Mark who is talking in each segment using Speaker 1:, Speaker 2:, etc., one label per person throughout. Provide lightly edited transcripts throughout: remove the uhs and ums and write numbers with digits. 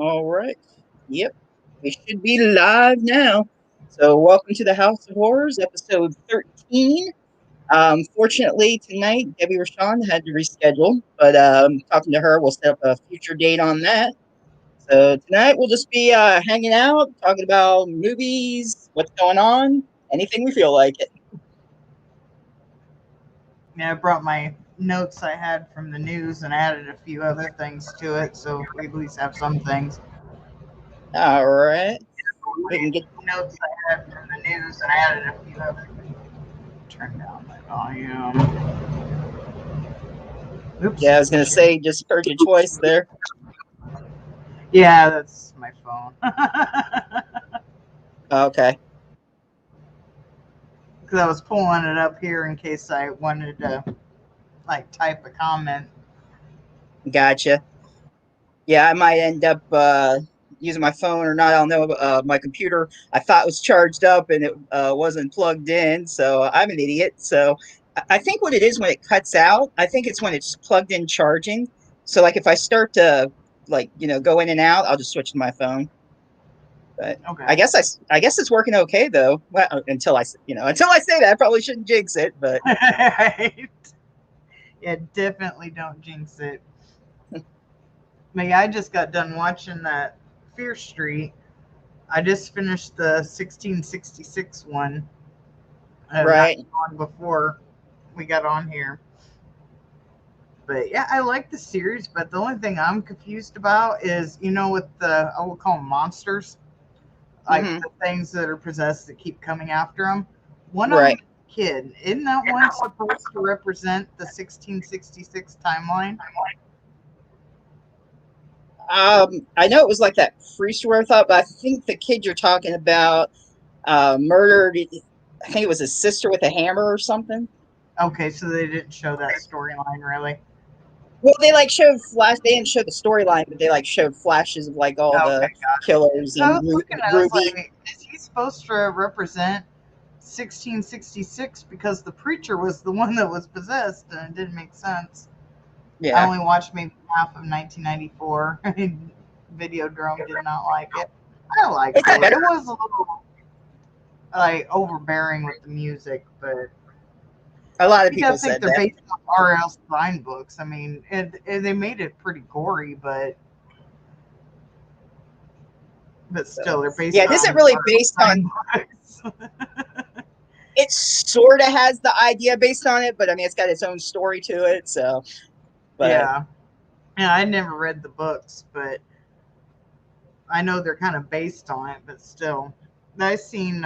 Speaker 1: All right. Yep. We should be live now. So, welcome to the House of Horrors, episode 13. Fortunately, tonight, Debbie Rashawn had to reschedule, but talking to her, we'll set up a future date on that. So, tonight we'll just be hanging out, talking about movies, what's going on, anything we feel like it.
Speaker 2: Yeah, I brought my notes I had from the news and added a few other things to it, so we at least have some things.
Speaker 1: All right. We can get.
Speaker 2: Notes I had from the news and added a few other things. Turn down my volume. Oops.
Speaker 1: Yeah, I was going to say, just heard your choice there.
Speaker 2: Yeah, that's my phone.
Speaker 1: Okay.
Speaker 2: Because I was pulling it up here in case I wanted to type a comment.
Speaker 1: Gotcha. Yeah, I might end up using my phone or not. I don't know. My computer, I thought was charged up and it wasn't plugged in. So I'm an idiot. So I think what it is when it cuts out, I think it's when it's plugged in charging. So like if I start to go in and out, I'll just switch to my phone. But
Speaker 2: Okay.
Speaker 1: I guess it's working okay though. Well, until I say that, I probably shouldn't jinx it. But
Speaker 2: Yeah, definitely don't jinx it. But yeah, I just got done watching that Fear Street. I just finished the 1666 one. Not
Speaker 1: right.
Speaker 2: long before we got on here. But yeah, I like the series, but the only thing I'm confused about is, with I will call them monsters, like
Speaker 1: Hmm.
Speaker 2: the things that are possessed that keep coming after them. One of them
Speaker 1: Right.
Speaker 2: is a kid. Isn't that one supposed to represent the 1666 timeline?
Speaker 1: I know it was like that Freestore thought, but I think the kid you're talking about murdered. I think it was his sister with a hammer or something.
Speaker 2: Okay, so they didn't show that storyline really.
Speaker 1: Well, they like showed flash. They didn't show the storyline, but they like showed flashes of like all the
Speaker 2: Okay, got it.
Speaker 1: killers
Speaker 2: So I
Speaker 1: and
Speaker 2: was looking at it, I was
Speaker 1: Ruby.
Speaker 2: like, is he supposed to represent 1666 because the preacher was the one that was possessed and it didn't make sense. I
Speaker 1: Yeah,
Speaker 2: only watched maybe half of 1994. Videodrome did not like it. I liked
Speaker 1: it's
Speaker 2: it.
Speaker 1: better.
Speaker 2: It was a little overbearing with the music, but
Speaker 1: A lot of
Speaker 2: you gotta
Speaker 1: people
Speaker 2: think
Speaker 1: said
Speaker 2: they're
Speaker 1: that.
Speaker 2: based on R.L. Stein books. I mean, and they made it pretty gory, but
Speaker 1: So
Speaker 2: still, they're
Speaker 1: yeah,
Speaker 2: based
Speaker 1: it isn't
Speaker 2: on
Speaker 1: really
Speaker 2: R.L.
Speaker 1: based on.
Speaker 2: Stein books.
Speaker 1: It sort of has the idea based on it, but I mean, it's got its own story to it. So, but
Speaker 2: Yeah, yeah. I never read the books, but I know they're kind of based on it. But still, I've seen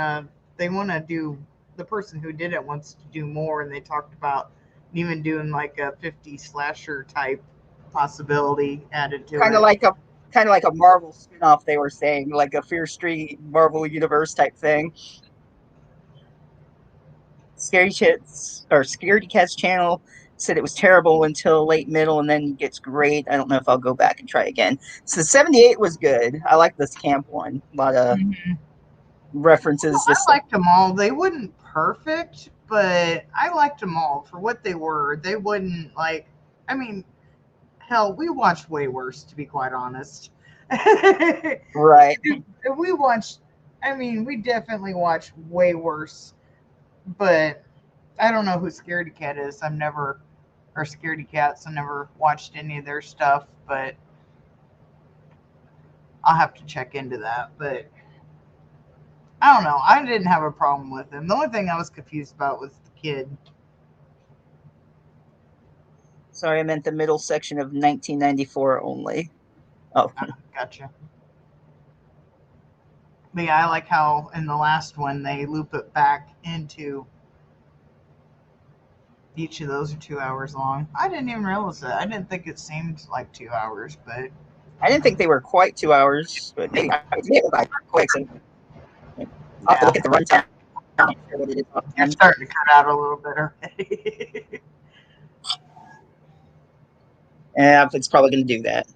Speaker 2: they want to do. The person who did it wants to do more, and they talked about even doing like a 50 slasher type possibility added to
Speaker 1: kind of
Speaker 2: it.
Speaker 1: like a kind of like a Marvel spinoff. They were saying like a Fear Street Marvel Universe type thing. Scaredy Cats channel said it was terrible until late middle and then gets great. I don't know if I'll go back and try again. So 78 was good. I like this camp one. A lot of
Speaker 2: Mhm. Well,
Speaker 1: references to
Speaker 2: I
Speaker 1: stuff.
Speaker 2: liked them all. They wasn't perfect, but I liked them all for what they were. They wouldn't like. I mean, hell, we watched way worse, to be quite honest.
Speaker 1: Right.
Speaker 2: We watched. I mean, we definitely watched way worse. But I don't know who Scaredy Cat is. I've never, or Scaredy Cats. I never watched any of their stuff, but I'll have to check into that. But I don't know. I didn't have a problem with him. The only thing I was confused about was the kid.
Speaker 1: Sorry, I meant the middle section of 1994 only. Oh,
Speaker 2: Gotcha. But yeah, I like how in the last one they loop it back into each of those are 2 hours long. I didn't even realize that. I didn't think it seemed like 2 hours, but
Speaker 1: I didn't think they were quite 2 hours, but maybe like quick. So I'll have to
Speaker 2: yeah,
Speaker 1: look at the runtime. I'm not sure what it is
Speaker 2: you're
Speaker 1: offhand.
Speaker 2: starting to cut out a little bit already.
Speaker 1: Yeah, it's probably going to do that.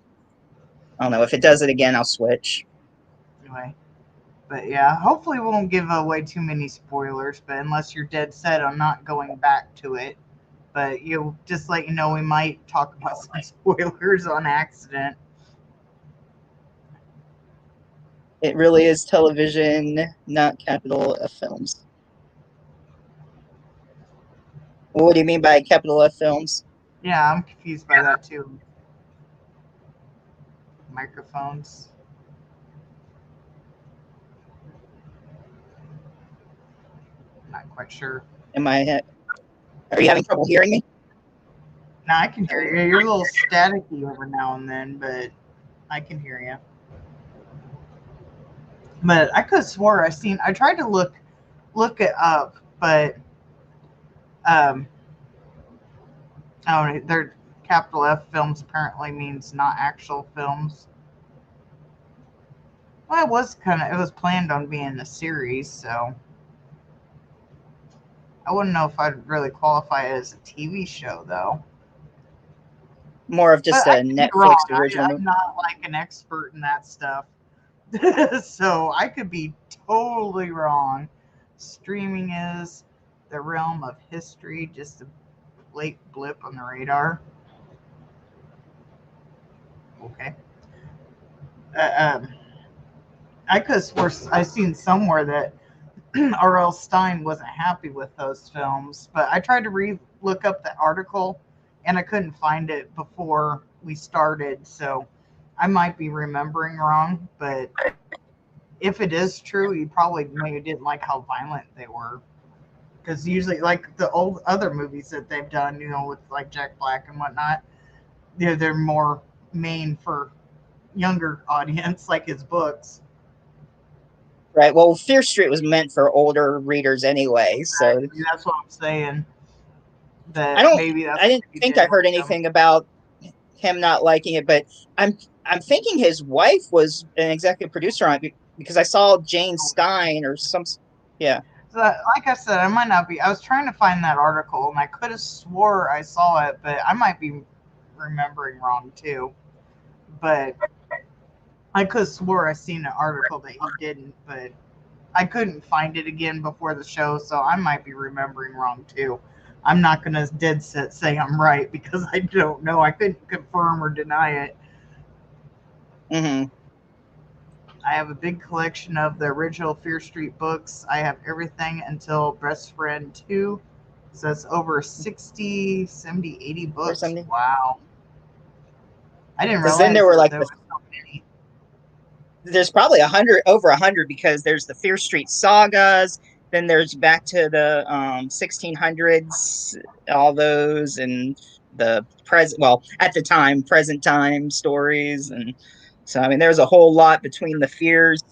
Speaker 1: I don't know. If it does it again, I'll switch.
Speaker 2: Anyway, but yeah, hopefully we won't give away too many spoilers. But unless you're dead set on not going back to it, but you just let you know we might talk about some spoilers on accident.
Speaker 1: It really is television, not capital F films. What do you mean by capital F films?
Speaker 2: Yeah, I'm confused by that too. Microphones. Not quite sure.
Speaker 1: Are you having trouble hearing me?
Speaker 2: No, I can hear you. You're a little staticky every now and then, but I can hear you. But I could have swore I seen. I tried to look it up, but um, oh, they're capital F films apparently means not actual films. Well, it was planned on being a series, so I wouldn't know if I'd really qualify it as a TV show though.
Speaker 1: More of
Speaker 2: But
Speaker 1: just
Speaker 2: I
Speaker 1: a
Speaker 2: could be wrong.
Speaker 1: Netflix original movie.
Speaker 2: I'm not like an expert in that stuff. So I could be totally wrong. Streaming is the realm of history, just a late blip on the radar. Okay. Uh, um, I could have swore I seen somewhere that R.L. Stein wasn't happy with those films, but I tried to look up the article and I couldn't find it before we started, so I might be remembering wrong, but if it is true, he probably maybe didn't like how violent they were. Because usually, like the old other movies that they've done, with like Jack Black and whatnot, they're more main for younger audience, like his books.
Speaker 1: Right. Well, Fear Street was meant for older readers anyway, so
Speaker 2: That's what I'm saying.
Speaker 1: I
Speaker 2: That
Speaker 1: don't.
Speaker 2: maybe that's
Speaker 1: I
Speaker 2: why
Speaker 1: didn't
Speaker 2: he
Speaker 1: think I
Speaker 2: didn't
Speaker 1: heard
Speaker 2: like them.
Speaker 1: anything about him not liking it, but I'm I'm thinking his wife was an executive producer on it because I saw Jane Stein or some. Yeah.
Speaker 2: So, like I said, I might not be. I was trying to find that article, and I could have swore I saw it, but I might be remembering wrong too. But I could have swore I seen an article that he didn't, but I couldn't find it again before the show, so I might be remembering wrong too. I'm not gonna dead set say I'm right because I don't know. I couldn't confirm or deny it.
Speaker 1: Mm-hmm.
Speaker 2: I have a big collection of the original Fear Street books. I have everything until Best Friend 2. So that's over 60, 70, 80
Speaker 1: Or
Speaker 2: books.
Speaker 1: something.
Speaker 2: Wow. I didn't
Speaker 1: Because then there
Speaker 2: realize
Speaker 1: were
Speaker 2: that
Speaker 1: like
Speaker 2: there was so many.
Speaker 1: there's probably over 100 because there's the Fear Street sagas. Then there's back to the 1600s, all those, and the present. Well, at the time, present time stories, and so I mean, there's a whole lot between the fears.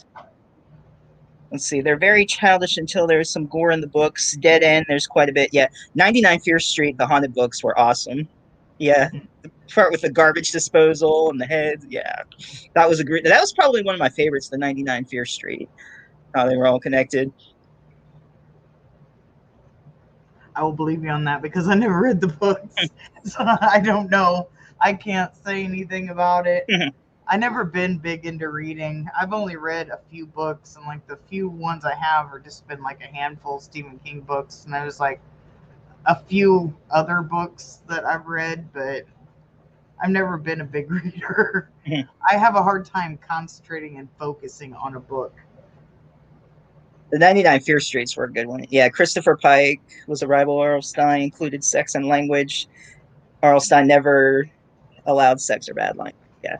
Speaker 1: Let's see, they're very childish until there's some gore in the books. Dead End, there's quite a bit. Yeah, 99 Fear Street, the haunted books were awesome. Yeah, the part with the garbage disposal and the heads. Yeah, that was a great. That was probably one of my favorites. The 99 Fear Street. How they were all connected.
Speaker 2: I will believe you on that because I never read the books. So I don't know. I can't say anything about it. I never been big into reading. I've only read a few books, and like the few ones I have are just been like a handful of Stephen King books, and there's like a few other books that I've read, but I've never been a big reader. I have a hard time concentrating and focusing on a book.
Speaker 1: The 99 Fear Streets were a good one. Yeah, Christopher Pike was a rival. Arlstein included sex and language. Arlstein never allowed sex or bad language. Yeah.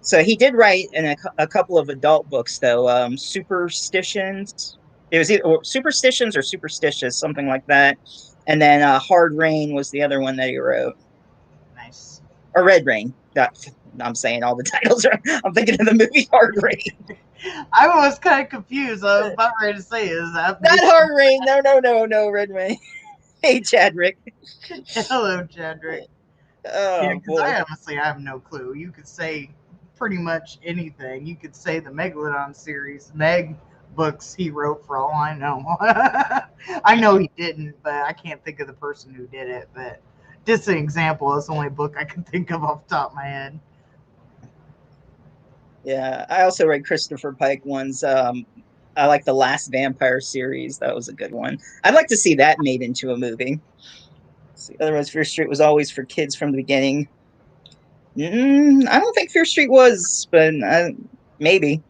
Speaker 1: So he did write in a couple of adult books, though. Superstitions. It was either Superstitions or Superstitious, something like that. And then Hard Rain was the other one that he wrote.
Speaker 2: Nice.
Speaker 1: Or Red Rain. I'm saying all the titles are. I'm thinking of the movie Hard Rain.
Speaker 2: I was kind of confused. I was about ready to say, is that
Speaker 1: Not Hard Rain. No. Red Rain. Hey, Chadwick.
Speaker 2: Hello, Jedrick. Yeah,
Speaker 1: Oh
Speaker 2: because
Speaker 1: boy.
Speaker 2: I honestly I have no clue. You could say pretty much anything. You could say the Megalodon series, Meg books he wrote for all I know. I know he didn't, but I can't think of the person who did it. But just an example, that's the only book I can think of off the top of my head.
Speaker 1: Yeah, I also read Christopher Pike ones. I like the Last Vampire series. That was a good one. I'd like to see that made into a movie. See, otherwise, Fear Street was always for kids from the beginning. I don't think Fear Street was, but maybe.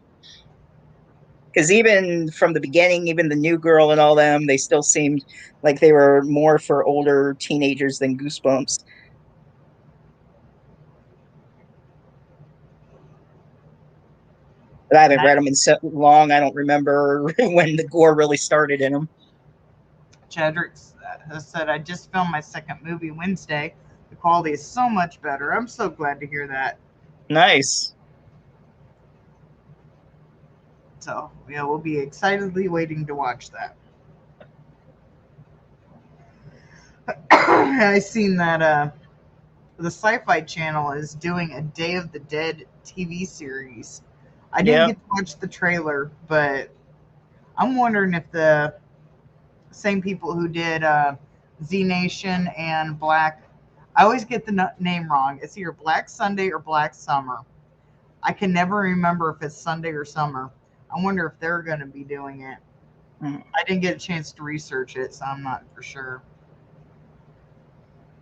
Speaker 1: Because even from the beginning, even the new girl and all them, they still seemed like they were more for older teenagers than Goosebumps. But I haven't read them in so long. I don't remember when the gore really started in them.
Speaker 2: Chadrick has said, I just filmed my second movie Wednesday. The quality is so much better. I'm so glad to hear that.
Speaker 1: Nice.
Speaker 2: So, yeah, we'll be excitedly waiting to watch that. I seen that the Sci-Fi Channel is doing a Day of the Dead TV series. I didn't
Speaker 1: Yeah.
Speaker 2: get to watch the trailer, but I'm wondering if the same people who did Z Nation and Black, I always get the name wrong. It's either Black Sunday or Black Summer. I can never remember if it's Sunday or Summer. I wonder if they're going to be doing it. I didn't get a chance to research it, so I'm not for sure.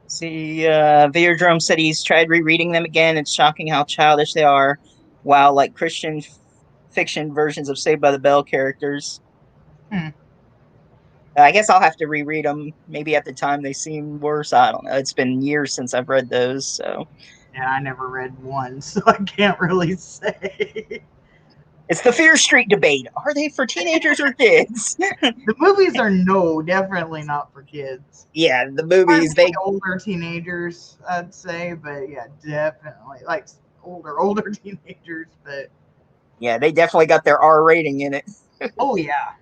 Speaker 1: See, Videodrome said he's tried rereading them again. It's shocking how childish they are, while like Christian fiction versions of Saved by the Bell characters. I guess I'll have to reread them. Maybe at the time they seem worse. I don't know. It's been years since I've read those, so
Speaker 2: Yeah, I never read one, so I can't really say.
Speaker 1: it's the Fear Street debate. Are they for teenagers or kids?
Speaker 2: The movies are definitely not for kids.
Speaker 1: Yeah, the
Speaker 2: Probably
Speaker 1: movies they
Speaker 2: older teenagers, I'd say, but yeah, definitely like older teenagers. But
Speaker 1: yeah, they definitely got their R rating in it.
Speaker 2: oh yeah,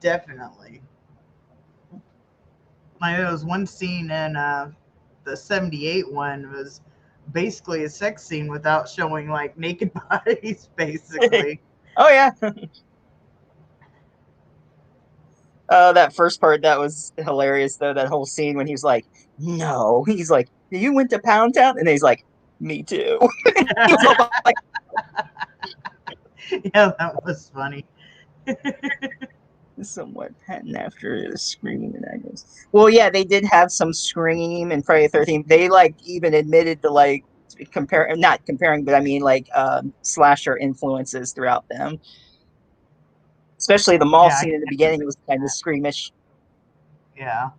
Speaker 2: definitely. Like there was one scene in the '78 one was basically a sex scene without showing like naked bodies, basically.
Speaker 1: Oh yeah. That first part that was hilarious though. That whole scene when he's like, "No," he's like, "You went to Pound Town," and he's like, "Me too." He's all like,
Speaker 2: Yeah, that was funny.
Speaker 1: somewhat pattern after the Scream and that goes. Well, yeah, they did have some Scream and Friday the 13th. They like even admitted to like compare, not comparing, but I mean like slasher influences throughout them. Especially the mall
Speaker 2: Yeah, I
Speaker 1: scene in the
Speaker 2: can
Speaker 1: beginning
Speaker 2: agree
Speaker 1: was
Speaker 2: with
Speaker 1: kind of
Speaker 2: that.
Speaker 1: screamish.
Speaker 2: Yeah.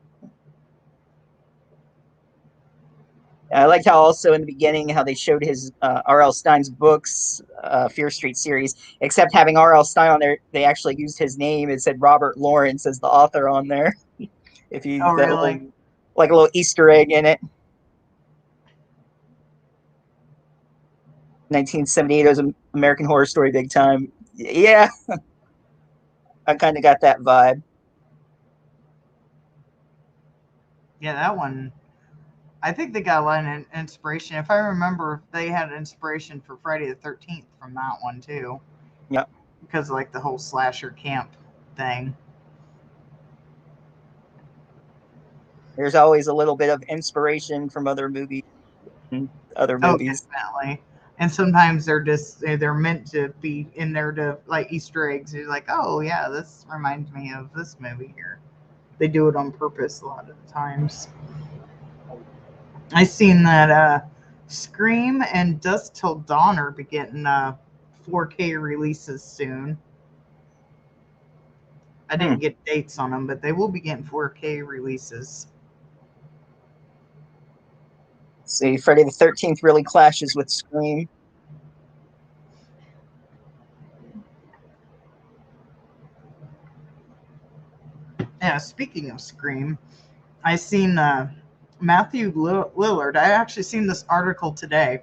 Speaker 1: I liked how also in the beginning how they showed his R.L. Stein's books, Fear Street series. Except having R.L. Stein on there, they actually used his name. It said Robert Lawrence as the author on there. If you
Speaker 2: Oh,
Speaker 1: that
Speaker 2: really?
Speaker 1: little like a little Easter egg in it. 1978 was American Horror Story big time. Yeah, I kind of got that vibe.
Speaker 2: Yeah, that one. I think they got a lot of inspiration. If I remember, they had inspiration for Friday the 13th from that one too,
Speaker 1: Yeah,
Speaker 2: because of, like the whole slasher camp thing.
Speaker 1: there's always a little bit of inspiration from other movies and other
Speaker 2: Oh,
Speaker 1: movies.
Speaker 2: definitely. And sometimes they're meant to be in there to like Easter eggs. You're like, oh yeah, this reminds me of this movie here. They do it on purpose a lot of the times. I seen that Scream and Dusk Till Dawn are getting 4K releases soon. I
Speaker 1: Hmm.
Speaker 2: didn't get dates on them, but they will be getting 4K releases.
Speaker 1: See, Friday the 13th really clashes with Scream.
Speaker 2: Yeah, speaking of Scream, I seen Matthew Lillard. I actually seen this article today.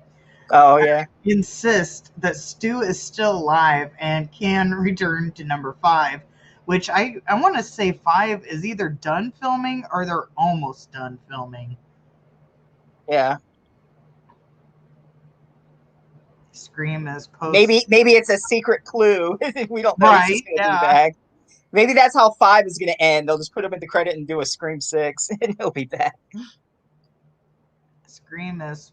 Speaker 1: Oh yeah,
Speaker 2: Insist that Stu is still alive and can return to number five, which I want to say five is either done filming or they're almost done filming.
Speaker 1: yeah.
Speaker 2: Scream is post.
Speaker 1: Maybe it's a secret clue. We don't know he's just
Speaker 2: Right,
Speaker 1: going to be
Speaker 2: yeah.
Speaker 1: back. Maybe that's how five is going to end. They'll just put him in the credit and do a Scream 6, and he'll be back.
Speaker 2: Scream is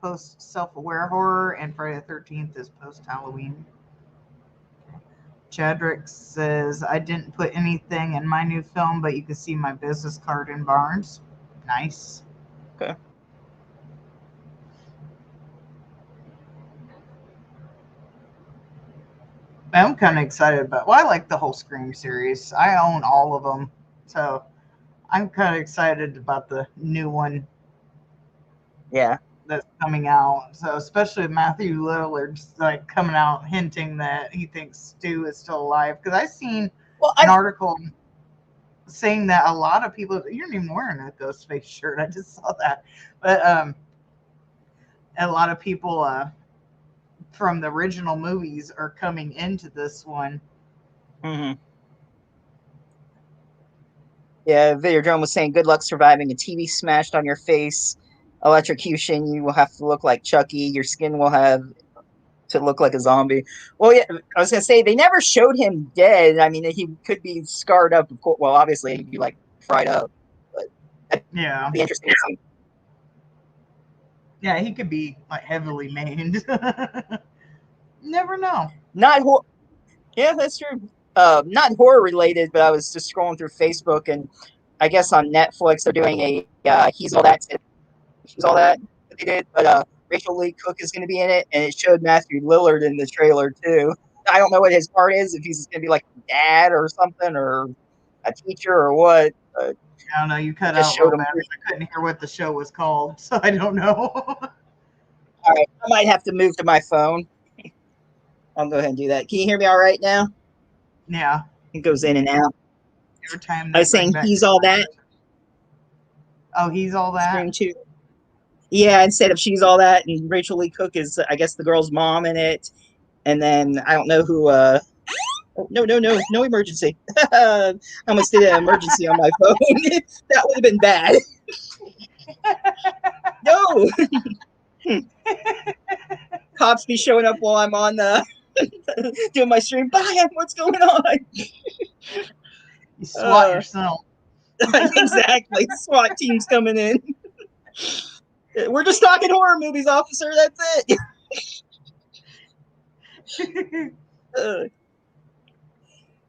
Speaker 2: post self aware horror, and Friday the 13th is post Halloween. Chadrick says, I didn't put anything in my new film, but you can see my business card in Barnes. Nice.
Speaker 1: Okay.
Speaker 2: I'm kind of excited about. Well, I like the whole Scream series. I own all of them, so I'm kind of excited about the new one
Speaker 1: Yeah.
Speaker 2: that's coming out. So especially Matthew Lillard's like coming out hinting that he thinks Stu is still alive. Because I seen
Speaker 1: Well,
Speaker 2: an article saying that a lot of people. You're not even wearing a Ghostface shirt. I just saw that, but a lot of people from the original movies are coming into this one.
Speaker 1: Mm-hmm. Yeah, Videodrome was saying, "Good luck surviving a TV smashed on your face, electrocution. You will have to look like Chucky. Your skin will have to look like a zombie." Well, yeah, I was gonna say they never showed him dead. I mean, he could be scarred up. Of course, well, obviously he'd be like fried up, but that'd
Speaker 2: Yeah,
Speaker 1: be interesting to see.
Speaker 2: yeah, he could be like heavily maimed. Never know.
Speaker 1: Not yeah, that's true. Not horror related, but I was just scrolling through Facebook, and I guess on Netflix they're doing a He's All That. She's All That they did, but Rachel Lee Cook is going to be in it, and it showed Matthew Lillard in the trailer too. I don't know what his part is, if he's going to be like a dad or something, or a teacher or what. But
Speaker 2: I don't know. You
Speaker 1: it
Speaker 2: cut
Speaker 1: just
Speaker 2: out real
Speaker 1: showed him.
Speaker 2: bad. I couldn't hear what the show was called, so I don't know.
Speaker 1: All right, I might have to move to my phone. I'll go ahead and do that. Can you hear me all right now?
Speaker 2: Yeah,
Speaker 1: It goes in and out.
Speaker 2: every time
Speaker 1: I
Speaker 2: they
Speaker 1: was
Speaker 2: bring
Speaker 1: saying
Speaker 2: back.
Speaker 1: He's All That.
Speaker 2: Oh, he's all that.
Speaker 1: Scream 2. Yeah, instead of She's All That, and Rachel Lee Cook is, I guess, the girl's mom in it. And then I don't know who. Oh, no emergency. I almost did an emergency on my phone. That would have been bad. No, cops be showing up while I'm on doing my stream. Bye, what's going on?
Speaker 2: You swat yourself.
Speaker 1: Exactly. SWAT team's coming in. We're just talking horror movies, officer. That's it.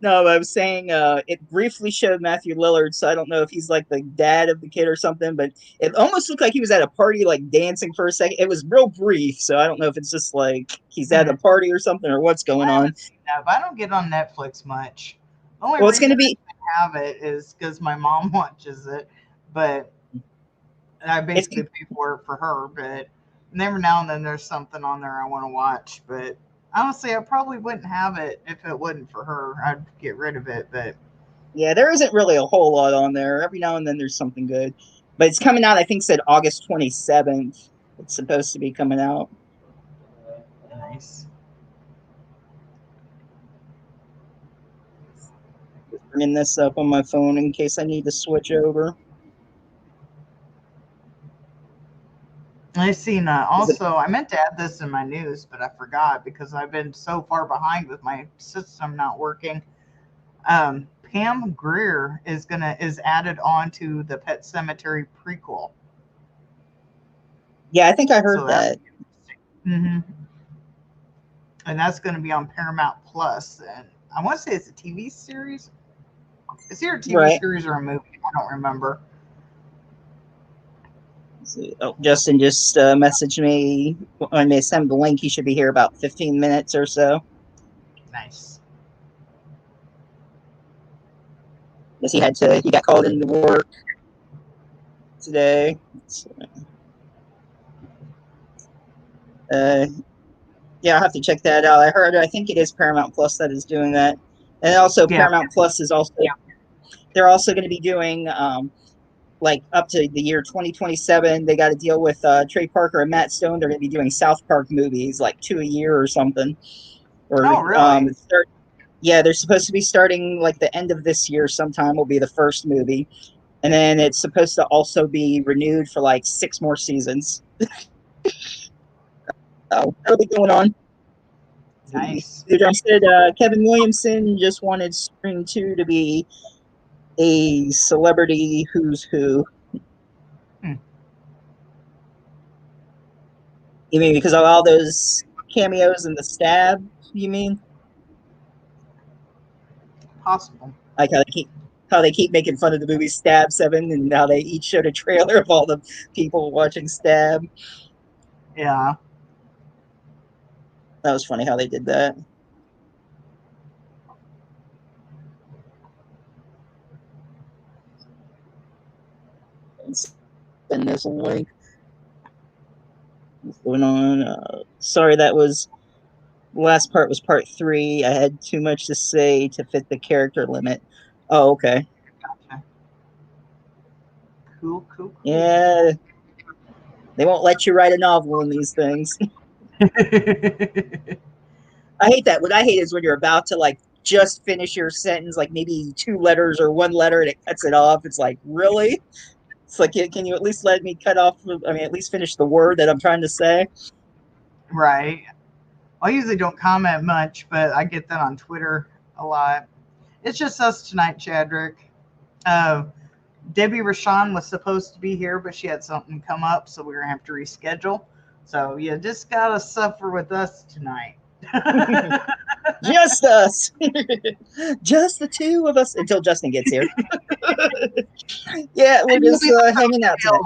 Speaker 1: No, I was saying it briefly showed Matthew Lillard, so I don't know if he's like the dad of the kid or something, but it almost looked like he was at a party, like dancing for a second. It was real brief, so I don't know if it's just like he's at a party or something, or what's going on.
Speaker 2: Yeah, but I don't get on Netflix much. The only
Speaker 1: Well, it's
Speaker 2: reason
Speaker 1: going to be
Speaker 2: I have it is because my mom watches it, but I basically pay for it for her. But every now and then there's something on there I want to watch. But honestly, I probably wouldn't have it if it wasn't for her. I'd get rid of it. But
Speaker 1: yeah, there isn't really a whole lot on there. Every now and then there's something good, but it's coming out. I think said August 27th. It's supposed to be coming out.
Speaker 2: Nice.
Speaker 1: Just bringing this up on my phone in case I need to switch over.
Speaker 2: I seen also. I meant to add this in my news, but I forgot because I've been so far behind with my system not working. Pam Grier is added on to the Pet Cemetery prequel.
Speaker 1: Yeah, I think I heard that.
Speaker 2: Mm-hmm. And that's going to be on Paramount Plus. And I want to say it's a TV series. Is it a TV series or a movie? I don't remember.
Speaker 1: Oh, Justin just messaged me when they send the link. He should be here about 15 minutes or so.
Speaker 2: Nice.
Speaker 1: Guess he got called into work today. Yeah, I'll have to check that out. I think it is Paramount Plus that is doing that. And also Paramount Plus is also, they're also going to be doing, like up to the year 2027, they got to deal with Trey Parker and Matt Stone. They're going to be doing South Park movies, like 2 a year or something. Or,
Speaker 2: oh, really?
Speaker 1: Yeah, they're supposed to be starting like the end of this year sometime will be the first movie. And then it's supposed to also be renewed for like 6 more seasons. Oh, that'll be going on.
Speaker 2: Nice.
Speaker 1: I said Kevin Williamson just wanted Scream 2 to be a celebrity who's who. You mean because of all those cameos in The Stab, you mean?
Speaker 2: Possible.
Speaker 1: Like how they keep making fun of the movie Stab 7 and how they each showed a trailer of all the people watching Stab.
Speaker 2: Yeah.
Speaker 1: That was funny how they did that. send this link. What's going on? Sorry, that was the last part was part 3. I had too much to say to fit the character limit. Oh, okay.
Speaker 2: Gotcha. Cool.
Speaker 1: Yeah, they won't let you write a novel in these things. I hate that. What I hate is when you're about to like just finish your sentence, like maybe 2 letters or 1 letter, and it cuts it off. It's like, really? It's like, can you at least let me cut off? I mean, at least finish the word that I'm trying to say.
Speaker 2: Right. I usually don't comment much, but I get that on Twitter a lot. It's just us tonight, Chadrick. Uh, Debbie Rashawn was supposed to be here, but she had something come up, so we're going to have to reschedule. So you just got to suffer with us tonight.
Speaker 1: Just us. Just the 2 of us until Justin gets here. Yeah, we're
Speaker 2: And you'll
Speaker 1: just
Speaker 2: be
Speaker 1: hanging out today.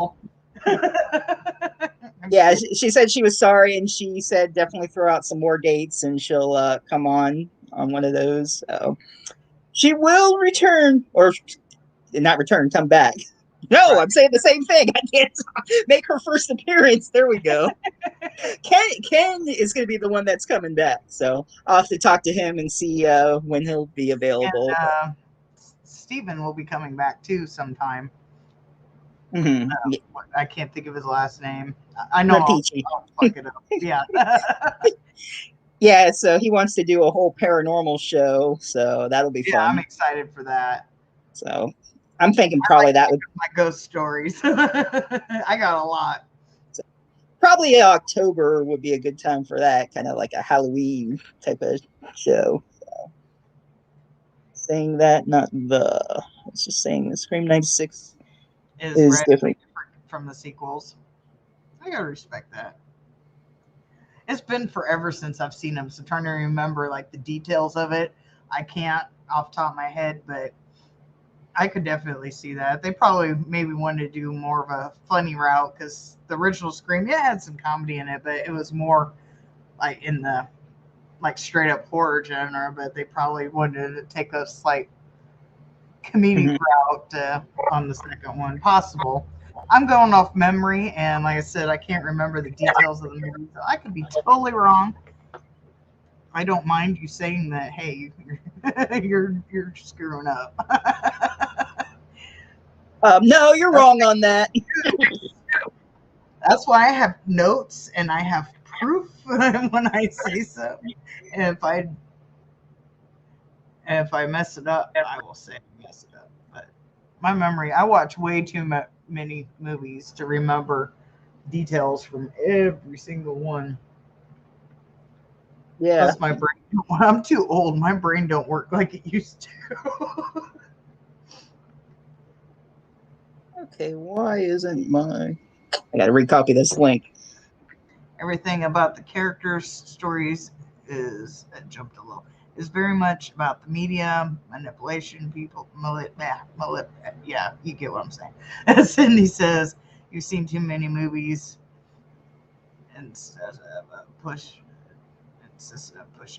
Speaker 1: Yeah, she said she was sorry, and she said definitely throw out some more dates, and she'll come on one of those. She will return, or not return, come back. No,
Speaker 2: Right.
Speaker 1: I'm saying the same thing. I can't make her first appearance. There we go. Ken is going to be the one that's coming back, so I'll have to talk to him and see when he'll be available.
Speaker 2: And Stephen will be coming back too sometime.
Speaker 1: Mm-hmm.
Speaker 2: I can't think of his last name. I know I'll fuck it up. Yeah.
Speaker 1: Yeah, so he wants to do a whole paranormal show, so that'll be
Speaker 2: Yeah, I'm
Speaker 1: fun.
Speaker 2: excited for that.
Speaker 1: So I'm thinking
Speaker 2: I
Speaker 1: probably
Speaker 2: like
Speaker 1: that would
Speaker 2: my ghost stories. I got a lot.
Speaker 1: probably October would be a good time for that, kind of like a Halloween type of show. So, saying that, not the. It's just saying the Scream 96
Speaker 2: Is
Speaker 1: is
Speaker 2: right
Speaker 1: different.
Speaker 2: from the sequels. I gotta respect that. It's been forever since I've seen them, so trying to remember like the details of it, I can't off the top of my head, but I could definitely see that. They probably maybe wanted to do more of a funny route because the original Scream, yeah, it had some comedy in it, but it was more like in the like straight up horror genre. But they probably wanted to take a slight comedic
Speaker 1: Mm-hmm.
Speaker 2: route on the second one, possible. I'm going off memory, and like I said, I can't remember the details of the movie, so I could be totally wrong. I don't mind you saying that. Hey, you're screwing up.
Speaker 1: No, you're wrong on that.
Speaker 2: That's why I have notes and I have proof when I say so. And if I mess it up, I will say I mess it up. But my memory, I watch way too many movies to remember details from every single one.
Speaker 1: Yeah.
Speaker 2: Plus, my brain. When I'm too old, my brain don't work like it used to.
Speaker 1: Okay, why isn't my? I got to recopy this link.
Speaker 2: Everything about the characters' stories is jumped a little. Is very much about the media manipulation. People, yeah, you get what I'm saying. As Cindy says, you've seen too many movies instead of pushing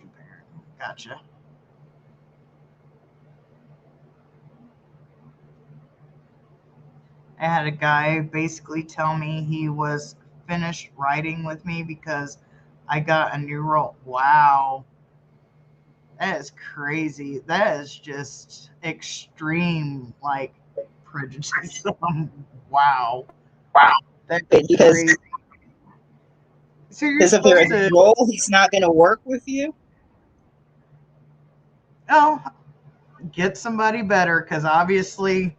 Speaker 2: parent. Gotcha. I had a guy basically tell me he was finished writing with me because I got a new role. Wow. That is crazy. That is just extreme, like prejudice. Wow. That's
Speaker 1: Because
Speaker 2: crazy. So you're
Speaker 1: if they're a
Speaker 2: supposed
Speaker 1: new
Speaker 2: to,
Speaker 1: role, he's not going to work with you.
Speaker 2: oh, get somebody better because obviously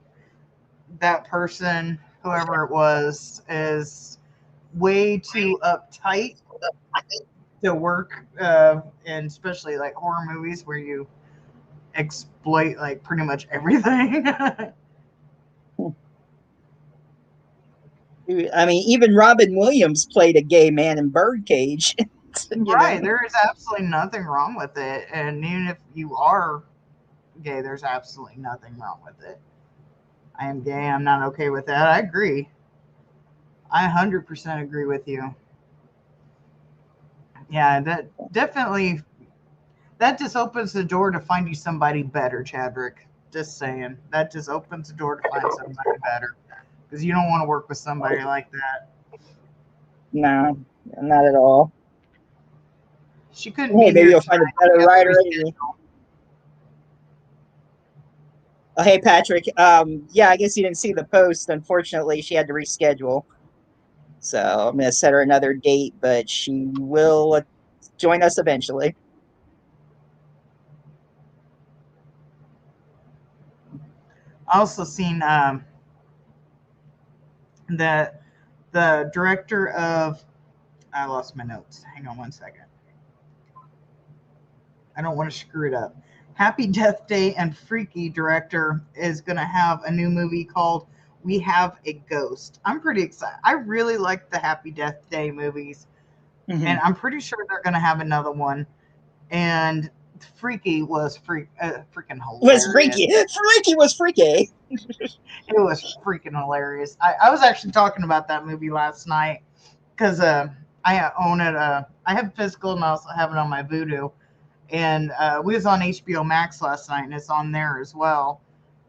Speaker 2: that person, whoever it was, is way too uptight to work, and especially like horror movies where you exploit like pretty much everything.
Speaker 1: I mean, even Robin Williams played a gay man in Birdcage. you know.
Speaker 2: Right. There is absolutely nothing wrong with it. And even if you are gay, there's absolutely nothing wrong with it. I am gay. I'm not okay with that. I agree. I 100% agree with you. Yeah, that definitely, that just opens the door to find you somebody better, Chadrick. Just saying. That just opens the door to find somebody better. because you don't want to work with somebody like that.
Speaker 1: No, not at all.
Speaker 2: She couldn't
Speaker 1: Hey,
Speaker 2: be
Speaker 1: maybe
Speaker 2: here
Speaker 1: you'll find a
Speaker 2: tonight.
Speaker 1: better
Speaker 2: We have to
Speaker 1: writer.
Speaker 2: reschedule.
Speaker 1: Oh, hey, Patrick. Yeah, I guess you didn't see the post. Unfortunately, she had to reschedule. So I'm going to set her another date, but she will join us eventually.
Speaker 2: I also seen the director of. I lost my notes. Hang on 1 second. I don't want to screw it up. Happy Death Day and Freaky director is going to have a new movie called We Have a Ghost. I'm pretty excited. I really like the Happy Death Day movies, and I'm pretty sure they're going to have another one. And Freaky was freaking
Speaker 1: Was
Speaker 2: hilarious.
Speaker 1: freaky. Freaky was freaky.
Speaker 2: It was freaking hilarious. I was actually talking about that movie last night because I own it. I have physical and I also have it on my Vudu. And we was on HBO Max last night, and it's on there as well.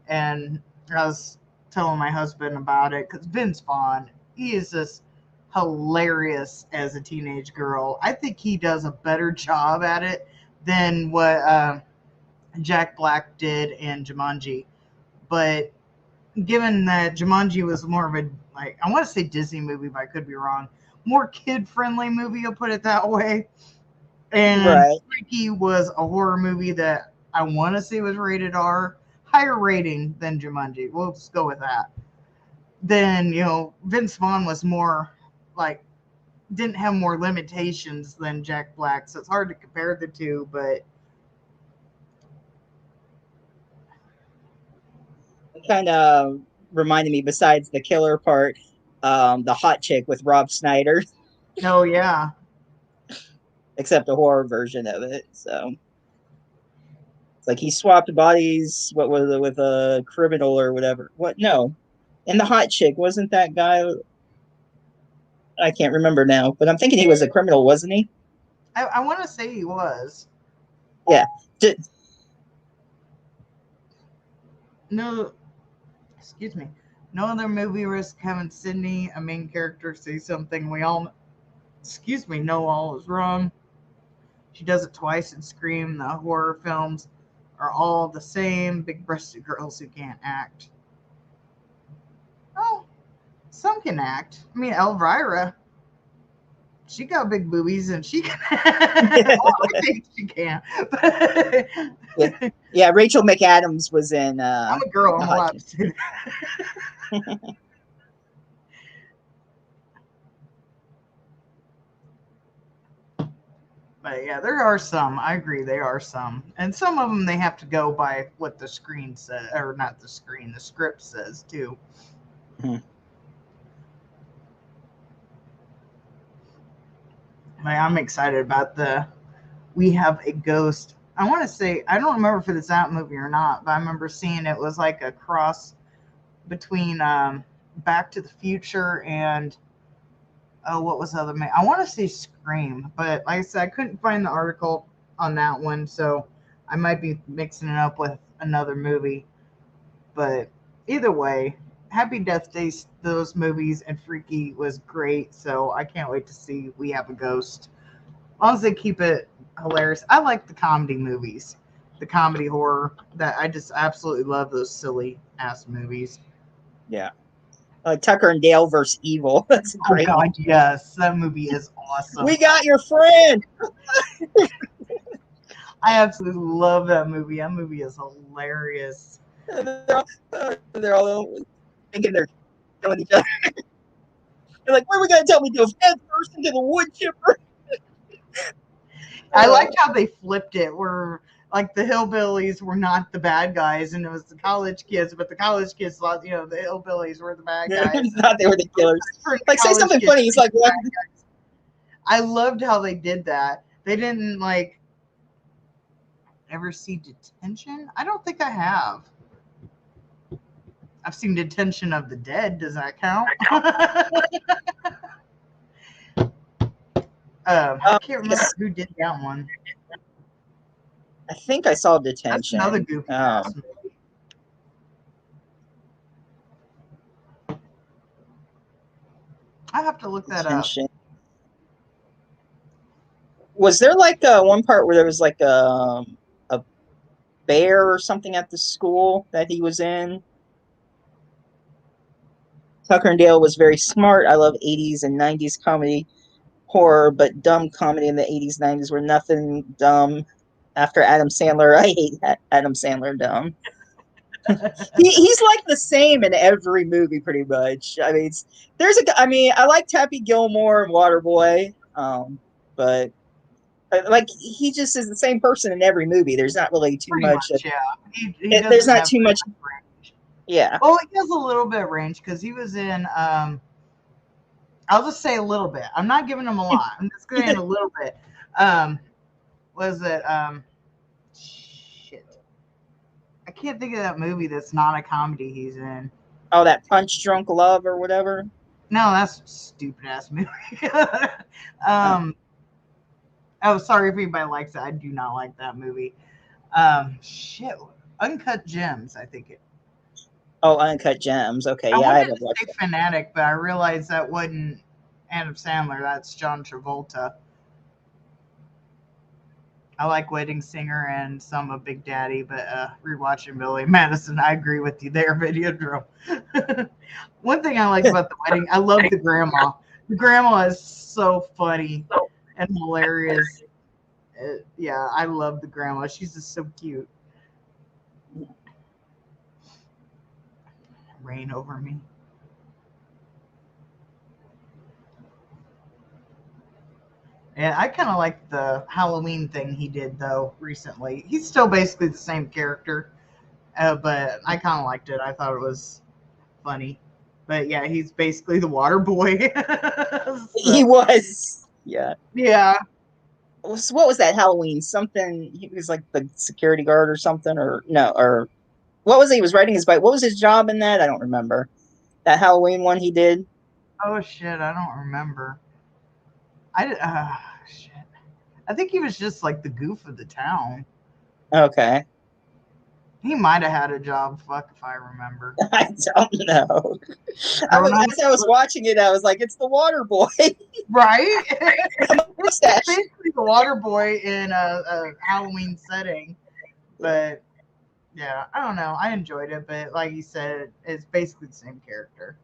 Speaker 2: And I was telling my husband about it because Vince Vaughn, he is just hilarious as a teenage girl. I think he does a better job at it than what Jack Black did in Jumanji. But given that Jumanji was more of a, like, I want to say Disney movie, but I could be wrong, more kid friendly movie, I'll put it that way. And
Speaker 1: Right.
Speaker 2: Freaky was a horror movie that I want to say was rated R, higher rating than Jumanji. We'll just go with that. Then, Vince Vaughn was more like, didn't have more limitations than Jack Black, so it's hard to compare the two, but
Speaker 1: It kind of reminded me, besides the killer part, the hot chick with Rob Schneider,
Speaker 2: no, yeah.
Speaker 1: except a horror version of it. So it's like he swapped bodies. What was it with a criminal or whatever? What? No, and the hot chick wasn't that guy. I can't remember now, but I'm thinking he was a criminal, wasn't he?
Speaker 2: I want to say he was.
Speaker 1: Yeah.
Speaker 2: No, excuse me. No other movie risks having Sydney, a main character, say something we all, excuse me, know all is wrong. She does it twice in Scream. The horror films are all the same. Big breasted girls who can't act. Oh, some can act. I mean, Elvira, she got big boobies and she can. Well, I think she can.
Speaker 1: Yeah, Rachel McAdams was in
Speaker 2: I'm a girl.
Speaker 1: the
Speaker 2: I'm
Speaker 1: hot
Speaker 2: allowed
Speaker 1: chick.
Speaker 2: to say that. But yeah, there are some. I agree, there are some, and some of them they have to go by what the screen says, or not the screen, the script says too.
Speaker 1: Mhm.
Speaker 2: Like, I'm excited about the We Have a Ghost. I want to say I don't remember if it's that movie or not, but I remember seeing it was like a cross between Back to the Future and what was the other man? I want to say Scream, but like I said, I couldn't find the article on that one, so I might be mixing it up with another movie. But either way, Happy Death Days, those movies, and Freaky was great, so I can't wait to see We Have a Ghost. As long as they keep it hilarious. I like the comedy movies, the comedy horror. That I just absolutely love those silly ass movies.
Speaker 1: Yeah. Like Tucker and Dale versus Evil. That's a
Speaker 2: Oh
Speaker 1: great one.
Speaker 2: God, yes, that movie is awesome.
Speaker 1: We got your friend.
Speaker 2: I absolutely love that movie. That movie is hilarious.
Speaker 1: They're all thinking they're killing each other. They're like, "What are we gonna tell me to go head first into the wood chipper?"
Speaker 2: I liked how they flipped it, where like the hillbillies were not the bad guys, and it was the college kids, but the college kids thought, the hillbillies were the bad guys.
Speaker 1: Thought they were the killers. Like, say something funny. He's like, "What?"
Speaker 2: I loved how they did that. They didn't like ever see Detention. I don't think I have. I've seen Detention of the Dead. Does that count? I can't remember who did that one.
Speaker 1: I think I saw
Speaker 2: That's
Speaker 1: Detention.
Speaker 2: another goofy ass movie. have to look that up.
Speaker 1: Attention. Was there like one part where there was like a bear or something at the school that he was in? Tucker and Dale was very smart. I love 80s and 90s comedy horror, but dumb comedy in the 80s, 90s were nothing dumb. After Adam Sandler, I hate Adam Sandler dumb. He's like the same in every movie, pretty much. I mean, I liked Happy Gilmore and Waterboy, but like he just is the same person in every movie. There's not really too
Speaker 2: Pretty
Speaker 1: much.
Speaker 2: yeah.
Speaker 1: There's not too much.
Speaker 2: Range.
Speaker 1: Yeah.
Speaker 2: Well, he has a little bit of range because he was in. I'll just say a little bit. I'm not giving him a lot. I'm just going a little bit. Was it? Shit. I can't think of that movie that's not a comedy he's in.
Speaker 1: Oh, that Punch Drunk Love or whatever.
Speaker 2: No, that's a stupid ass movie. Oh, sorry if anybody likes it. I do not like that movie. Shit. Uncut Gems, I think it.
Speaker 1: Oh, Uncut Gems. Okay,
Speaker 2: I
Speaker 1: yeah, I haven't
Speaker 2: wanted to
Speaker 1: watched
Speaker 2: say
Speaker 1: it.
Speaker 2: Fanatic, but I realized that wasn't Adam Sandler. That's John Travolta. I like Wedding Singer and some of Big Daddy, but rewatching Billy Madison, I agree with you there, Videodrome. One thing I like about the wedding, I love the grandma. The grandma is so funny and hilarious. Yeah, I love the grandma. She's just so cute. Rain over me. Yeah, I kind of like the Halloween thing he did, though, recently. He's still basically the same character, but I kind of liked it. I thought it was funny. But yeah, he's basically the water boy. So,
Speaker 1: He was. Yeah.
Speaker 2: Yeah.
Speaker 1: What was that Halloween? Something, he was like the security guard or something, or no, or what was it? He was riding his bike. What was his job in that? I don't remember. That Halloween one he did.
Speaker 2: Oh, shit. I don't remember. Shit. I think he was just like the goof of the town.
Speaker 1: Okay.
Speaker 2: He might have had a job. Fuck if I remember.
Speaker 1: I don't know. As I was watching it, I was like, it's the water boy.
Speaker 2: Right?
Speaker 1: Mustache.
Speaker 2: It's basically the water boy in a Halloween setting. But yeah, I don't know. I enjoyed it, but like you said, it's basically the same character.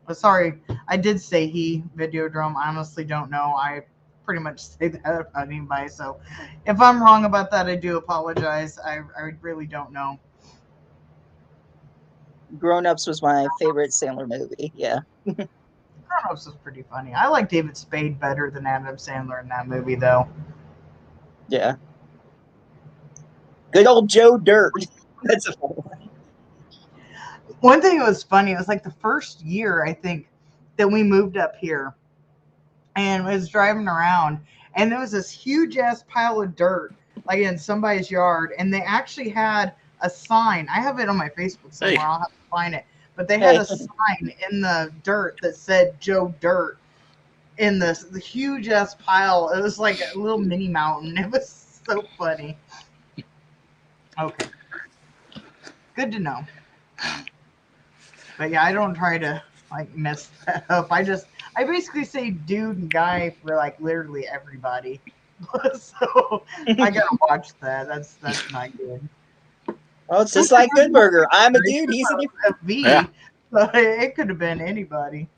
Speaker 2: But sorry, I did say he, Videodrome. I honestly don't know. I pretty much say that about anybody. So if I'm wrong about that, I do apologize. I really don't know.
Speaker 1: Grown Ups was my favorite Sandler movie. Yeah.
Speaker 2: Grown Ups was pretty funny. I like David Spade better than Adam Sandler in that movie, though.
Speaker 1: Yeah. Good old Joe Dirt. That's a fun one.
Speaker 2: One thing that was funny, it was like the first year, I think, that we moved up here and was driving around, and there was this huge ass pile of dirt like in somebody's yard, and they actually had a sign. I have it on my Facebook somewhere. Hey. I'll have to find it. But they had a sign in the dirt that said Joe Dirt in the huge ass pile. It was like a little mini mountain. It was so funny. Okay. Good to know. But yeah, I don't try to like mess that up. I basically say dude and guy for like literally everybody. So I gotta watch that. That's not good.
Speaker 1: Well, it's just like Good Burger. I'm a dude. He's a
Speaker 2: V. Yeah. So it could have been anybody.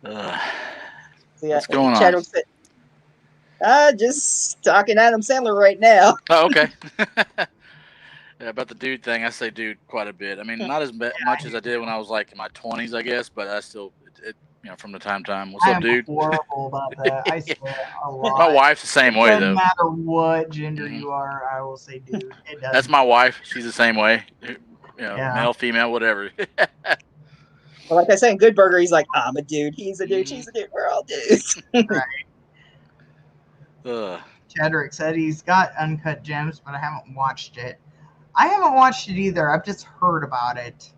Speaker 3: What's going on?
Speaker 1: Said, just talking Adam Sandler right now.
Speaker 3: Oh, okay. Yeah, about the dude thing, I say dude quite a bit. I mean, not as much as I did when I was like in my 20s, I guess, but I still, from the time to time. What's up, dude?
Speaker 2: I'm horrible about that. I swear a lot.
Speaker 3: My wife's the same way, though.
Speaker 2: No matter what gender you are, I will say dude.
Speaker 3: That's my wife. She's the same way. Male, female, whatever.
Speaker 1: Well, like I say in Good Burger, he's like, I'm a dude. He's a dude. She's a dude. We're all dudes.
Speaker 2: Right. Chadrick said he's got Uncut Gems, but I haven't watched it. I haven't watched it either. I've just heard about it.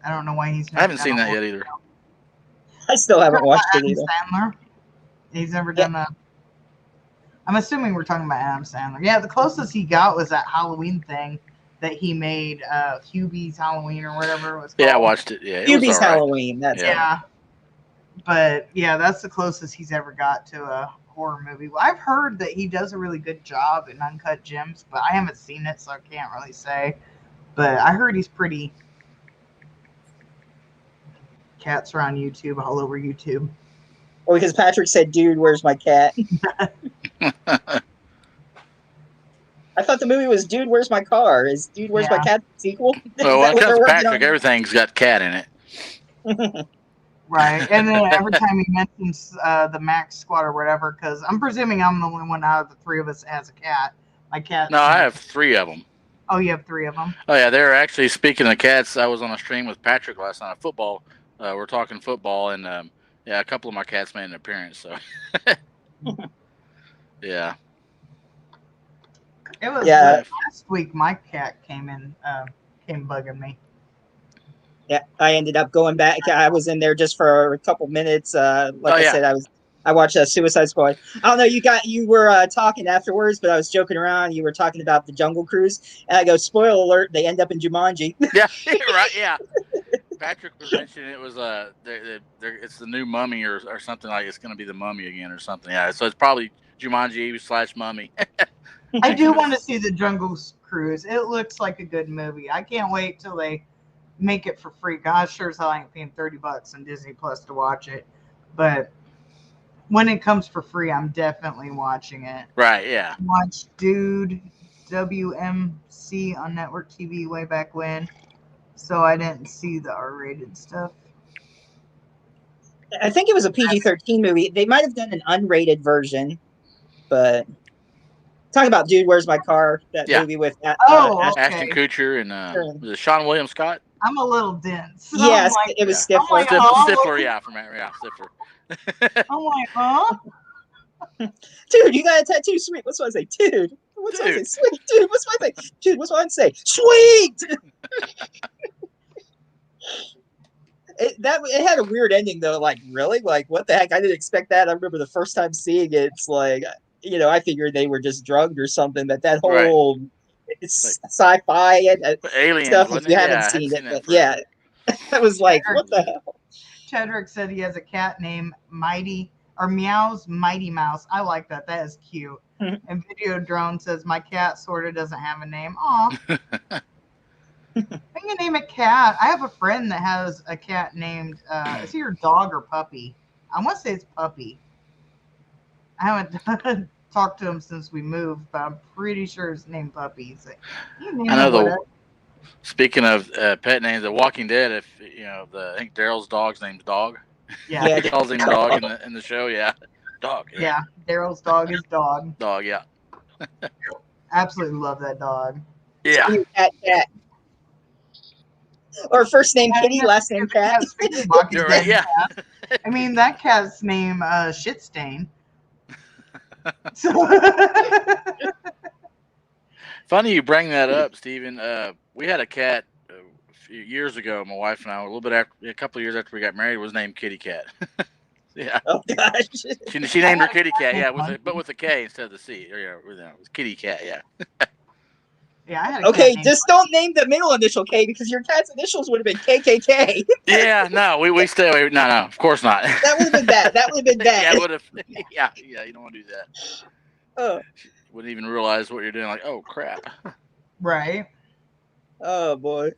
Speaker 2: I don't know why he's
Speaker 3: I haven't seen that yet either.
Speaker 1: I still haven't watched it either.
Speaker 2: Sandler? He's never done a... I'm assuming we're talking about Adam Sandler. Yeah, the closest he got was that Halloween thing that he made, Hubie's Halloween or whatever it was called.
Speaker 3: Yeah, I watched it. Yeah, it was
Speaker 1: Hubie's
Speaker 3: all right.
Speaker 1: Halloween. That's
Speaker 3: Yeah.
Speaker 2: Yeah. But yeah, that's the closest he's ever got to a horror movie. Well, I've heard that he does a really good job in Uncut Gems, but I haven't seen it, so I can't really say. But I heard he's pretty. Cats are on YouTube, all over YouTube.
Speaker 1: Well, because Patrick said, "Dude, where's my cat?" I thought the movie was "Dude, where's my car?" Is "Dude, where's my
Speaker 2: Yeah.
Speaker 1: cat" the sequel? Is
Speaker 3: Well,
Speaker 1: that
Speaker 3: when it
Speaker 1: what
Speaker 3: comes
Speaker 1: they're
Speaker 3: to
Speaker 1: working
Speaker 3: Patrick,
Speaker 1: on?
Speaker 3: everything's got cat in it.
Speaker 2: Right. And then every time he mentions the Max Squad or whatever, because I'm presuming I'm the only one out of the three of us that has a cat. My cat.
Speaker 3: No, I have 3 of them.
Speaker 2: Oh, you have 3 of them?
Speaker 3: Oh yeah, they're actually, speaking of cats, I was on a stream with Patrick last night of football. We're talking football, and yeah, a couple of my cats made an appearance. So yeah.
Speaker 2: It was
Speaker 1: Yeah.
Speaker 2: last week my cat came bugging me.
Speaker 1: Yeah, I ended up going back. I was in there just for a couple minutes. Like I
Speaker 3: yeah.
Speaker 1: said, I watched Suicide Squad. I don't know. You were talking afterwards, but I was joking around. You were talking about the Jungle Cruise, and I go, "Spoiler alert! They end up in Jumanji."
Speaker 3: Yeah, right. Yeah. Patrick was mentioning it was it's the new Mummy or something, like it's going to be the Mummy again or something. Yeah, so it's probably Jumanji / Mummy.
Speaker 2: I do want to see the Jungle Cruise. It looks like a good movie. I can't wait till they make it for free. Gosh, sure as hell I ain't paying $30 on Disney Plus to watch it. But when it comes for free, I'm definitely watching it.
Speaker 3: Right, yeah.
Speaker 2: Watched Dude, WMC on network TV way back when. So I didn't see the R-rated stuff.
Speaker 1: I think it was a PG-13 movie. They might have done an unrated version, but talking about "Dude, Where's My Car?" That
Speaker 3: Yeah.
Speaker 1: movie with
Speaker 2: Okay.
Speaker 3: Ashton Kutcher and was it Sean William Scott?
Speaker 2: I'm a little dense.
Speaker 1: Yes,
Speaker 2: I'm like,
Speaker 1: it was
Speaker 3: Yeah.
Speaker 1: Stifler.
Speaker 2: I'm like,
Speaker 3: Stifler, yeah, from Stifler.
Speaker 2: I'm like, huh?
Speaker 1: Dude, you got a tattoo? Sweet. What's what I say? Dude. What's what I say?
Speaker 3: Dude.
Speaker 1: Sweet. Dude, what's what I say? Dude, what's what I say? Sweet. It had a weird ending though. Like, really? Like, what the heck? I didn't expect that. I remember the first time seeing it. It's like, I figured they were just drugged or something. But that whole sci-fi and
Speaker 3: Aliens,
Speaker 1: stuff. If
Speaker 3: wasn't
Speaker 1: you
Speaker 3: it?
Speaker 1: haven't
Speaker 3: Yeah, I
Speaker 1: seen
Speaker 3: hadn't
Speaker 1: it,
Speaker 3: seen that
Speaker 1: but yeah, I was like, what the hell?
Speaker 2: Chedrick said he has a cat named Meow's Mighty Mouse. I like that. That is cute. And Video Drone says my cat sort of doesn't have a name. Aw. I can name a cat. I have a friend that has a cat named, is he your dog or puppy? I want to say it's puppy. I haven't talked to him since we moved, but I'm pretty sure his name Puppy. He's like,
Speaker 3: I know speaking of pet names, The Walking Dead, if I think Daryl's dog's name's Dog.
Speaker 2: Yeah.
Speaker 3: He calls him Dog in the show, yeah. Dog.
Speaker 2: Yeah, Daryl's dog is Dog.
Speaker 3: Dog, yeah.
Speaker 2: Absolutely love that dog.
Speaker 3: Yeah.
Speaker 1: Cat. Or first name Kitty, last name Cat.
Speaker 3: You're right, yeah.
Speaker 2: I mean, that cat's name Shitstain. So
Speaker 3: funny you bring that up, Stephen. We had a cat a few years ago. My wife and I, a couple of years after we got married, was named Kitty Cat. Yeah.
Speaker 1: Oh gosh.
Speaker 3: She named her Kitty Cat. Yeah, but with a K instead of the C. It was Kitty Cat. Yeah.
Speaker 2: Yeah. I had a
Speaker 1: Okay,
Speaker 2: cat
Speaker 1: just don't name the middle initial K because your cat's initials would have been KKK.
Speaker 3: Yeah. No, we stay away. No, of course not.
Speaker 1: That would have been bad. That would have been bad.
Speaker 3: Yeah, it would have. Yeah. You don't want to do that.
Speaker 1: Oh.
Speaker 3: Wouldn't even realize what you're doing. Like, oh crap.
Speaker 2: Right.
Speaker 1: Oh boy.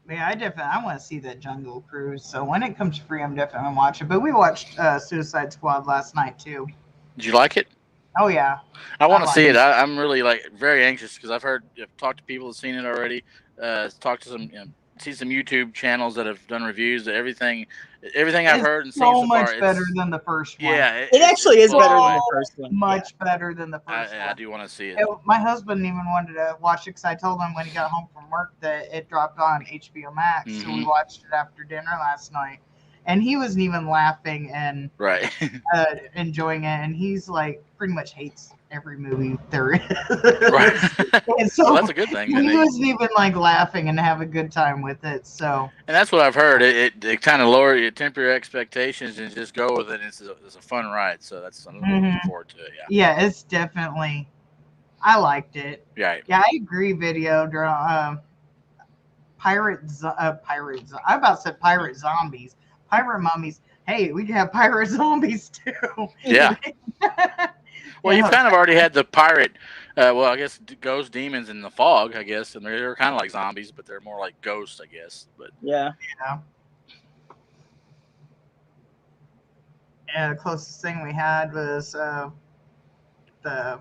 Speaker 2: Yeah, I want to see that Jungle Cruise. So when it comes free, I'm definitely gonna watch it. But we watched Suicide Squad last night too.
Speaker 3: Did you like it?
Speaker 2: Oh yeah.
Speaker 3: I want to
Speaker 2: like
Speaker 3: see
Speaker 2: it.
Speaker 3: it. I'm really very anxious because I've talked to people who've seen it already. Talked to some, see some YouTube channels that have done reviews. Everything I've heard and seen
Speaker 2: so
Speaker 3: so
Speaker 2: much
Speaker 3: far,
Speaker 2: better than the first one.
Speaker 3: Yeah,
Speaker 1: It actually is better than the
Speaker 2: so
Speaker 1: first one.
Speaker 2: Much better than the first
Speaker 3: I
Speaker 2: one.
Speaker 3: do want to see it.
Speaker 2: My husband even wanted to watch it because I told him when he got home from work that it dropped on HBO Max. So we watched it after dinner last night. And he wasn't even laughing and
Speaker 3: Right.
Speaker 2: enjoying it. And he's like, pretty much hates every movie there is.
Speaker 3: Right.
Speaker 2: And so
Speaker 3: Well, that's a good thing.
Speaker 2: he wasn't even like laughing and have a good time with it. So.
Speaker 3: And that's what I've heard. It kind of temper your expectations and just go with it. It's a fun ride. So that's I'm looking forward to it. Yeah.
Speaker 2: Yeah, it's definitely I liked it.
Speaker 3: Right.
Speaker 2: Yeah, I agree. Video pirates. Pirates. I about said pirate zombies. Pirate mummies. Hey, we can have pirate zombies too.
Speaker 3: Yeah. Well,
Speaker 2: Yeah.
Speaker 3: you've kind of already had the pirate. Well, I guess ghost demons in the fog. I guess, and they're kind of like zombies, but they're more like ghosts, I guess. But
Speaker 1: Yeah.
Speaker 2: Yeah, the closest thing we had was the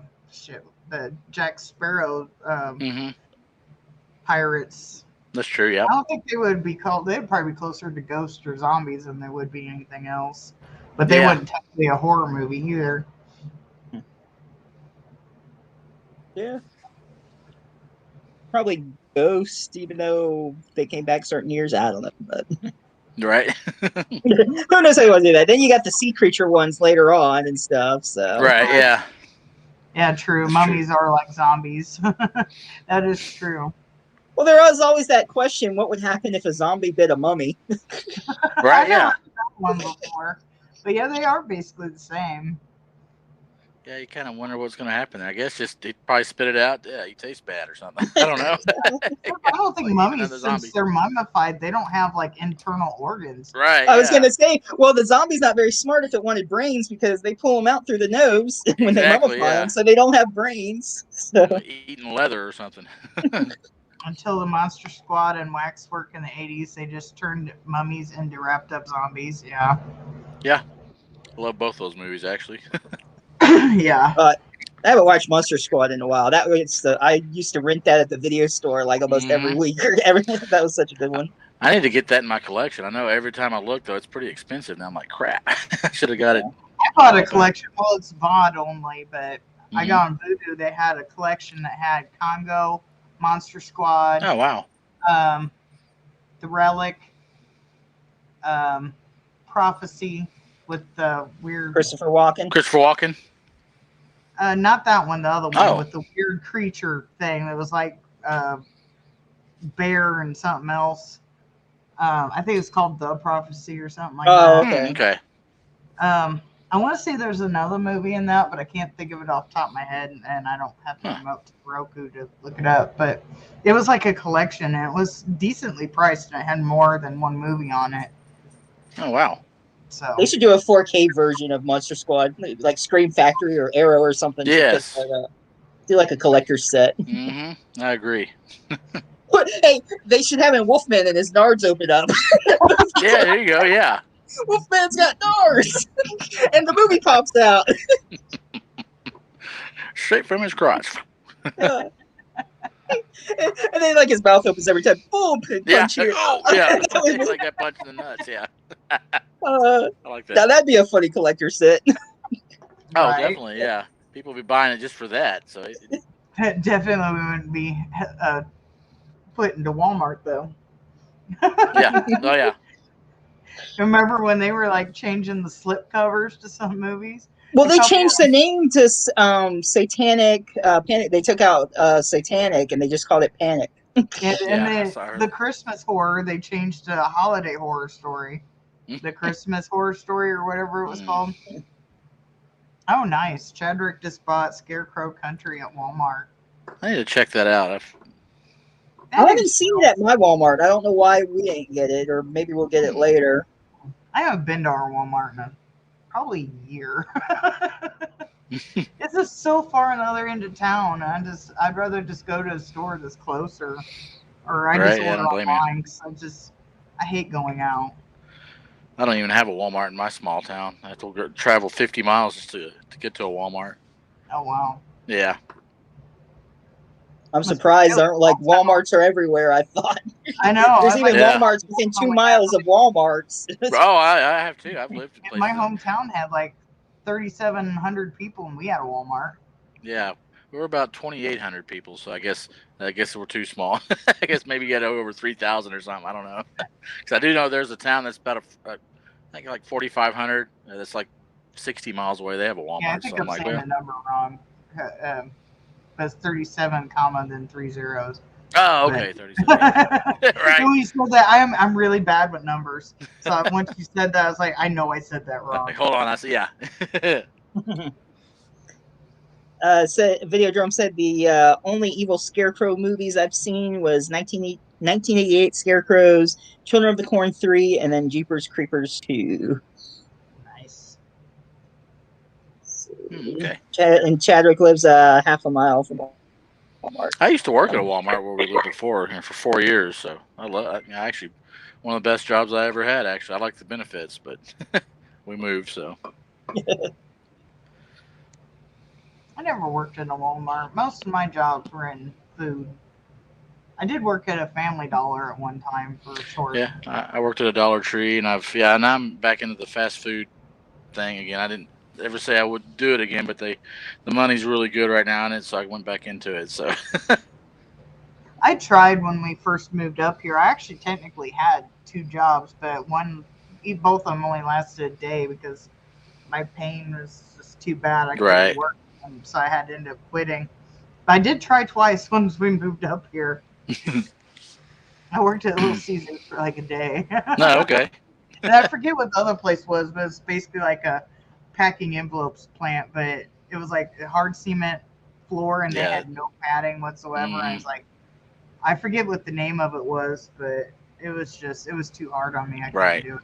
Speaker 2: Jack Sparrow pirates.
Speaker 3: That's true. Yeah.
Speaker 2: I don't think they would be called. They'd probably be closer to ghosts or zombies than they would be anything else. But they wouldn't technically be a horror movie either.
Speaker 1: Yeah. Probably Ghost, even though they came back certain years. I don't know, but
Speaker 3: Right.
Speaker 1: who knows how you want to do that? Then you got the sea creature ones later on and stuff. So
Speaker 3: Right. Yeah.
Speaker 2: Yeah, true.
Speaker 3: That's
Speaker 2: Mummies are like zombies. That is true.
Speaker 1: Well, there was always that question: what would happen if a zombie bit a mummy?
Speaker 3: Right.
Speaker 2: I never
Speaker 3: Yeah.
Speaker 2: heard that one before. But yeah, they are basically the same.
Speaker 3: Yeah. You kind of wonder what's going to happen. I guess just they probably spit it out. Yeah, you taste bad or something. I don't know.
Speaker 2: I don't think
Speaker 3: Like
Speaker 2: mummies,
Speaker 3: another zombie.
Speaker 2: since they're mummified, they don't have like internal organs.
Speaker 3: Right.
Speaker 1: I was
Speaker 3: yeah.
Speaker 1: gonna say, well, the zombie's not very smart if it wanted brains because they pull them out through the nose when they
Speaker 3: Exactly,
Speaker 1: mummify
Speaker 3: yeah.
Speaker 1: them, so they don't have brains. So
Speaker 3: Eating leather or something.
Speaker 2: Until the Monster Squad and Waxwork in the 80s, they just turned mummies into wrapped up zombies. Yeah.
Speaker 3: I love both those movies actually.
Speaker 2: Yeah.
Speaker 1: I haven't watched Monster Squad in a while. That was I used to rent that at the video store like almost every week. That was such a good one.
Speaker 3: I need to get that in my collection. I know every time I look though, it's pretty expensive. Now I'm like, crap. I should have got it.
Speaker 2: I bought a collection. Well, it's VOD only, but I
Speaker 3: Mhm.
Speaker 2: got on Vudu. They had a collection that had Congo, Monster Squad,
Speaker 3: Oh wow.
Speaker 2: The Relic, Prophecy with the weird.
Speaker 1: Christopher Walken.
Speaker 3: Christopher Walken.
Speaker 2: Not that one. The other one
Speaker 3: Oh.
Speaker 2: with the weird creature thing that was like bear and something else. I think it's called The Prophecy or something like
Speaker 1: Oh,
Speaker 2: that.
Speaker 1: okay.
Speaker 3: Okay.
Speaker 2: I want to say there's another movie in that, but I can't think of it off the top of my head, and I don't have the remote to Roku to look it up. But it was like a collection, and it was decently priced, and it had more than one movie on it.
Speaker 3: Oh wow.
Speaker 2: So
Speaker 1: They should do a 4K version of Monster Squad, like Scream Factory or Arrow or something.
Speaker 3: Yes.
Speaker 1: Do like a collector's set.
Speaker 3: Mm-hmm. I agree.
Speaker 1: But hey, they should have Wolfman and his nards open up.
Speaker 3: Yeah, there you go. Yeah.
Speaker 1: Wolfman's got nards, and the movie pops out.
Speaker 3: Straight from his crotch.
Speaker 1: Yeah. And then like his mouth opens every time. Boom!
Speaker 3: Yeah.
Speaker 1: Punch here.
Speaker 3: Oh, yeah. It's like that punch in the nuts. Yeah. I like that.
Speaker 1: Now that'd be a funny collector's set.
Speaker 3: Oh,
Speaker 2: Right.
Speaker 3: definitely. Yeah. People be buying it just for that. So
Speaker 2: definitely we wouldn't be put into Walmart though.
Speaker 3: yeah. Oh yeah.
Speaker 2: Remember when they were like changing the slip covers to some movies?
Speaker 1: Well, they
Speaker 2: It's
Speaker 1: changed the name to Satanic Panic. They took out Satanic and they just called it Panic.
Speaker 2: And
Speaker 3: Yeah, I saw
Speaker 2: then
Speaker 3: her.
Speaker 2: the Christmas horror, they changed to a holiday horror story. The Christmas horror story or whatever it was called. Oh, nice. Chadwick just bought Scarecrow Country at Walmart.
Speaker 3: I need to check that out.
Speaker 1: I haven't seen it at my Walmart. I don't know why we didn't get it, or maybe we'll get it later.
Speaker 2: I haven't been to our Walmart in probably a year. It's just so far on the other end of town. I'd rather just go to a store that's closer, or I just
Speaker 3: Right, yeah, I
Speaker 2: order
Speaker 3: don't blame you.
Speaker 2: online because I hate going out.
Speaker 3: I don't even have a Walmart in my small town. I have to travel 50 miles just to get to a Walmart.
Speaker 2: Oh wow.
Speaker 3: Yeah.
Speaker 1: I'm surprised there aren't like Walmarts are everywhere. I thought
Speaker 2: I know.
Speaker 1: there's
Speaker 2: I
Speaker 1: even
Speaker 3: Yeah.
Speaker 1: Walmarts within 2 miles of Walmarts.
Speaker 3: Oh, I have too. I've lived in places.
Speaker 2: my hometown had like 3,700 people, and we had a Walmart.
Speaker 3: Yeah. We're about 2,800 people, so I guess we're too small. I guess maybe you got over 3,000 or something. I don't know. Because I do know there's a town that's about I think like 4,500. That's like 60 miles away. They have a Walmart.
Speaker 2: Yeah, I think
Speaker 3: so
Speaker 2: I'm
Speaker 3: I'm like,
Speaker 2: saying
Speaker 3: well,
Speaker 2: the number wrong. That's 37, comma, then 3 zeros.
Speaker 3: oh, okay, 37.
Speaker 2: Right. When you said that, I'm really bad with numbers. So once you said that, I was like, I know I said that wrong.
Speaker 3: Hold on, I see. Yeah.
Speaker 1: Videodrome said the only evil Scarecrow movies I've seen was 1988 Scarecrows, Children of the Corn 3, and then Jeepers Creepers 2.
Speaker 2: Nice.
Speaker 3: Okay.
Speaker 1: And Chadwick lives half a mile from Walmart.
Speaker 3: I used to work at a Walmart where we lived before, for 4 years. So I love. Actually, one of the best jobs I ever had. Actually, I like the benefits, but we moved. So
Speaker 2: I never worked in a Walmart. Most of my jobs were in food. I did work at a Family Dollar at one time for a short.
Speaker 3: yeah, I worked at a Dollar Tree, and and I'm back into the fast food thing again. I didn't ever say I would do it again, but the money's really good right now in it, so I went back into it. So
Speaker 2: I tried when we first moved up here. I actually technically had 2 jobs, but both of them only lasted a day because my pain was just too bad. I couldn't
Speaker 3: Right.
Speaker 2: work, so I had to end up quitting. But I did try twice once we moved up here. I worked at Little Caesars for like a day.
Speaker 3: no, okay.
Speaker 2: And I forget what the other place was, but it's basically like a packing envelopes plant, but it was like a hard cement floor and they
Speaker 3: Yeah.
Speaker 2: had no padding whatsoever. And
Speaker 3: Mhm.
Speaker 2: it's like, I forget what the name of it was, but it was too hard on me. I couldn't
Speaker 3: Right.
Speaker 2: do it.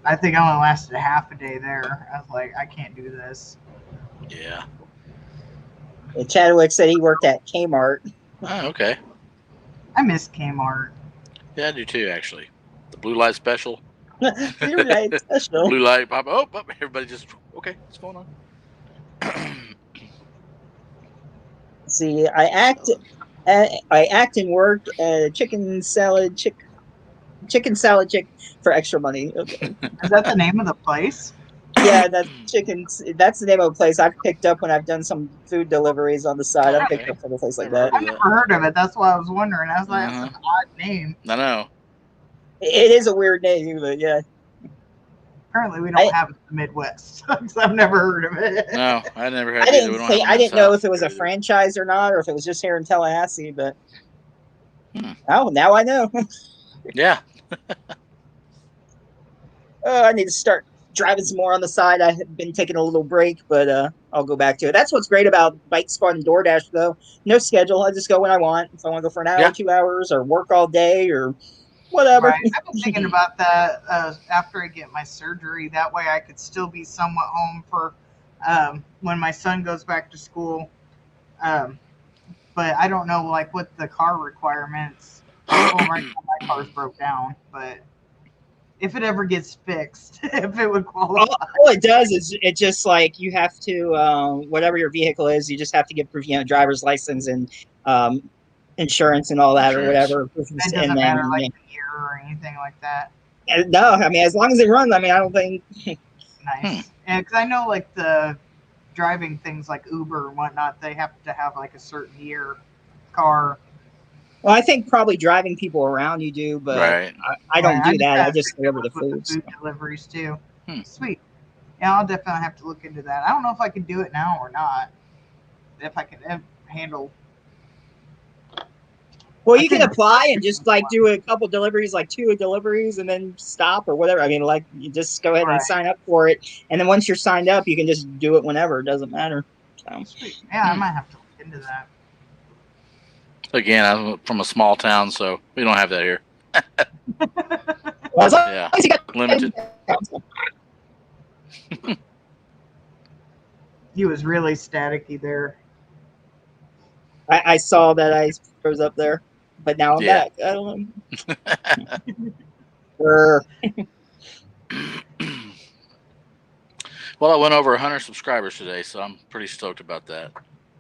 Speaker 2: I think I only lasted a half a day there. I was like, I can't do this.
Speaker 3: Yeah.
Speaker 1: And Chadwick said he worked at Kmart.
Speaker 3: Oh, okay.
Speaker 2: I miss Kmart.
Speaker 3: Yeah, I do too. Actually, the blue light special.
Speaker 1: You're right, special.
Speaker 3: Blue light pop. Oh, everybody just okay. What's going on?
Speaker 1: See, I act and work at a chicken salad chick for extra money. Okay.
Speaker 2: Is that the name of the place?
Speaker 1: Yeah, that's the name of a place I've picked up when I've done some food deliveries on the side. I've picked up from a place like
Speaker 3: Never
Speaker 1: that.
Speaker 3: heard
Speaker 2: I've
Speaker 3: of
Speaker 2: never heard of it. That's why I was wondering. I was like,
Speaker 3: Uh-huh.
Speaker 2: that's an odd name.
Speaker 3: I know.
Speaker 1: It is a weird name, but yeah.
Speaker 2: Apparently, we don't have it in the Midwest. So I've never heard of it.
Speaker 3: No, I never had.
Speaker 1: I
Speaker 3: it either.
Speaker 1: didn't
Speaker 3: We don't
Speaker 1: think
Speaker 3: have them
Speaker 1: I
Speaker 3: in the
Speaker 1: didn't know
Speaker 3: South
Speaker 1: if it was a
Speaker 3: either.
Speaker 1: franchise or not, or if it was just here in Tallahassee. But
Speaker 3: Hmm.
Speaker 1: oh, now I know.
Speaker 3: Yeah.
Speaker 1: Oh, I need to start driving some more on the side. I have been taking a little break, but I'll go back to it. That's what's great about Bike Squad and DoorDash, though. No schedule. I just go when I want. If I want to go for an hour,
Speaker 3: Yeah.
Speaker 1: 2 hours, or work all day, or whatever.
Speaker 2: Right. I've been thinking about that after I get my surgery. That way I could still be somewhat home for when my son goes back to school. But I don't know like what the car requirements. Well, right now my car's broke down, but if it ever gets fixed, if it would qualify.
Speaker 1: All it does is it just like you have to whatever your vehicle is, you just have to get proof, driver's license and insurance and all that or
Speaker 3: Insurance.
Speaker 1: whatever.
Speaker 2: It doesn't matter like the year or anything like that.
Speaker 1: No, I mean as long as it runs. I mean I don't think.
Speaker 2: Nice. And because I know like the driving things like Uber and whatnot, they have to have like a certain year car.
Speaker 1: Well, I think probably driving people around you do, but
Speaker 3: Right.
Speaker 1: I don't do that. I
Speaker 2: gotta
Speaker 1: just
Speaker 2: figure
Speaker 1: deliver the
Speaker 2: out with
Speaker 1: food.
Speaker 2: the food deliveries too.
Speaker 3: Hmm.
Speaker 2: Sweet. Yeah, I'll definitely have to look into that. I don't know if I can do it now or not. If I can handle.
Speaker 1: Well,
Speaker 2: I
Speaker 1: you can
Speaker 2: think-
Speaker 1: apply and just like do a couple deliveries, like 2 deliveries, and then stop or whatever. I mean, like you just go ahead
Speaker 2: Right.
Speaker 1: and sign up for it, and then once you're signed up, you can just do it whenever. It doesn't matter. So.
Speaker 2: Sweet. Yeah, I might have to look into that.
Speaker 3: Again, I'm from a small town, so we don't have that here.
Speaker 1: Well, as long
Speaker 3: Yeah.
Speaker 1: as you got
Speaker 3: Limited.
Speaker 2: He was really staticky there.
Speaker 1: I saw that I froze up there, but now I'm
Speaker 3: Yeah.
Speaker 1: back. I don't know. Brr.
Speaker 3: Well, I went over 100 subscribers today, so I'm pretty stoked about that.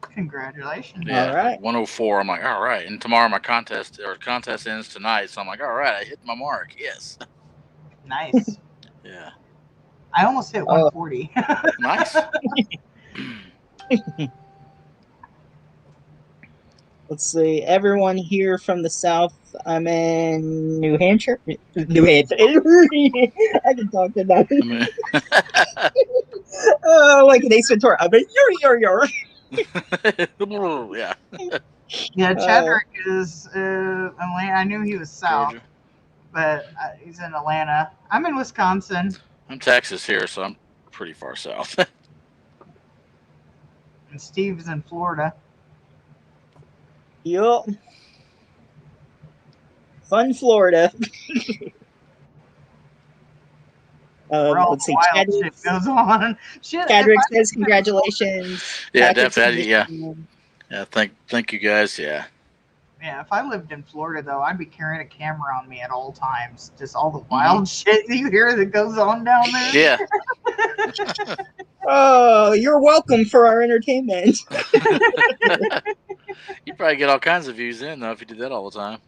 Speaker 2: Congratulations.
Speaker 3: Yeah,
Speaker 1: All right.
Speaker 3: 104. I'm like, all right. And tomorrow my contest ends tonight, so I'm like, all right, I hit my mark. Yes.
Speaker 2: Nice.
Speaker 3: Yeah.
Speaker 2: I almost hit 140.
Speaker 3: Nice.
Speaker 1: Let's see. Everyone here from the South. I'm in New Hampshire. New Hampshire. I can talk to that.
Speaker 3: I mean,
Speaker 1: Oh, like an Ace Ventura. I mean, you're.
Speaker 3: yeah.
Speaker 2: Yeah, Chadwick is Atlanta. I knew he was south,
Speaker 3: Georgia.
Speaker 2: but he's in Atlanta. I'm in Wisconsin.
Speaker 3: I'm Texas here, so I'm pretty far south.
Speaker 2: And Steve's in Florida.
Speaker 1: Yup. Fun Florida.
Speaker 2: Where all
Speaker 1: Let's
Speaker 2: the
Speaker 1: see.
Speaker 2: wild shit goes on. Shit, if
Speaker 1: Chadrick
Speaker 2: I
Speaker 1: says
Speaker 2: lived in
Speaker 1: congratulations.
Speaker 3: Yeah,
Speaker 1: Patrick says
Speaker 3: definitely. Yeah,
Speaker 1: Michigan.
Speaker 3: yeah. Thank you guys. Yeah.
Speaker 2: Yeah, if I lived in Florida, though, I'd be carrying a camera on me at all times. Just all the wild shit you hear that goes on down there.
Speaker 3: Yeah.
Speaker 1: Oh, you're welcome for our entertainment.
Speaker 3: You probably get all kinds of views in though if you did that all the time.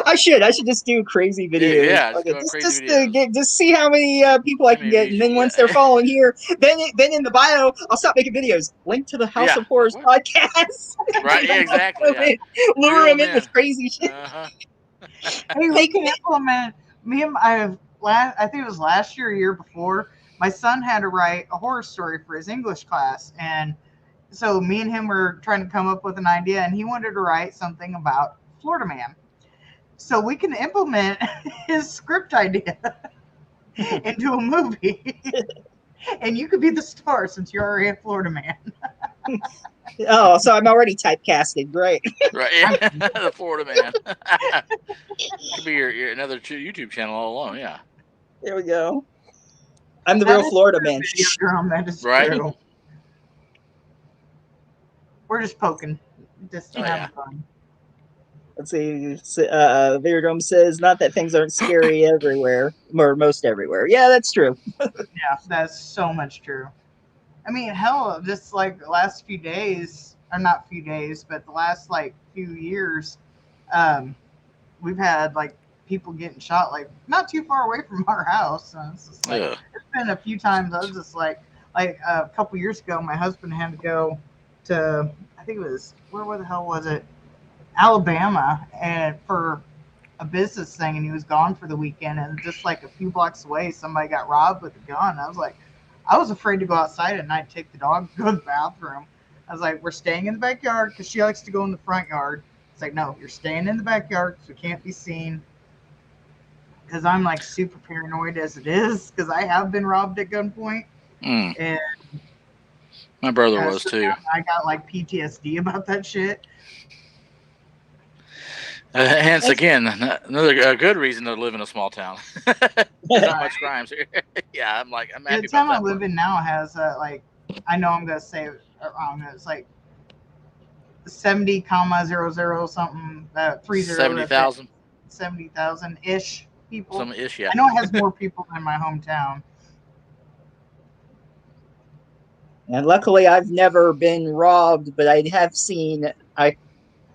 Speaker 1: I should just do crazy videos.
Speaker 3: Yeah, just
Speaker 1: Okay,
Speaker 3: go
Speaker 1: just
Speaker 3: crazy
Speaker 1: to
Speaker 3: videos.
Speaker 1: just see how many people I
Speaker 3: How
Speaker 1: can
Speaker 3: many
Speaker 1: get,
Speaker 3: views
Speaker 1: and then
Speaker 3: you
Speaker 1: once
Speaker 3: get.
Speaker 1: they're following here, then in the bio, I'll stop making videos. Link to the House
Speaker 3: Yeah.
Speaker 1: of Horrors
Speaker 3: What?
Speaker 1: podcast.
Speaker 3: Right. Yeah, exactly. Yeah.
Speaker 1: Lure
Speaker 3: Reel
Speaker 1: them
Speaker 3: them
Speaker 1: in with crazy shit.
Speaker 3: Uh-huh.
Speaker 2: Hey, we can implement. I think it was last year, or year before. My son had to write a horror story for his English class, and so me and him were trying to come up with an idea, and he wanted to write something about Florida Man. So we can implement his script idea into a movie, and you could be the star since you're already a Florida Man.
Speaker 1: Oh, so I'm already typecasted. Great.
Speaker 3: Right. Yeah. The Florida Man. Could be your another YouTube channel all alone. Yeah.
Speaker 1: There we go. I'm the
Speaker 2: That
Speaker 1: real
Speaker 2: is
Speaker 1: Florida
Speaker 2: true,
Speaker 1: man.
Speaker 2: Video Drum, that is
Speaker 3: Right.
Speaker 2: true. We're just poking, just
Speaker 3: Oh,
Speaker 2: having
Speaker 3: yeah.
Speaker 2: fun.
Speaker 1: Let's see. Viridome says, not that things aren't scary everywhere, or most everywhere. Yeah, that's true.
Speaker 2: Yeah, that's so much true. I mean, hell, just like the last few days, or not few days, but the last like few years, we've had like people getting shot like not too far away from our house. So it's just like
Speaker 3: Yeah.
Speaker 2: it's been a few times. I was just like a couple years ago, my husband had to go to, I think it was, where the hell was it? Alabama, and for a business thing, and he was gone for the weekend, and just like a few blocks away somebody got robbed with a gun. I was afraid to go outside at night, take the dog to go to the bathroom. I was like, we're staying in the backyard because she likes to go in the front yard. It's like, no, you're staying in the backyard because we can't be seen, because I'm like super paranoid as it is, because I have been robbed at gunpoint. And
Speaker 3: my brother was
Speaker 2: so
Speaker 3: too.
Speaker 2: I got like PTSD about that shit.
Speaker 3: Hence, again, another good reason to live in a small town. There's not much crimes here. Yeah, I'm happy
Speaker 2: The town
Speaker 3: about
Speaker 2: I
Speaker 3: that.
Speaker 2: live in now has like, I know I'm gonna say it wrong. It's like 70,000 something 30
Speaker 3: 70,000.
Speaker 2: 70,000 ish people.
Speaker 3: Some ish, yeah.
Speaker 2: I know it has more people than my hometown.
Speaker 1: And luckily, I've never been robbed, but I have seen.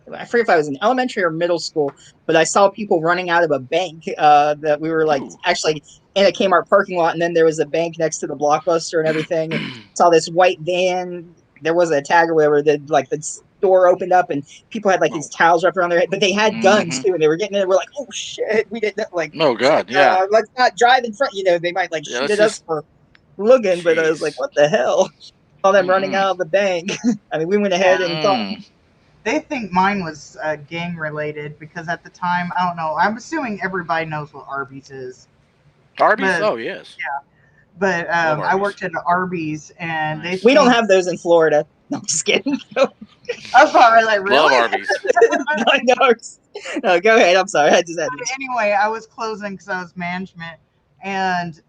Speaker 1: I forget if I was in elementary or middle school, but I saw people running out of a bank that we were like
Speaker 3: Ooh.
Speaker 1: actually in a Kmart parking lot, and then there was a bank next to the Blockbuster and everything. And saw this white van. There was a tag or whatever that like the door opened up and people had like these towels wrapped around their head, but they had guns too, and they were getting in. We're like, oh shit, we didn't like.
Speaker 3: Oh god, yeah.
Speaker 1: Let's not drive in front. They might like shoot at us for looking, but I was like, what the hell? Saw them running out of the bank. I mean, we went ahead and thought.
Speaker 2: They think mine was gang related because at the time, I don't know. I'm assuming everybody knows what Arby's is.
Speaker 3: Arby's? Oh, yes.
Speaker 2: Yeah. But I worked at Arby's, and
Speaker 1: we don't have those in Florida. No, I'm just kidding.
Speaker 2: I'm sorry, like really?
Speaker 3: Love Arby's.
Speaker 1: No, go ahead. I'm sorry.
Speaker 2: Anyway, I was closing because I was management, and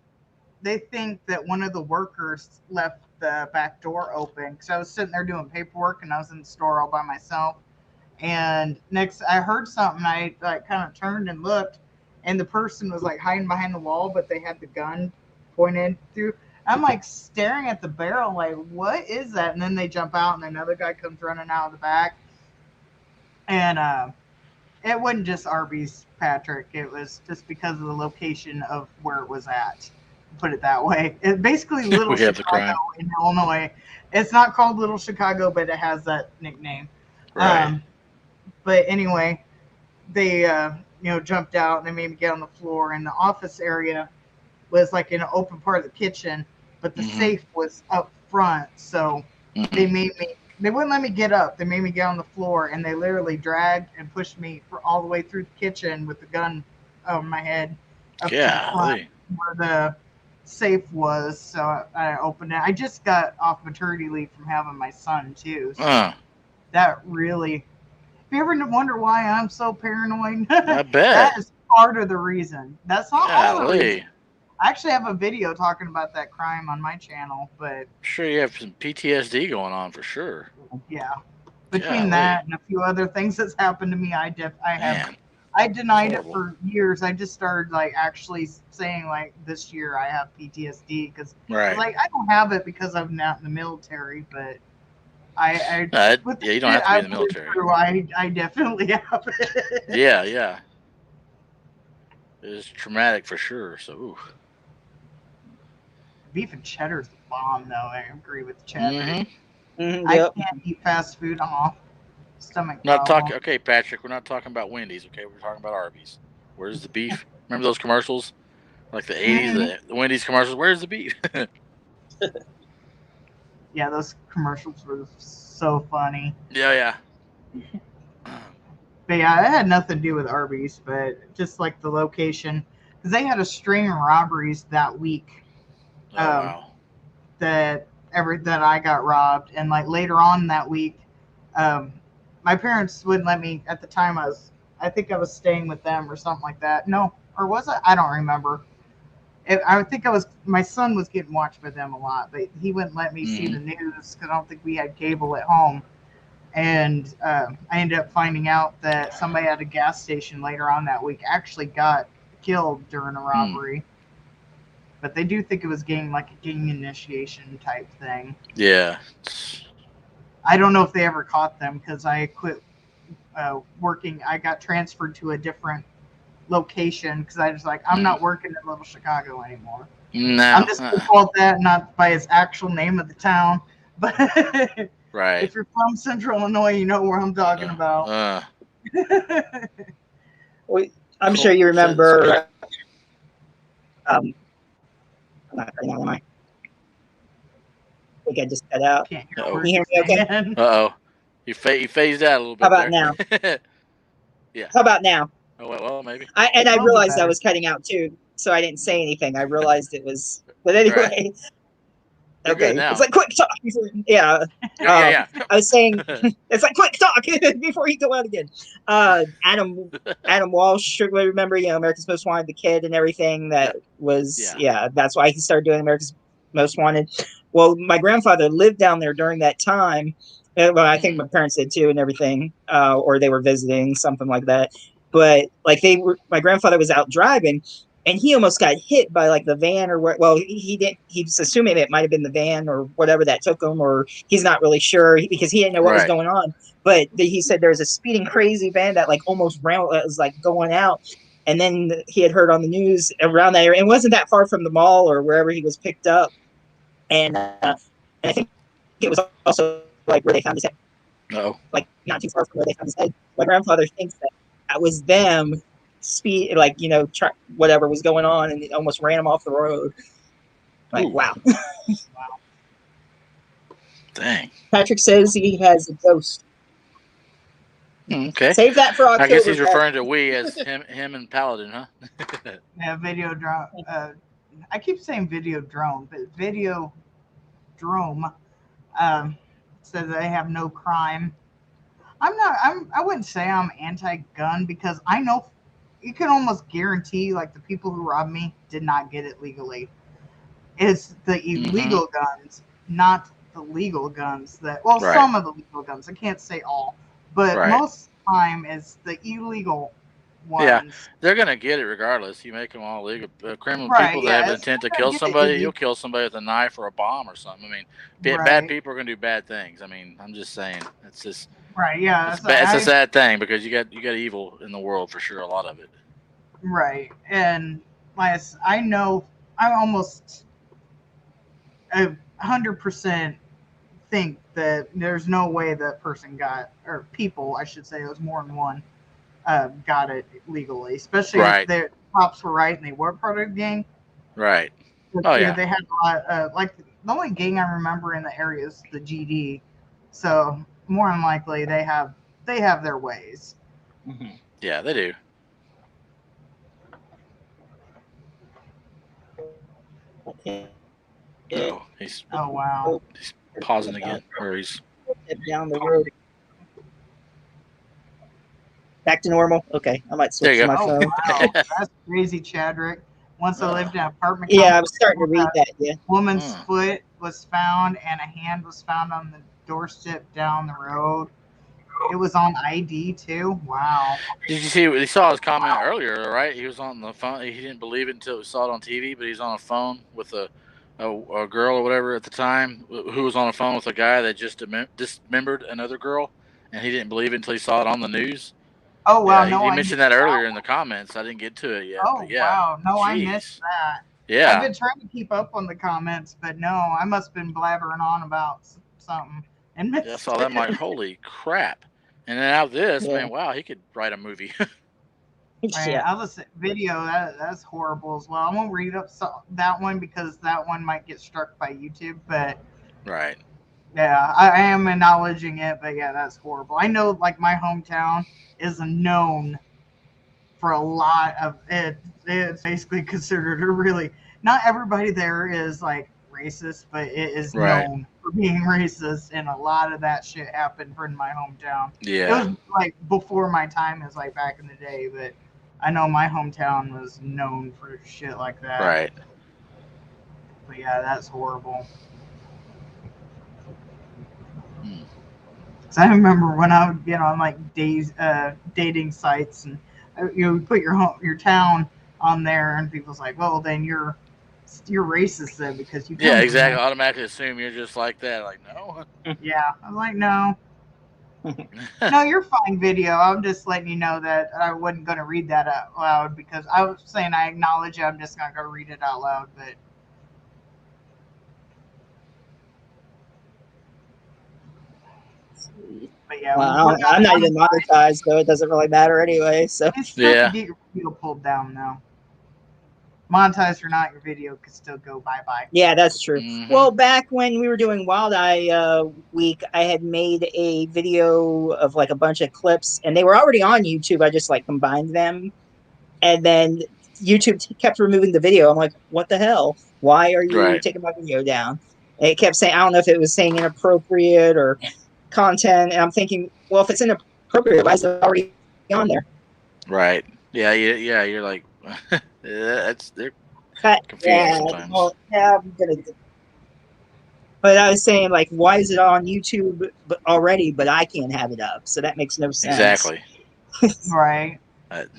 Speaker 2: they think that one of the workers left the back door open because I was sitting there doing paperwork and I was in the store all by myself. And next, I heard something. I like kind of turned and looked, and the person was like hiding behind the wall, but they had the gun pointed through. I'm like staring at the barrel, like, what is that? And then they jump out, and another guy comes running out of the back. And it wasn't just Arby's, Patrick. It was just because of the location of where it was at. Put it that way. It's basically Little Chicago in Illinois. It's not called Little Chicago, but it has that nickname.
Speaker 3: Right.
Speaker 2: But anyway, they jumped out and they made me get on the floor. And the office area was like in an open part of the kitchen, but the safe was up front. So they wouldn't let me get up. They made me get on the floor, and they literally dragged and pushed me all the way through the kitchen with the gun on my head up to the front, where safe was. So I opened it. I just got off maternity leave from having my son too. So that really. If you ever wonder why I'm so paranoid,
Speaker 3: I bet.
Speaker 2: that is part of the reason. That's not all the reason.
Speaker 3: Golly.
Speaker 2: I actually have a video talking about that crime on my channel, but
Speaker 3: I'm sure you have some PTSD going on for sure.
Speaker 2: yeah, between
Speaker 3: Golly.
Speaker 2: that and a few other things that's happened to me, I
Speaker 3: Man,
Speaker 2: denied it
Speaker 3: horrible.
Speaker 2: for years. I just started like actually saying like this year I have PTSD because
Speaker 3: right.
Speaker 2: like I don't have it because I'm not in the military, but I with the
Speaker 3: yeah, you don't
Speaker 2: shit
Speaker 3: have to be in the
Speaker 2: I've lived
Speaker 3: military.
Speaker 2: through, I definitely have it.
Speaker 3: Yeah. It's traumatic for sure. So, ooh.
Speaker 2: Beef and cheddar's the bomb, though. I agree with cheddar.
Speaker 3: Mm-hmm.
Speaker 2: I
Speaker 1: Yep.
Speaker 2: can't eat fast food. Stomach
Speaker 3: Not
Speaker 2: problem.
Speaker 3: talking. Okay, Patrick, we're not talking about Wendy's. Okay, we're talking about Arby's. Where's the beef? Remember those commercials, like the '80s, the Wendy's commercials? Where's the beef?
Speaker 2: Yeah, those commercials were so funny.
Speaker 3: Yeah.
Speaker 2: But yeah, it had nothing to do with Arby's, but just like the location, because they had a string of robberies that week.
Speaker 3: Oh wow.
Speaker 2: That I got robbed, and like later on that week, my parents wouldn't let me. At the time, I think I was staying with them or something like that. No, or was it? I don't remember. I think my son was getting watched by them a lot, but he wouldn't let me see the news because I don't think we had cable at home. And I ended up finding out that somebody at a gas station later on that week actually got killed during a robbery. But they do think it was like a gang initiation type thing.
Speaker 3: Yeah.
Speaker 2: I don't know if they ever caught them because I quit working. I got transferred to a different location because I was like, I'm not working in Little Chicago anymore.
Speaker 3: No.
Speaker 2: I'm just called that, not by its actual name of the town. But
Speaker 3: right.
Speaker 2: If you're from Central Illinois, you know where I'm talking about.
Speaker 1: I'm sure you remember. I'm not right now, am I? I think I just cut out.
Speaker 2: Can't
Speaker 1: hear you hear me okay?
Speaker 3: Uh-oh. You phased out a little bit.
Speaker 1: How about
Speaker 3: there.
Speaker 1: now?
Speaker 3: Yeah.
Speaker 1: How about now?
Speaker 3: Oh, well, maybe.
Speaker 1: I realized I was cutting out too, so I didn't say anything. I realized it was. But anyway.
Speaker 3: Right.
Speaker 1: Okay. It's like quick talk. Yeah.
Speaker 3: Yeah.
Speaker 1: I was saying it's like quick talk before you go out again. Adam Walsh, remember, America's Most Wanted, the kid and everything that was, that's why he started doing America's Most Wanted. Well, my grandfather lived down there during that time. Well, I think my parents did too and everything, or they were visiting, something like that. But like my grandfather was out driving and he almost got hit by like the van or what. Well, he didn't. He's assuming it might have been the van or whatever that took him, or he's not really sure because he didn't know what was going on. But he said there was a speeding crazy van that like almost was like going out. And then he had heard on the news around that area. It wasn't that far from the mall or wherever he was picked up. And I think it was also like where they found his head.
Speaker 3: No.
Speaker 1: Like not too far from where they found his head. My grandfather thinks that was them. Speed, like whatever was going on, and it almost ran him off the road. Like, wow.
Speaker 3: Dang.
Speaker 1: Patrick says he has a ghost.
Speaker 3: Okay.
Speaker 1: Save that for October.
Speaker 3: I guess he's referring to we as him and Paladin, huh?
Speaker 2: Yeah, video drone. I keep saying video drone, but video drone says they have no crime. I wouldn't say I'm anti-gun because I know you can almost guarantee like the people who robbed me did not get it legally. It's the illegal guns, not the legal guns some of the legal guns. I can't say all, but most of the time it's the illegal ones.
Speaker 3: Yeah, they're gonna get it regardless. You make them all legal. Criminal people that have intent to kill somebody, you'll kill somebody with a knife or a bomb or something. I mean, bad people are gonna do bad things. I mean, I'm just saying, it's just it's a sad thing because you got evil in the world for sure. A lot of it.
Speaker 2: Right, and I know I almost 100% think that there's no way that person got, or people, I should say, it was more than one, got it legally, especially if the cops were right and they were part of the gang.
Speaker 3: Right.
Speaker 2: But, they had a lot, like the only gang I remember in the area is the GD, so more than likely they have their ways.
Speaker 3: Mm-hmm. Yeah, they do.
Speaker 1: Yeah.
Speaker 3: Oh, he's
Speaker 2: Oh wow.
Speaker 3: pausing again, or he's
Speaker 1: Down the road. Back to normal. Okay, I might
Speaker 3: There
Speaker 1: switch
Speaker 3: you
Speaker 1: to
Speaker 3: go.
Speaker 1: my
Speaker 2: Oh
Speaker 1: phone.
Speaker 2: wow. That's crazy, Chadrick. Once I lived in an apartment
Speaker 1: Yeah, I
Speaker 2: complex,
Speaker 1: was starting to read that. Yeah.
Speaker 2: woman's
Speaker 3: Hmm.
Speaker 2: foot was found and a hand was found on the doorstep down the road. It was on ID too. Wow.
Speaker 3: Did you see? You saw his comment earlier, right? He was on the phone. He didn't believe it until he saw it on TV, but he's on a phone with a girl or whatever at the time who was on a phone with a guy that just dismembered another girl, and he didn't believe it until he saw it on the news.
Speaker 2: Oh wow.
Speaker 3: Yeah,
Speaker 2: No,
Speaker 3: he
Speaker 2: I
Speaker 3: mentioned
Speaker 2: missed
Speaker 3: that
Speaker 2: that
Speaker 3: earlier in
Speaker 2: one.
Speaker 3: the comments. I didn't get to it yet,
Speaker 2: Oh
Speaker 3: but yeah,
Speaker 2: wow. No, I missed
Speaker 3: jeez,
Speaker 2: that. I've
Speaker 3: yeah,
Speaker 2: been trying to keep up on the comments, but no, I must have been blabbering on about something and
Speaker 3: yeah. I
Speaker 2: missed
Speaker 3: saw that. I'm like,
Speaker 2: it.
Speaker 3: holy crap! And then out of this,
Speaker 1: Yeah.
Speaker 3: man, wow, he could write a movie.
Speaker 2: Right,
Speaker 1: Yeah.
Speaker 2: I'll just video that's horrible as well. I won't read up that one because that one might get struck by YouTube. But
Speaker 3: Right.
Speaker 2: yeah, I am acknowledging it. But yeah, that's horrible. I know, like my hometown is known for a lot of it. It's basically considered a really not everybody there is like racist, but it is
Speaker 3: Right.
Speaker 2: known for being racist, and a lot of that shit happened in my hometown. It
Speaker 3: Yeah.
Speaker 2: was like before my time, is like back in the day, but I know my hometown was known for shit like that.
Speaker 3: Right.
Speaker 2: But yeah, that's horrible.
Speaker 3: Hmm.
Speaker 2: So I remember when I would get on like dating sites, and you put your town on there, and people's like, well, then you're racist then because you come
Speaker 3: Yeah,
Speaker 2: from
Speaker 3: exactly.
Speaker 2: there.
Speaker 3: Automatically assume you're just like that. Like, no.
Speaker 2: Yeah, I'm like, no, you're fine, video. I'm just letting you know that I wasn't going to read that out loud because I was saying I acknowledge it. I'm just not going to read it out loud, but. But yeah,
Speaker 1: I'm not even monetized, so it doesn't really matter anyway. So
Speaker 2: you still
Speaker 3: Yeah.
Speaker 2: can get your video pulled down though. Monetized or not, your video could still go bye-bye.
Speaker 1: yeah, that's true.
Speaker 3: Mhm.
Speaker 1: Well, back when we were doing Wild Eye week, I had made a video of like a bunch of clips, and they were already on YouTube. I just like combined them, and then YouTube kept removing the video. I'm like, what the hell? Why are you
Speaker 3: Right.
Speaker 1: taking my video down? And it kept saying, I don't know if it was saying inappropriate or content, and I'm thinking, well, if it's inappropriate, why is it already on there?
Speaker 3: Right. Yeah. Yeah. You're like, they're
Speaker 1: But
Speaker 3: confusing
Speaker 1: yeah,
Speaker 3: sometimes.
Speaker 1: well, yeah, I'm gonna. But I was saying, like, why is it on YouTube already, but I can't have it up? So that makes no sense.
Speaker 3: Exactly.
Speaker 2: Right.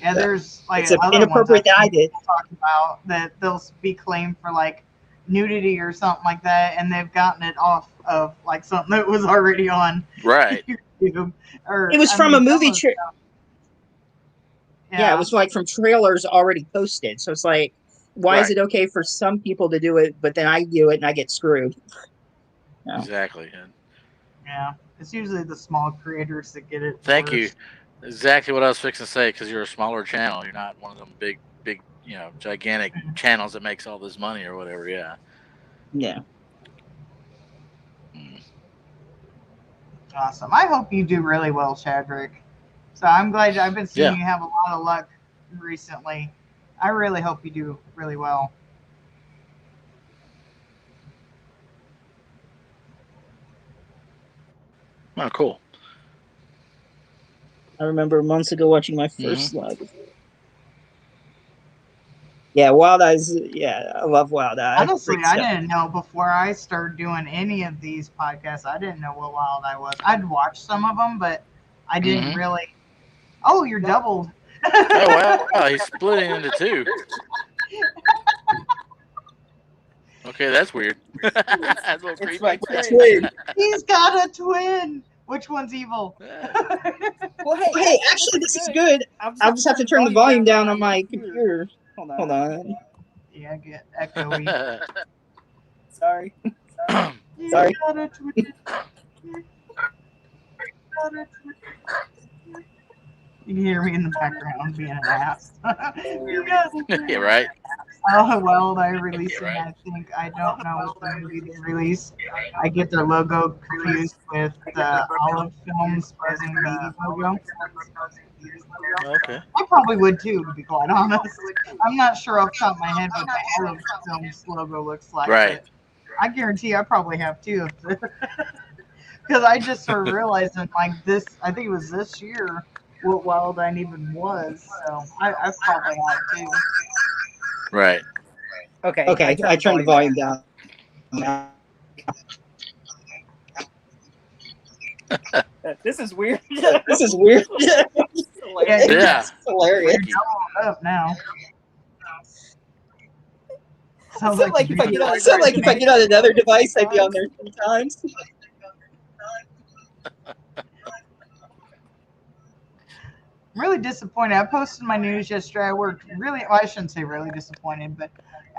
Speaker 2: Yeah, there's like
Speaker 1: It's
Speaker 2: other
Speaker 1: inappropriate
Speaker 2: ones
Speaker 1: that I did.
Speaker 2: talk about that they'll be claimed for like nudity or something like that, and they've gotten it off of like something that was already on
Speaker 3: Right.
Speaker 2: YouTube. Or
Speaker 1: It was from a movie.
Speaker 2: Yeah.
Speaker 1: Yeah, it was like from trailers already posted. So it's like, why is
Speaker 3: Right.
Speaker 1: it okay for some people to do it, but then I do it and I get screwed? No.
Speaker 3: Exactly.
Speaker 2: Yeah. It's usually the small creators that get it.
Speaker 3: Thank you.
Speaker 2: first.
Speaker 3: Exactly what I was fixing to say. Because you're a smaller channel. You're not one of them big, gigantic channels that makes all this money or whatever. Yeah.
Speaker 1: Yeah.
Speaker 3: Mm.
Speaker 2: Awesome. I hope you do really well, Chadrick. So I'm glad I've been seeing
Speaker 3: Yeah.
Speaker 2: you have a lot of luck recently. I really hope you do really well.
Speaker 3: Oh, cool.
Speaker 1: I remember months ago watching my first live. Yeah, Wild Eyes. Yeah, I love Wild Eye.
Speaker 2: Honestly, I didn't know before I started doing any of these podcasts. I didn't know what Wild Eye was. I'd watched some of them, but I didn't really. Oh, you're doubled.
Speaker 3: Oh wow, he's splitting into two. Okay, that's weird. That's a little creepy.
Speaker 1: my twin.
Speaker 2: He's got a twin. Which one's evil?
Speaker 1: Well, hey, actually, this is good. I'll just have to turn the volume down on my computer. Hold on.
Speaker 2: Yeah, get echoey.
Speaker 1: Sorry.
Speaker 2: You
Speaker 1: Sorry.
Speaker 2: got a twin. You got a twin. You can hear me in the background being an ass. You got a twin.
Speaker 3: Yeah, right.
Speaker 2: Olive Wild I releasing.
Speaker 3: right.
Speaker 2: I think I don't know what the movie they released. I get their logo confused with the Olive Films Buzzing Bee logo.
Speaker 3: Okay.
Speaker 2: I probably would too, to be quite honest. I'm not sure off the top of my head what the Olive Films logo looks like,
Speaker 3: Right.
Speaker 2: but I guarantee I probably have too. Because I just started realizing, like this, I think it was this year, what Wildine even was. So I probably have too.
Speaker 3: Right.
Speaker 1: Okay, I turned the volume down. Now.
Speaker 4: This is weird.
Speaker 1: This is weird.
Speaker 4: Hilarious.
Speaker 3: Yeah.
Speaker 1: It's hilarious.
Speaker 2: Up now.
Speaker 4: Sounds like if I get on,
Speaker 1: So like if I get on another device, I'd be on there 3 times.
Speaker 2: I'm really disappointed. I posted my news yesterday. I worked really, well, I shouldn't say really disappointed, but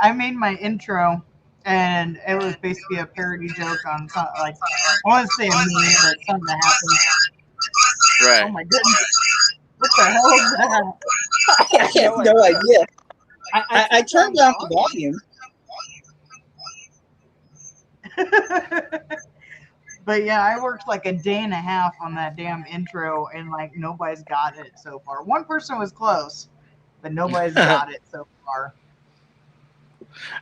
Speaker 2: I made my intro and it was basically a parody joke on something like, I want to say a meme, but something that happened.
Speaker 3: Right.
Speaker 2: Oh my goodness. What the hell is that?
Speaker 1: I have no idea. I turned down the volume.
Speaker 2: But yeah, I worked like a day and a half on that damn intro and like nobody's got it so far. One person was close, but nobody's got it so far.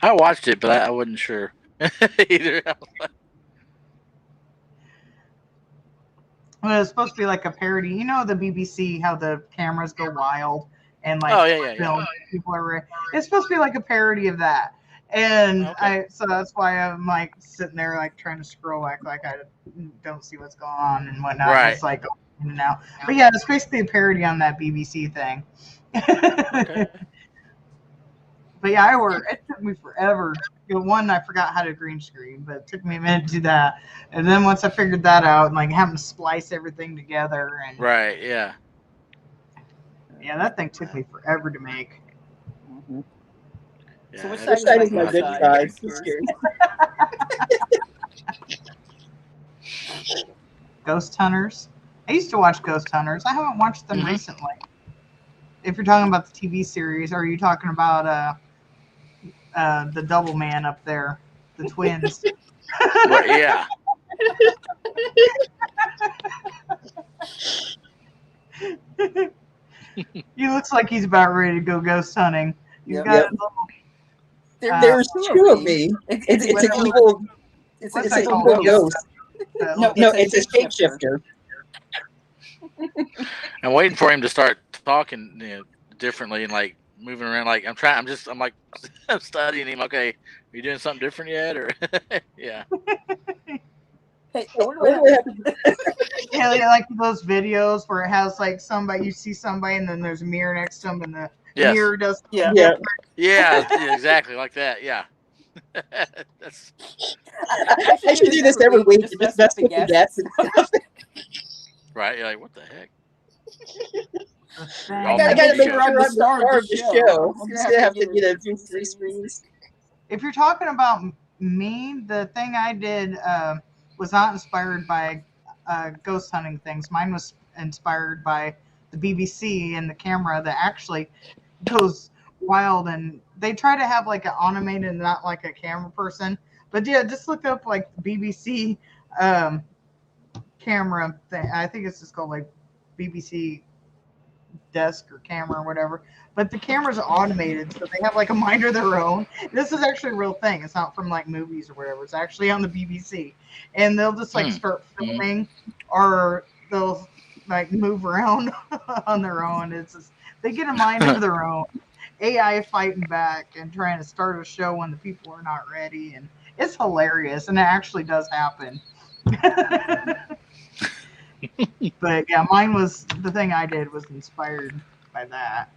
Speaker 3: I watched it, but I wasn't sure either.
Speaker 2: Well, it's supposed to be like a parody. You know the BBC, how the cameras go wild and like
Speaker 3: Oh, yeah.
Speaker 2: film people are. It's supposed to be like a parody of that. And
Speaker 3: Okay.
Speaker 2: so that's why I'm like sitting there like trying to scroll, act like I don't see what's going on and whatnot.
Speaker 3: Right.
Speaker 2: It's like in and out. But yeah, it's basically a parody on that BBC thing.
Speaker 3: Okay.
Speaker 2: But yeah, it took me forever. One, I forgot how to green screen, but it took me a minute to do that. And then once I figured that out, and like having to splice everything together, and
Speaker 3: Right. Yeah.
Speaker 2: yeah, that thing took me forever to make.
Speaker 3: Yeah.
Speaker 4: So which
Speaker 1: Which side is my
Speaker 4: my
Speaker 1: good
Speaker 4: side?
Speaker 1: side? I'm scared.
Speaker 2: Ghost Hunters. I used to watch Ghost Hunters. I haven't watched them
Speaker 3: Mhm.
Speaker 2: recently. If you're talking about the TV series, or are you talking about the double man up there, the twins?
Speaker 3: Right, yeah.
Speaker 2: He looks like he's about ready to go ghost hunting. He's
Speaker 4: Yep.
Speaker 2: got
Speaker 1: Yep.
Speaker 2: a little,
Speaker 1: There's 2 of me. It's an evil. It's
Speaker 2: What's
Speaker 1: an
Speaker 2: that
Speaker 1: evil
Speaker 2: called?
Speaker 1: ghost.
Speaker 2: little-
Speaker 1: No, it's a shapeshifter.
Speaker 3: I'm waiting for him to start talking differently and like moving around. Like I'm like I'm studying him. Okay, are you doing something different yet? Or yeah.
Speaker 4: Hey, I wonder
Speaker 1: What do
Speaker 4: what
Speaker 1: I
Speaker 4: happened.
Speaker 1: have to
Speaker 2: Yeah, like those videos where it has like somebody, you see somebody, and then there's a mirror next to them, and the
Speaker 3: Yes.
Speaker 2: mirror does.
Speaker 4: Yeah.
Speaker 1: Yeah.
Speaker 3: Yeah, exactly like that. Yeah. That's
Speaker 1: I should do this every week. Just mess with the guests and stuff.
Speaker 3: right. You're like, what the heck?
Speaker 2: Dang.
Speaker 3: I
Speaker 1: I gotta
Speaker 3: the
Speaker 1: make
Speaker 3: show.
Speaker 1: sure I'm the star of the show. I'm just gonna have to do 3 screens.
Speaker 2: If you're talking about me, the thing I did was not inspired by ghost hunting things. Mine was inspired by the BBC and the camera that actually goes wild, and they try to have like an animated, not like a camera person. But yeah, just look up like the BBC camera thing. I think it's just called like BBC desk or camera or whatever. But the cameras are automated, so they have like a mind of their own. This is actually a real thing. It's not from like movies or whatever. It's actually on the BBC, and they'll just like start filming, or they'll like move around on their own. It's just, they get a mind of their own. AI fighting back and trying to start a show when the people are not ready, and it's hilarious, and it actually does happen. But yeah, mine was the thing I did was inspired by that.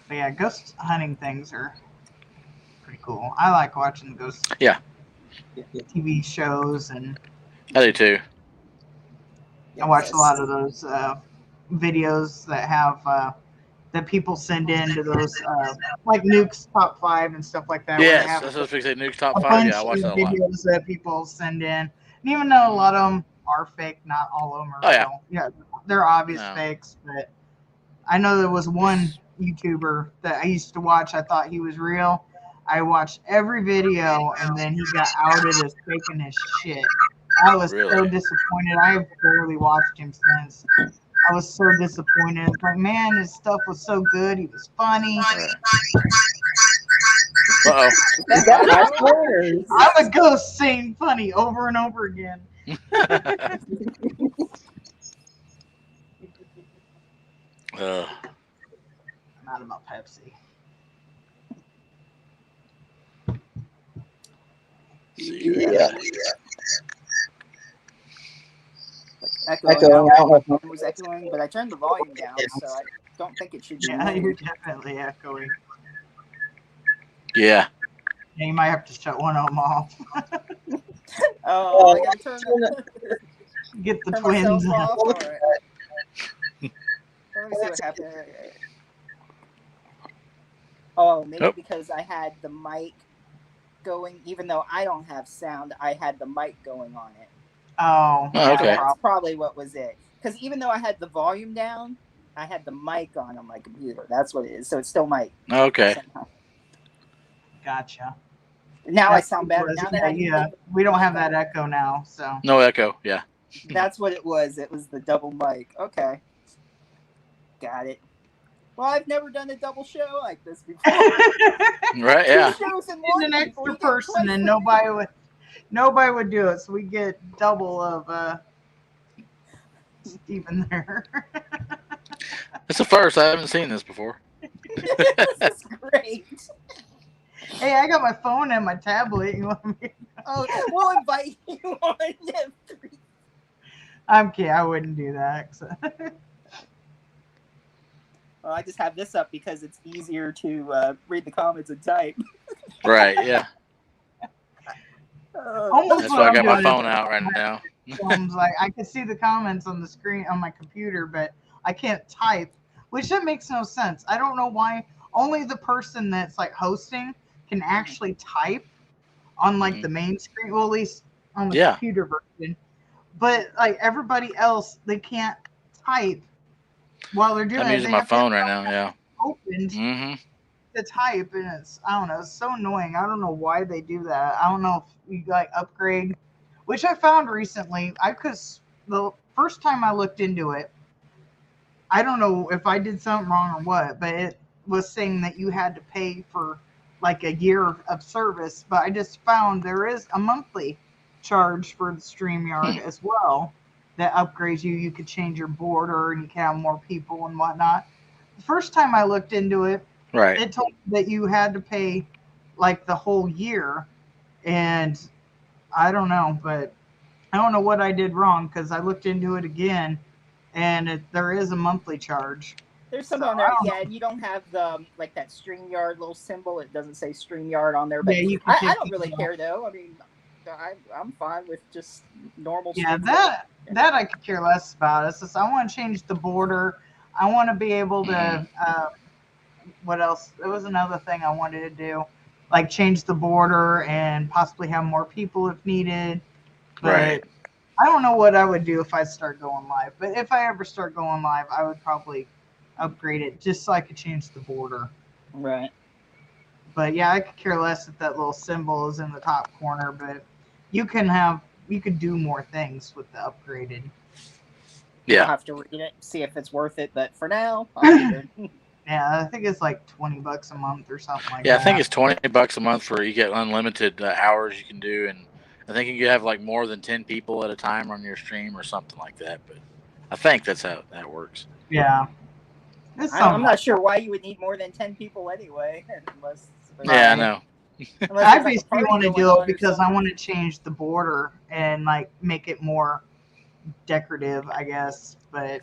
Speaker 2: But yeah, ghost hunting things are pretty cool. I like watching ghost TV shows, and
Speaker 3: I do too.
Speaker 2: I watch a lot of those videos that have that people send in to those like Nuke's top 5 and stuff like that. where they
Speaker 3: Yes,
Speaker 2: have
Speaker 3: that's what I was going to say. Nuke's top
Speaker 2: a
Speaker 3: 5.
Speaker 2: bunch
Speaker 3: Yeah, I watch
Speaker 2: of
Speaker 3: that a lot.
Speaker 2: videos that people send in, and even though a lot of them are fake, not all of them are
Speaker 3: Oh, yeah.
Speaker 2: real. Yeah, they're obvious
Speaker 3: No.
Speaker 2: fakes, but I know there was one YouTuber that I used to watch. I thought he was real. I watched every video, and then he got outed as faking his shit. I was so
Speaker 3: Really?
Speaker 2: disappointed. I've barely watched him since. I was so disappointed. It's like, man, his stuff was so good. He was funny.
Speaker 3: Right. Uh
Speaker 4: Is that my phone? Or is
Speaker 2: I'm a ghost saying funny over and over again.
Speaker 3: oh.
Speaker 2: Not about Pepsi.
Speaker 1: Yeah.
Speaker 4: echoing?
Speaker 1: Echoing.
Speaker 4: It was echoing, but I turned the volume down, so I don't think it should be.
Speaker 2: Yeah, you're definitely echoing.
Speaker 3: Yeah.
Speaker 2: Yeah, you might have to shut one of them off.
Speaker 4: Oh, I gotta turn
Speaker 2: Get the
Speaker 4: turn
Speaker 2: twins.
Speaker 4: myself off. All right. Let me see what happened. Oh, maybe
Speaker 3: Nope.
Speaker 4: because I had the mic going, even though I don't have sound, I had the mic going on it.
Speaker 2: Oh,
Speaker 3: Oh, okay.
Speaker 4: That's probably what was it. Because even though I had the volume down, I had the mic on my computer. That's what it is. So it still might.
Speaker 3: Okay.
Speaker 4: Somehow.
Speaker 2: Gotcha.
Speaker 4: Now I
Speaker 2: That's
Speaker 4: sound
Speaker 2: what it
Speaker 4: better.
Speaker 2: was.
Speaker 4: Now that I can
Speaker 2: Yeah,
Speaker 4: think
Speaker 2: we don't have that echo now, so.
Speaker 3: No echo. Yeah.
Speaker 4: that's what it was. It was the double mic. Okay. Got it. Well, I've never done a double show like this before.
Speaker 3: Right. Yeah.
Speaker 4: Two shows in
Speaker 2: He's
Speaker 4: one,
Speaker 2: an
Speaker 4: people.
Speaker 2: extra
Speaker 4: You get
Speaker 2: person,
Speaker 4: twice
Speaker 2: and
Speaker 4: the-
Speaker 2: nobody would do it. So we get double of Stephen there.
Speaker 3: It's a first. I haven't seen this before.
Speaker 4: This is great.
Speaker 2: Hey, I got my phone and my tablet. You want me?
Speaker 4: Oh, we'll invite you on.
Speaker 2: I'm kidding. I wouldn't do that. So.
Speaker 4: Well, I just have this up because it's easier to read the comments and type.
Speaker 3: Right. Yeah.
Speaker 2: Almost
Speaker 3: That's
Speaker 2: what
Speaker 3: why I
Speaker 2: I'm
Speaker 3: got my
Speaker 2: doing
Speaker 3: phone
Speaker 2: is-
Speaker 3: out right now.
Speaker 2: Like I can see the comments on the screen on my computer, but I can't type, which that makes no sense. I don't know why. Only the person that's like hosting can actually type on like the main screen. Well, at least on the
Speaker 3: Yeah.
Speaker 2: computer version. But like everybody else, they can't type while they're doing
Speaker 3: I'm
Speaker 2: it.
Speaker 3: using
Speaker 2: They
Speaker 3: my
Speaker 2: have to have
Speaker 3: phone right now. Yeah.
Speaker 2: opened
Speaker 3: Mm-hmm.
Speaker 2: to type, and it's I don't know, it's so annoying. I don't know why they do that. I don't know if you like upgrade, which I found recently. The first time I looked into it, I don't know if I did something wrong or what, but it was saying that you had to pay for like a year of service. But I just found there is a monthly charge for the StreamYard as well that upgrades you. You could change your border and you can have more people and whatnot. The first time I looked into it,
Speaker 3: Right.
Speaker 2: it told me that you had to pay like the whole year, and I don't know, but I don't know what I did wrong because I looked into it again, and there is a monthly charge.
Speaker 4: There's some
Speaker 2: So,
Speaker 4: on there,
Speaker 2: I don't
Speaker 4: yeah, and you don't have the like that StreamYard little symbol. It doesn't say StreamYard on there, but
Speaker 2: Yeah, you can
Speaker 4: I
Speaker 2: take
Speaker 4: don't really
Speaker 2: it off.
Speaker 4: care though. I mean, I'm fine with just normal.
Speaker 2: Yeah,
Speaker 4: StreamYard.
Speaker 2: that I could care less about. It's just I want to change the border. I want to be able to. What else? There was another thing I wanted to do, like change the border and possibly have more people if needed. But
Speaker 3: Right.
Speaker 2: I don't know what I would do if I start going live. But if I ever start going live, I would probably upgrade it just so I could change the border.
Speaker 4: Right.
Speaker 2: But yeah, I could care less if that little symbol is in the top corner. But you could do more things with the upgraded.
Speaker 4: I'll
Speaker 3: Yeah.
Speaker 4: have to read it, see if it's worth it. But for now, I'm good.
Speaker 2: Yeah, I think it's like $20 a month or something like
Speaker 3: Yeah.
Speaker 2: that.
Speaker 3: I think it's $20 a month for you get unlimited hours you can do, and I think you can have like more than 10 people at a time on your stream or something like that. But I think that's how that works.
Speaker 2: Yeah. It's
Speaker 4: I'm
Speaker 2: something.
Speaker 4: not sure why you would need more than 10 people anyway, unless.
Speaker 3: Yeah, I know.
Speaker 4: unless
Speaker 2: I
Speaker 4: there's, like, a
Speaker 2: basically
Speaker 4: party
Speaker 2: want to
Speaker 4: going
Speaker 2: do
Speaker 4: on
Speaker 2: it
Speaker 4: or
Speaker 2: because I
Speaker 4: something.
Speaker 2: want to change the border and like make it more decorative, I guess. But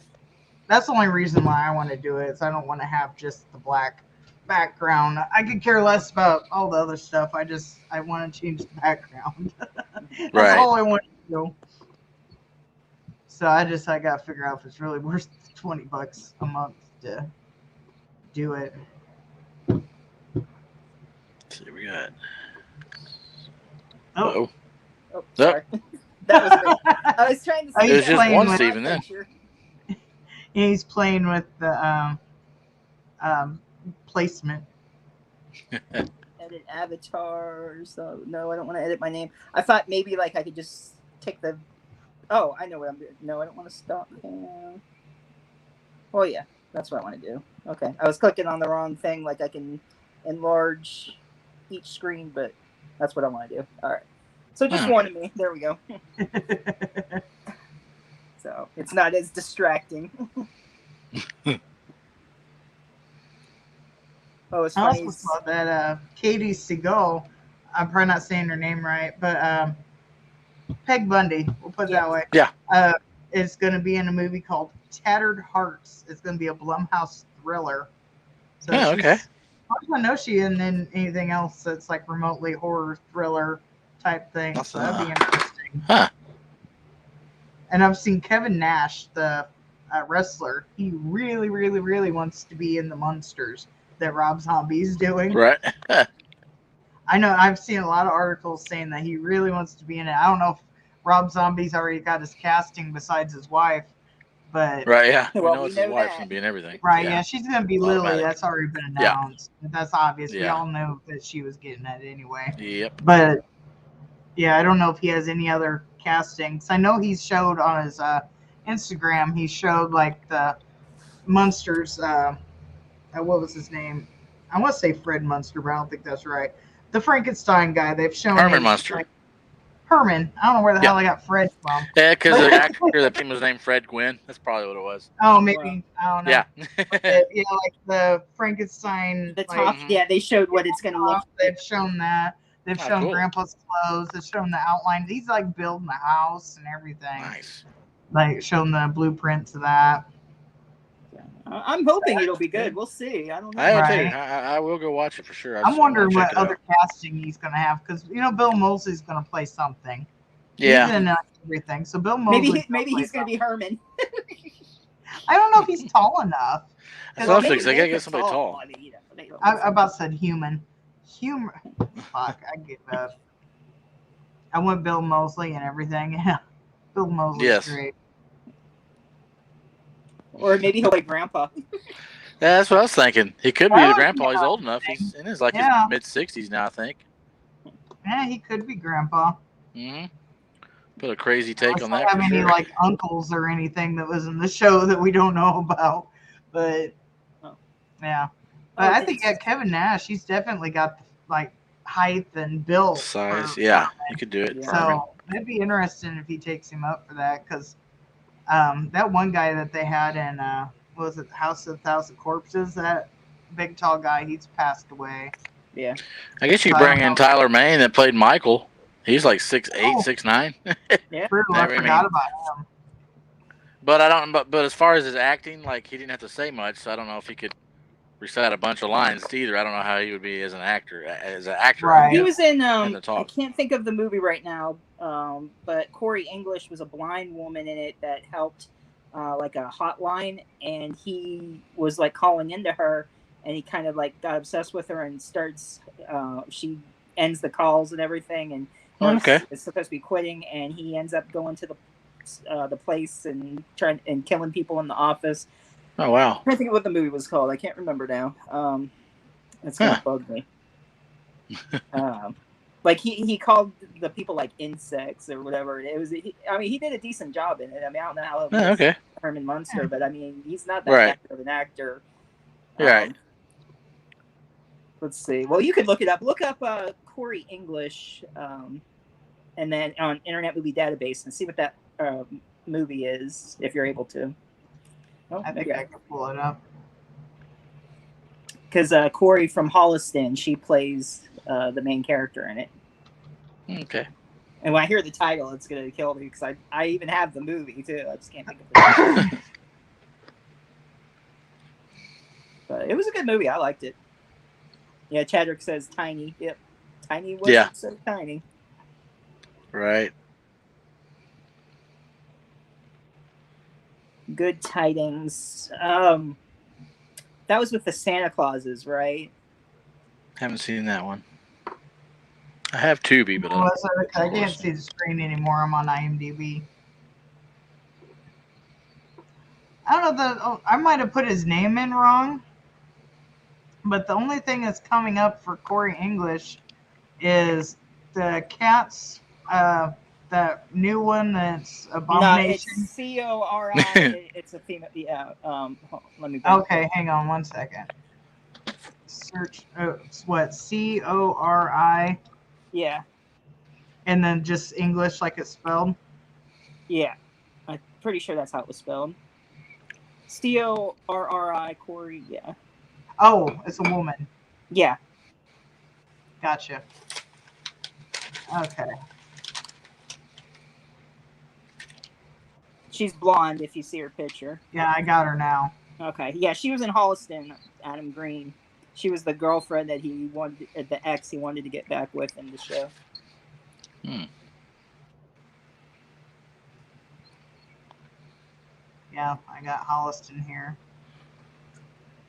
Speaker 2: that's the only reason why I want to do it. Is I don't want to have just the black background. I could care less about all the other stuff. I want to change the background. That's
Speaker 3: Right.
Speaker 2: all I want to do. So I got to figure out if it's really worth $20 a month to do it.
Speaker 3: Let's see what we got.
Speaker 2: Oh,
Speaker 4: Oh, sorry. That was me. I was trying to
Speaker 2: Oh,
Speaker 4: see.
Speaker 2: he's
Speaker 3: It was just
Speaker 2: playing
Speaker 3: one
Speaker 2: with-
Speaker 3: Steven then.
Speaker 2: he's playing with the placement.
Speaker 4: Edit avatar. So no, I don't want to edit my name. I thought maybe like I could just take the. Oh, I know what I'm doing. No, I don't want to stop him. Oh yeah, that's what I want to do. Okay, I was clicking on the wrong thing. Like I can enlarge each screen, but that's what I want to do. All right. So just
Speaker 3: Okay.
Speaker 4: warning me. There we go. So it's not as distracting. Oh, it's
Speaker 2: I
Speaker 4: funny.
Speaker 2: also saw that Katie Seagal, I'm probably not saying her name right, but Peg Bundy, we'll put it that way.
Speaker 3: Yeah.
Speaker 2: Is going to be in a movie called Tattered Hearts. It's going to be a Blumhouse thriller. So
Speaker 3: Oh, okay.
Speaker 2: I don't know she in anything else that's like remotely horror thriller type thing. So that'd be interesting.
Speaker 3: Huh.
Speaker 2: And I've seen Kevin Nash, the wrestler. He really, really, really wants to be in the Munsters that Rob Zombie's doing.
Speaker 3: Right.
Speaker 2: I know I've seen a lot of articles saying that he really wants to be in it. I don't know if Rob Zombie's already got his casting besides his wife, but
Speaker 3: Right. Yeah.
Speaker 4: Well,
Speaker 3: we know
Speaker 4: we
Speaker 3: it's his
Speaker 4: know
Speaker 3: wife's
Speaker 4: that.
Speaker 3: gonna be in everything.
Speaker 2: right, yeah, she's gonna be Lily.
Speaker 3: Automatic.
Speaker 2: That's already been
Speaker 3: Yeah.
Speaker 2: announced. That's obvious. We
Speaker 3: Yeah.
Speaker 2: all knew that she was getting it anyway.
Speaker 3: Yep.
Speaker 2: But yeah, I don't know if he has any other castings. I know he showed on his Instagram. He showed like the Munsters. What was his name? I want to say Fred Munster, but I don't think that's right. The Frankenstein guy. They've shown
Speaker 3: Herman
Speaker 2: his,
Speaker 3: Munster.
Speaker 2: like, Herman. I don't know where the hell I got Fred from.
Speaker 3: Yeah, because the actor that was named Fred Gwynn. That's probably what it was.
Speaker 2: Oh, maybe. I don't know.
Speaker 3: Yeah.
Speaker 2: Yeah, like the Frankenstein.
Speaker 4: The
Speaker 2: like,
Speaker 4: top, yeah, they showed what it's going to look.
Speaker 2: They've shown that. They've
Speaker 3: Oh,
Speaker 2: shown
Speaker 3: cool.
Speaker 2: Grandpa's clothes. They've shown the outline. He's like building the house and everything.
Speaker 3: Nice.
Speaker 2: Like showing the blueprint to that.
Speaker 4: I'm hoping it'll be good. We'll see. I don't know.
Speaker 3: I will too.
Speaker 2: Right.
Speaker 3: I will go watch it for sure.
Speaker 2: I'm wondering
Speaker 3: I'll
Speaker 2: what
Speaker 3: check it out.
Speaker 2: other casting he's going to have because Bill Moseley's going to play something.
Speaker 3: Yeah.
Speaker 2: He's in everything. So Bill Moseley.
Speaker 4: Maybe he's going to be Herman.
Speaker 2: I don't know if he's tall enough.
Speaker 3: That's what I was
Speaker 4: Maybe
Speaker 3: thinking. I gotta
Speaker 4: make
Speaker 3: get
Speaker 4: it
Speaker 3: somebody tall.
Speaker 4: I mean, they don't-
Speaker 2: I about said human. Fuck, I give up. I want Bill Moseley and everything. Yeah. Bill Moseley's
Speaker 3: Yes.
Speaker 2: great.
Speaker 4: Or maybe he'll play Grandpa.
Speaker 3: Yeah, that's what I was thinking. He could be
Speaker 2: Well,
Speaker 3: the grandpa.
Speaker 2: yeah.
Speaker 3: He's old enough. He's in his
Speaker 2: Yeah.
Speaker 3: his mid-60s now, I think.
Speaker 2: Yeah, he could be Grandpa.
Speaker 3: Hmm. Put a crazy take
Speaker 2: Unless
Speaker 3: on
Speaker 2: they
Speaker 3: that.
Speaker 2: have
Speaker 3: For
Speaker 2: any
Speaker 3: sure.
Speaker 2: like uncles or anything that was in the show that we don't know about. But
Speaker 4: Oh.
Speaker 2: yeah. But I
Speaker 4: Okay.
Speaker 2: think Kevin Nash, he's definitely got like height and build.
Speaker 3: Size.
Speaker 2: for-
Speaker 3: Yeah, you could do it.
Speaker 4: Yeah.
Speaker 3: Herman.
Speaker 2: So it'd be interesting if he takes him up for that because that one guy that they had in what was it, House of 1,000 Corpses, that big tall guy, he's passed away.
Speaker 4: Yeah.
Speaker 3: I guess you
Speaker 2: I
Speaker 3: could bring
Speaker 2: don't
Speaker 3: in
Speaker 2: know.
Speaker 3: Tyler Mane that played Michael. He's like 6'8",
Speaker 2: Oh.
Speaker 3: 6'9".
Speaker 2: True, I
Speaker 3: I mean-
Speaker 2: forgot about him.
Speaker 3: But I don't. But as far as his acting, like he didn't have to say much, so I don't know if he could recite a bunch of lines either. I don't know how he would be as an actor.
Speaker 2: Right.
Speaker 4: He was in
Speaker 3: And the
Speaker 4: I
Speaker 3: talk.
Speaker 4: can't think of the movie right now, but Corey English was a blind woman in it that helped like a hotline, and he was like calling into her, and he kind of like got obsessed with her and starts she ends the calls and everything, and
Speaker 3: Okay.
Speaker 4: it's supposed to be quitting, and he ends up going to the place and trying and killing people in the office.
Speaker 3: Oh wow.
Speaker 4: I can't think of what the movie was called. I can't remember now. It's gonna
Speaker 3: Huh.
Speaker 4: bug me. Like he called the people like insects or whatever. It was. He did a decent job in it. I mean, I don't know how it was
Speaker 3: Oh, okay.
Speaker 4: Herman Munster, but I mean, he's not that
Speaker 3: Right.
Speaker 4: bad of an actor.
Speaker 3: Right.
Speaker 4: Let's see. Well, you could look it up. Look up Corey English, and then on Internet Movie Database and see what that movie is if you're able to. Oh,
Speaker 2: I think I can pull it up.
Speaker 4: because Corey from Holliston, she plays the main character in it.
Speaker 3: Okay.
Speaker 4: And when I hear the title, it's gonna kill me because I even have the movie too. I just can't think of it. But it was a good movie. I liked it. Yeah, Chadwick says tiny. Yep, tiny wasn't
Speaker 3: Yeah.
Speaker 4: so tiny.
Speaker 3: Right.
Speaker 4: Good Tidings. That was with the Santa Clauses, right?
Speaker 3: Haven't seen that one. I have Tubi, but
Speaker 2: I can't see the screen anymore. I'm on IMDb. I don't know. I might have put his name in wrong. But the only thing that's coming up for Corey English is the Cats, that new one that's
Speaker 4: No,
Speaker 2: Abomination.
Speaker 4: it's CORI. It's a female. Yeah. Let me bring it
Speaker 2: Okay,
Speaker 4: up.
Speaker 2: hang on one second. Search. It's what, CORI,
Speaker 4: Yeah.
Speaker 2: and then just English like it's spelled.
Speaker 4: Yeah. I'm pretty sure that's how it was spelled. CORRI Corey. Yeah.
Speaker 2: Oh, it's a woman.
Speaker 4: Yeah.
Speaker 2: Gotcha. Okay.
Speaker 4: She's blonde if you see her picture.
Speaker 2: Yeah, I got her now.
Speaker 4: Okay. Yeah, she was in Holliston, Adam Green. She was the girlfriend that he wanted, the ex he wanted to get back with in the show.
Speaker 2: Yeah, I got Holliston here.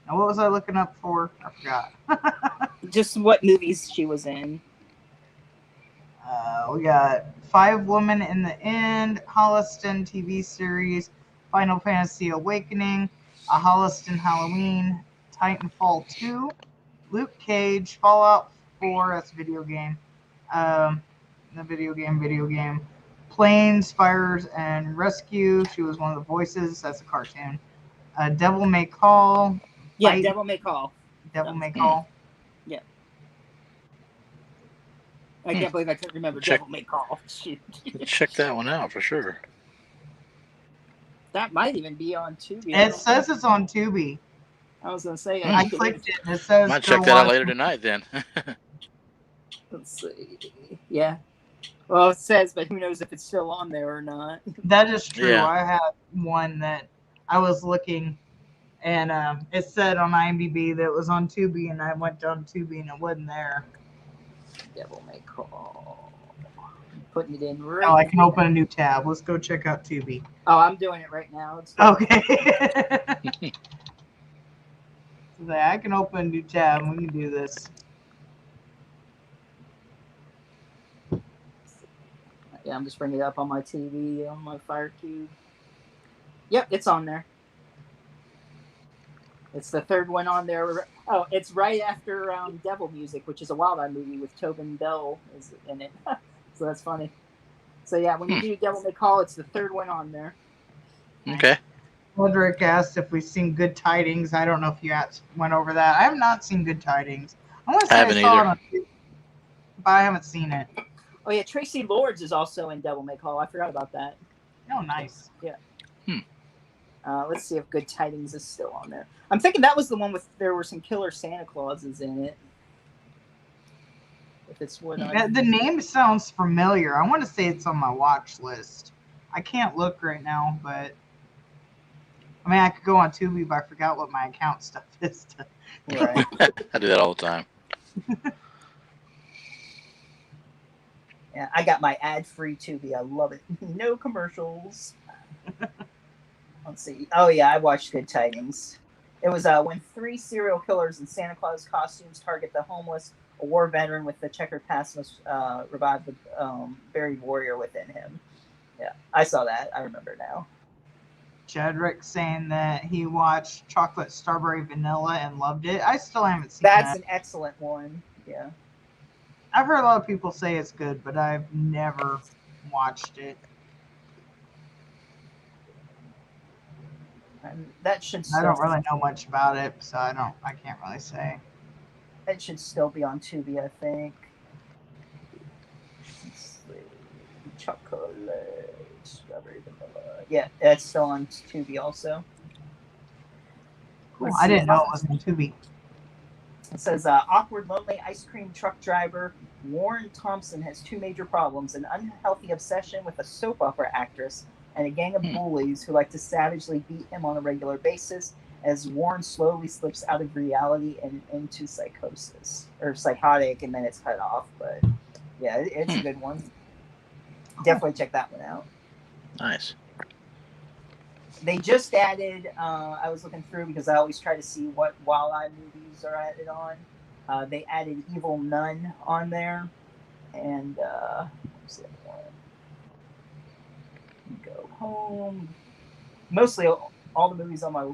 Speaker 2: Now, what was I looking up for? I forgot.
Speaker 4: Just what movies she was in.
Speaker 2: We got Five Women in the End, Holliston TV series, Final Fantasy Awakening, A Holliston Halloween, Titanfall 2, Luke Cage, Fallout 4, that's a video game. The video game. Planes, Fires, and Rescue, she was one of the voices, that's a cartoon. Devil May Call.
Speaker 4: Yeah,
Speaker 2: Fight,
Speaker 4: Devil May Call.
Speaker 2: Devil May Call.
Speaker 4: Yeah. I can't believe I couldn't remember
Speaker 3: Check-
Speaker 4: Devil May Call. Shoot.
Speaker 3: Check that one out for sure.
Speaker 4: That might even be on Tubi.
Speaker 2: It says it's on Tubi.
Speaker 4: I was gonna say.
Speaker 2: I
Speaker 4: think it
Speaker 2: clicked
Speaker 4: is.
Speaker 2: it and it says
Speaker 3: Might
Speaker 2: go
Speaker 3: check that out
Speaker 2: watch-
Speaker 3: later tonight then.
Speaker 4: Let's see. Yeah. Well, it says, but who knows if it's still on there or not.
Speaker 2: That is true.
Speaker 3: Yeah.
Speaker 2: I have one that I was looking, and it said on IMDb that it was on Tubi, and I went down Tubi and it wasn't there.
Speaker 4: Devil May Call. I'm putting it in right.
Speaker 2: Now I can open a new tab. Let's go check out Tubi.
Speaker 4: Oh, I'm doing it right now. It's
Speaker 2: Okay. So I can open a new tab and we can do this.
Speaker 4: Yeah, I'm just bringing it up on my TV on my Fire Cube. Yep, it's on there. It's the third one on there. Oh, it's right after Devil Music, which is a Wild Eye movie with Tobin Bell is in it. So that's funny. So yeah, when you do Devil May Call, it's the third one on there.
Speaker 3: Okay.
Speaker 2: Roderick asked if we've seen Good Tidings. I don't know if you went over that. I have not seen Good Tidings. I want to say
Speaker 3: Haven't
Speaker 2: I saw
Speaker 3: either.
Speaker 2: it on TV, but I haven't seen it.
Speaker 4: Oh yeah, Tracy Lords is also in Devil May Call. I forgot about that.
Speaker 2: Oh, nice.
Speaker 4: Let's see if Good Tidings is still on there. I'm thinking that was the one with there were some killer Santa Clauses in it. If it's what
Speaker 2: The name sounds familiar. I want to say it's on my watch list. I can't look right now, but I mean, I could go on Tubi, but I forgot what my account stuff is.
Speaker 4: right.
Speaker 3: I do that all the time.
Speaker 4: Yeah, I got my ad-free Tubi. I love it. No commercials. Let's see. Oh yeah, I watched Good Tidings. It was when 3 serial killers in Santa Claus costumes target the homeless. A war veteran with the checkered past must revive the buried warrior within him. Yeah, I saw that. I remember now.
Speaker 2: Jedrick saying that he watched Chocolate Strawberry Vanilla and loved it. I still haven't seen
Speaker 4: That's
Speaker 2: that.
Speaker 4: an excellent one. Yeah.
Speaker 2: I've heard a lot of people say it's good, but I've never watched it.
Speaker 4: And that should
Speaker 2: I
Speaker 4: still,
Speaker 2: don't really know much about it, so I can't really say.
Speaker 4: it should still be on Tubi, I think. Let's see. Chocolate strawberry vanilla. Yeah, that's still on Tubi also.
Speaker 2: Cool.
Speaker 4: Let's
Speaker 2: I
Speaker 4: see.
Speaker 2: didn't know it was on Tubi.
Speaker 4: It says awkward, lonely ice cream truck driver Warren Thompson has 2 major problems: an unhealthy obsession with a soap opera actress and a gang of bullies who like to savagely beat him on a regular basis as Warren slowly slips out of reality and into psychosis or psychotic, and then it's cut off. But yeah, it's a good one. Definitely check that one out.
Speaker 3: Nice.
Speaker 4: They just added, I was looking through because I always try to see what Wild Eye movies are added on. They added Evil Nun on there. And, what's the other one? Go Home. Mostly all the movies on my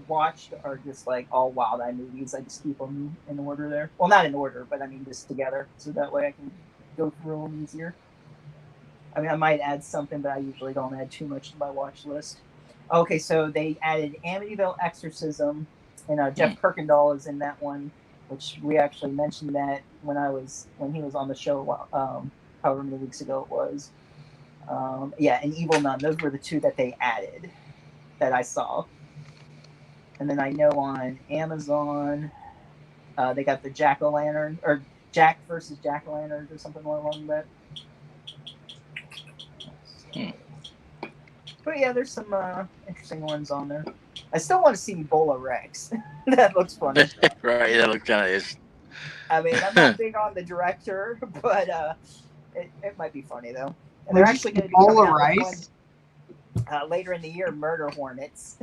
Speaker 4: watched are just like all Wild Eye movies. I just keep them in order there. Well, not in order, but I mean just together, so that way I can go through them easier. I mean, I might add something, but I usually don't add too much to my watch list. Okay, so they added Amityville Exorcism, and Jeff Kirkendall is in that one, which we actually mentioned that when he was on the show, however many weeks ago it was. Yeah, and Evil Nun. Those were the two that they added that I saw. And then I know on Amazon, they got the Jack-o'-lantern, or Jack versus Jack-o'-lanterns or something along that. But yeah, there's some interesting ones on there. I still want to see Ebola Rex. That looks funny.
Speaker 3: Right, that looks kind of.
Speaker 4: I mean, I'm not big on the director, but it might be funny though. And they're actually going to be coming
Speaker 2: Ebola
Speaker 4: out
Speaker 2: Rice.
Speaker 4: with one, later in the year, Murder Hornets.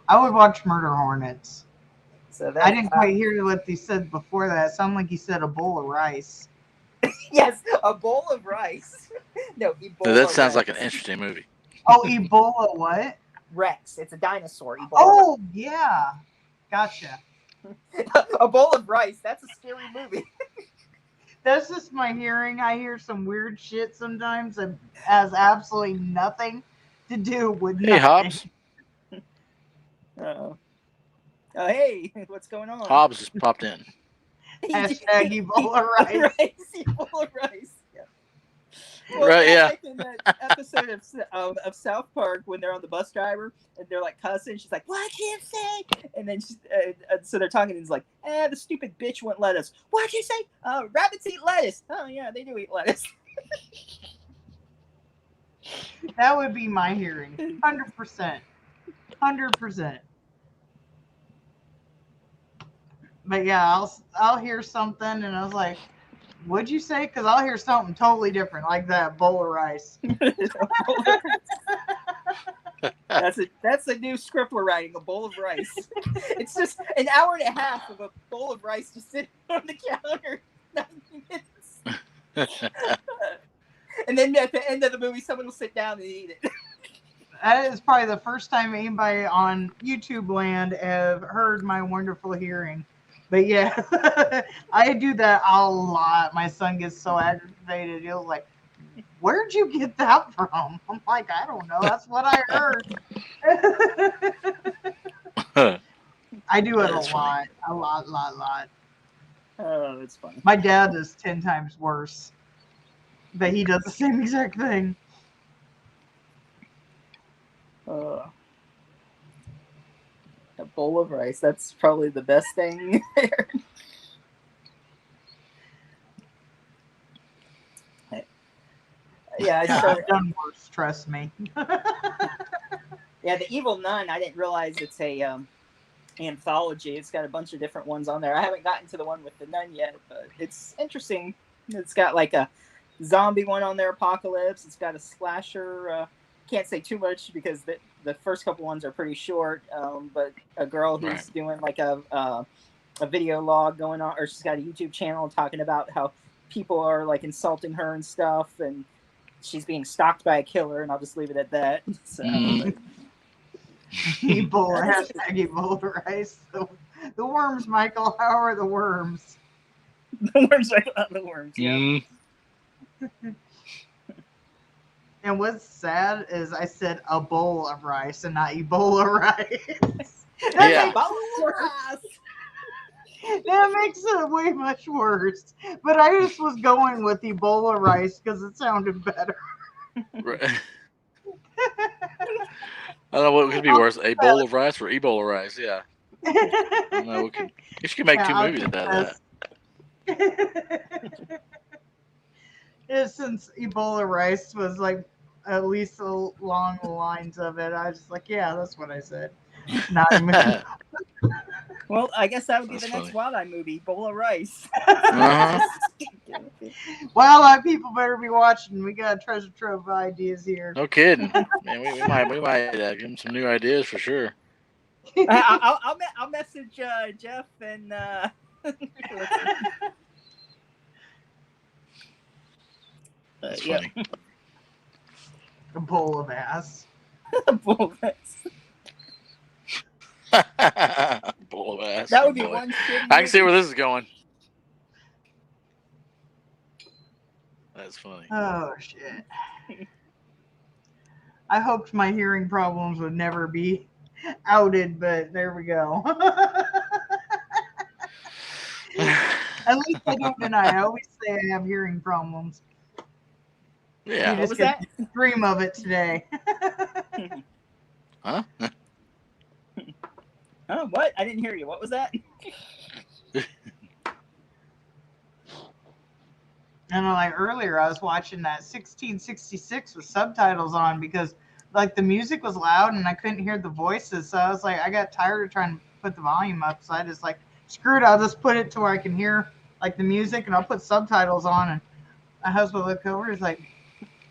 Speaker 2: I would watch Murder Hornets.
Speaker 4: So that,
Speaker 2: I didn't quite hear what he said before that. It sounded like he said a bowl of rice.
Speaker 4: Yes, a bowl of rice. No, Ebola
Speaker 3: That sounds
Speaker 4: Rex.
Speaker 3: like an interesting movie.
Speaker 2: Oh, Ebola what?
Speaker 4: Rex. It's a dinosaur. Ebola
Speaker 2: Oh, yeah. Gotcha.
Speaker 4: A bowl of rice. That's a scary movie.
Speaker 2: That's just my hearing. I hear some weird shit sometimes that has absolutely nothing to do with
Speaker 3: Hey,
Speaker 2: nothing.
Speaker 3: Hobbs.
Speaker 4: Hey, what's going on?
Speaker 3: Hobbs just popped in.
Speaker 2: Hashtag Ebola rice.
Speaker 4: Ebola rice. Yeah. Well,
Speaker 3: Right, yeah.
Speaker 4: Like in that episode of South Park when they're on the bus driver and they're like cussing, she's like, "What'd you say?" And then so they're talking, and he's like, "The stupid bitch wouldn't let us." "What'd you say?" "Rabbits eat lettuce." "Oh yeah, they do eat lettuce."
Speaker 2: That would be my hearing. 100%. 100%. But yeah, I'll hear something and I was like, "What'd you say?" Because I'll hear something totally different, like that bowl of rice.
Speaker 4: That's a new script we're writing, a bowl of rice. It's just an hour and a half of a bowl of rice just sitting on the counter. 90 minutes. And then at the end of the movie, someone will sit down and eat it.
Speaker 2: That is probably the first time anybody on YouTube land have heard my wonderful hearing. But yeah, I do that a lot. My son gets so aggravated. He'll like, "Where'd you get that from?" I'm like, "I don't know. That's what I heard." I do it
Speaker 3: That's
Speaker 2: a
Speaker 3: funny.
Speaker 2: lot.
Speaker 4: Oh, it's funny.
Speaker 2: My dad is 10 times worse. But he does the same exact thing.
Speaker 4: A bowl of rice. That's probably the best thing there. Yeah,
Speaker 2: I've done worse, trust me.
Speaker 4: Yeah, the Evil Nun. I didn't realize it's a anthology. It's got a bunch of different ones on there. I haven't gotten to the one with the nun yet, but it's interesting. It's got like a zombie one on there, Apocalypse. It's got a slasher. Can't say too much because the first couple ones are pretty short. But a girl who's doing like a video log going on, or she's got a YouTube channel talking about how people are like insulting her and stuff, and she's being stalked by a killer. And I'll just leave it at that. So.
Speaker 2: Ebola, hashtag Ebola rice. The worms, Michael. How are the worms?
Speaker 4: The worms, Michael. The worms. Yeah.
Speaker 2: And what's sad is I said a bowl of rice and not Ebola rice.
Speaker 3: Yeah.
Speaker 2: That makes it way much worse. But I just was going with Ebola rice because it sounded better.
Speaker 3: Right. I don't know what could be worse, a bowl of rice or Ebola rice. Yeah. I don't know. You should make two movies out of that.
Speaker 2: Since Ebola rice was like at least along the lines of it, I was just like, yeah, that's what I said. Not
Speaker 4: Well, I guess that would be
Speaker 3: That's
Speaker 4: the next
Speaker 3: funny.
Speaker 4: Wild Eye movie, Bowl of Rice.
Speaker 2: Wild Eye people better be watching. We got a treasure trove of ideas here.
Speaker 3: No kidding. Man, we might give him some new ideas for sure.
Speaker 4: I'll message Jeff and.
Speaker 3: That's
Speaker 4: yeah.
Speaker 3: funny.
Speaker 2: A bowl of ass.
Speaker 4: Bowl of rice.
Speaker 3: Bull ass.
Speaker 4: That would be
Speaker 3: boy.
Speaker 4: one shitty.
Speaker 3: I can see
Speaker 4: movie.
Speaker 3: where this is going. That's funny.
Speaker 2: Oh shit. I hoped my hearing problems would never be outed, but there we go. At least I don't deny. I always say I have hearing problems. You
Speaker 3: Yeah.
Speaker 4: What
Speaker 2: just
Speaker 4: was
Speaker 2: get
Speaker 4: that?
Speaker 2: to dream of it today.
Speaker 3: Huh?
Speaker 4: Oh, what? I didn't hear you. What was that?
Speaker 2: And like earlier, I was watching that 1666 with subtitles on because like the music was loud and I couldn't hear the voices. So I was like, I got tired of trying to put the volume up. So I just like, screw it. I'll just put it to where I can hear like the music and I'll put subtitles on. And my husband looked over. He's like,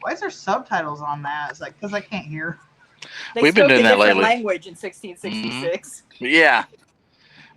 Speaker 2: why is there subtitles on that? It's like, because I can't hear.
Speaker 4: They
Speaker 3: We've been
Speaker 4: spoke
Speaker 3: doing
Speaker 4: a
Speaker 3: that
Speaker 4: different
Speaker 3: lately.
Speaker 4: language in 1666.
Speaker 3: Yeah.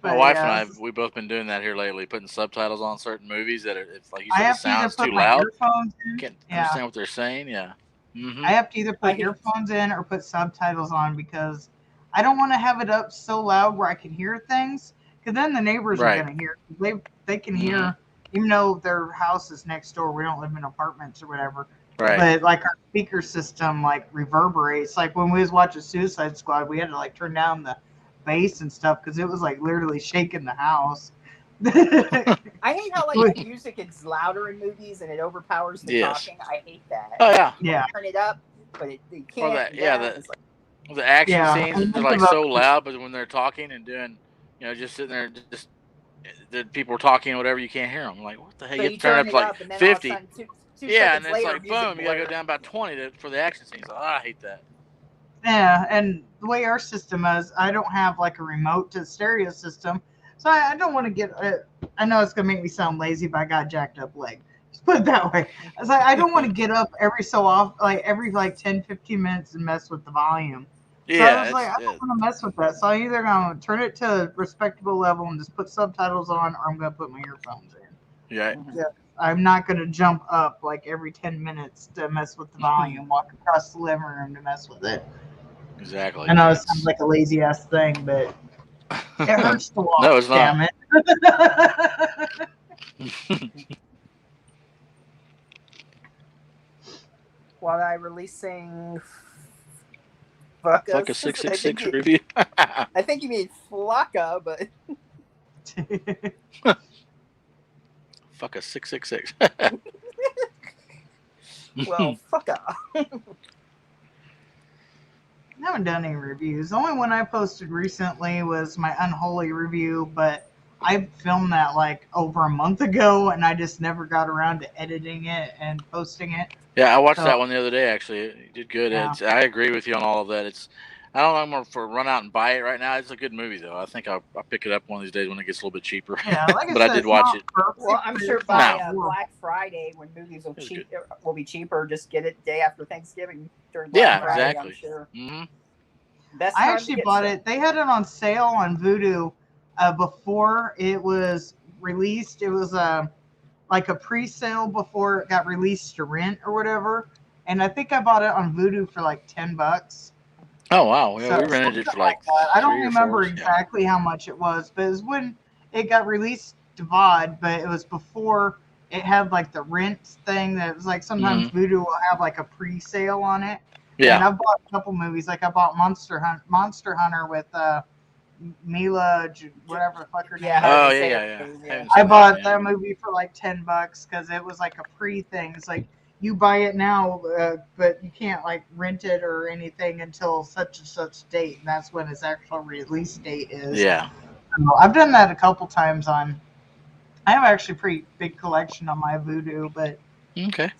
Speaker 3: My
Speaker 2: But,
Speaker 3: wife
Speaker 2: yeah,
Speaker 3: and I, we've both been doing that here lately, putting subtitles on certain movies that are, it's like you
Speaker 2: I
Speaker 3: said, the
Speaker 2: have to either
Speaker 3: sound's
Speaker 2: put
Speaker 3: too
Speaker 2: my
Speaker 3: loud.
Speaker 2: earphones in.
Speaker 3: Can't
Speaker 2: Yeah.
Speaker 3: understand what they're saying. Yeah. Mm-hmm.
Speaker 2: I have to either
Speaker 4: I
Speaker 2: put
Speaker 4: hate-
Speaker 2: earphones in or put subtitles on because I don't want to have it up so loud where I can hear things. Because then the neighbors
Speaker 3: Right.
Speaker 2: are going to hear. They can hear, even though their house is next door. We don't live in apartments or whatever.
Speaker 3: Right.
Speaker 2: But like our speaker system like reverberates. Like when we was watching Suicide Squad, we had to like turn down the bass and stuff because it was like literally shaking the house.
Speaker 4: I hate how like the music is louder in movies and it overpowers the
Speaker 3: Yes.
Speaker 4: talking. I hate that.
Speaker 3: Oh yeah.
Speaker 4: You
Speaker 2: Yeah.
Speaker 4: wanna turn it up, but you can't.
Speaker 3: that-
Speaker 4: and
Speaker 3: yeah,
Speaker 4: down.
Speaker 3: the-
Speaker 4: It's like,
Speaker 3: The action
Speaker 2: Yeah,
Speaker 3: scenes
Speaker 2: I
Speaker 3: are
Speaker 2: think
Speaker 3: like
Speaker 2: about-
Speaker 3: so loud, but when they're talking and doing, just sitting there, just the people are talking or whatever, you can't hear them. Like, what the heck?
Speaker 4: so
Speaker 3: You
Speaker 4: you
Speaker 3: have to turn
Speaker 4: turn
Speaker 3: it
Speaker 4: it
Speaker 3: up to
Speaker 4: up, and
Speaker 3: like
Speaker 4: then
Speaker 3: 50.
Speaker 4: all of a sudden, two
Speaker 3: Yeah,
Speaker 4: seconds
Speaker 3: and it's
Speaker 4: later,
Speaker 3: like,
Speaker 4: music
Speaker 3: boom, you gotta go
Speaker 4: blare.
Speaker 3: down about 20 for the action scenes. Oh, I hate that.
Speaker 2: Yeah, and the way our system is, I don't have like a remote to the stereo system, so I don't want to get. I know it's gonna make me sound lazy, but I got a jacked up leg. Just put it that way. I was like, I don't want to get up every so often, like every like 10, 15 minutes, and mess with the volume. So I
Speaker 3: Yeah,
Speaker 2: was like, I don't want to mess with that. So I'm either gonna turn it to a respectable level and just put subtitles on, or I'm gonna put my earphones in.
Speaker 3: yeah.
Speaker 2: I'm not gonna jump up like every 10 minutes to mess with the volume, walk across the living room to mess with it.
Speaker 3: Exactly.
Speaker 2: I know it sounds like a lazy ass thing, but it hurts to watch.
Speaker 3: No, it's not.
Speaker 2: Damn it.
Speaker 4: While I releasing Fuck
Speaker 3: Fuck a
Speaker 4: Us.
Speaker 3: 666 review.
Speaker 4: I think you mean Flocka, but
Speaker 3: Fuck a 666.
Speaker 4: well, Fucka.
Speaker 2: I haven't done any reviews. The only one I posted recently was my Unholy review, but I filmed that like over a month ago, and I just never got around to editing it and posting it.
Speaker 3: Yeah, I watched
Speaker 2: So-
Speaker 3: that one the other day. Actually, you did good.
Speaker 2: Yeah.
Speaker 3: I agree with you on all of that. I don't know. I'm more for run out and buy it right now. It's a good movie though. I think I'll pick it up one of these days when it gets a little bit cheaper.
Speaker 2: Yeah, like
Speaker 3: But
Speaker 2: I
Speaker 3: I
Speaker 2: said,
Speaker 3: did
Speaker 2: it's
Speaker 3: watch
Speaker 2: not
Speaker 3: it.
Speaker 2: perfect,
Speaker 4: Well, I'm
Speaker 2: but
Speaker 4: sure
Speaker 2: it's
Speaker 4: by
Speaker 2: not horrible.
Speaker 4: Black Friday, when movies will
Speaker 3: It was
Speaker 4: will be cheaper, just get it day after Thanksgiving during
Speaker 3: Yeah,
Speaker 4: Black Friday.
Speaker 3: exactly.
Speaker 4: I'm sure.
Speaker 3: Mm-hmm.
Speaker 4: Best
Speaker 2: I
Speaker 4: time to
Speaker 2: actually
Speaker 4: get
Speaker 2: bought
Speaker 4: stuff.
Speaker 2: it. They had it on sale on Vudu before it was released. It was like a pre-sale before it got released to rent or whatever. And I think I bought it on Vudu for like $10.
Speaker 3: Oh wow, yeah,
Speaker 2: So
Speaker 3: we rented it for
Speaker 2: something
Speaker 3: like
Speaker 2: that. I don't
Speaker 3: 3 or
Speaker 2: remember
Speaker 3: 4. Yeah.
Speaker 2: exactly how much it was, but it was when it got released to VOD. But it was before it had like the rent thing. That was like sometimes Vudu will have like a pre-sale on it. And
Speaker 3: Yeah.
Speaker 2: I've bought a couple movies. Like I bought Monster Hunter with Mila, whatever the fuck her name
Speaker 4: Yeah,
Speaker 2: is.
Speaker 3: Oh
Speaker 4: Haven't
Speaker 3: yeah,
Speaker 4: seen
Speaker 3: yeah,
Speaker 4: it,
Speaker 3: yeah.
Speaker 4: yeah.
Speaker 3: Haven't
Speaker 2: I
Speaker 3: seen
Speaker 2: bought
Speaker 3: yet.
Speaker 2: that movie for like $10 because it was like a pre thing. It's like you buy it now, but you can't like rent it or anything until such and such date, and that's when its actual release date is.
Speaker 3: Yeah.
Speaker 2: So I've done that a couple times on. I have actually a pretty big collection on my Vudu, but
Speaker 3: Okay.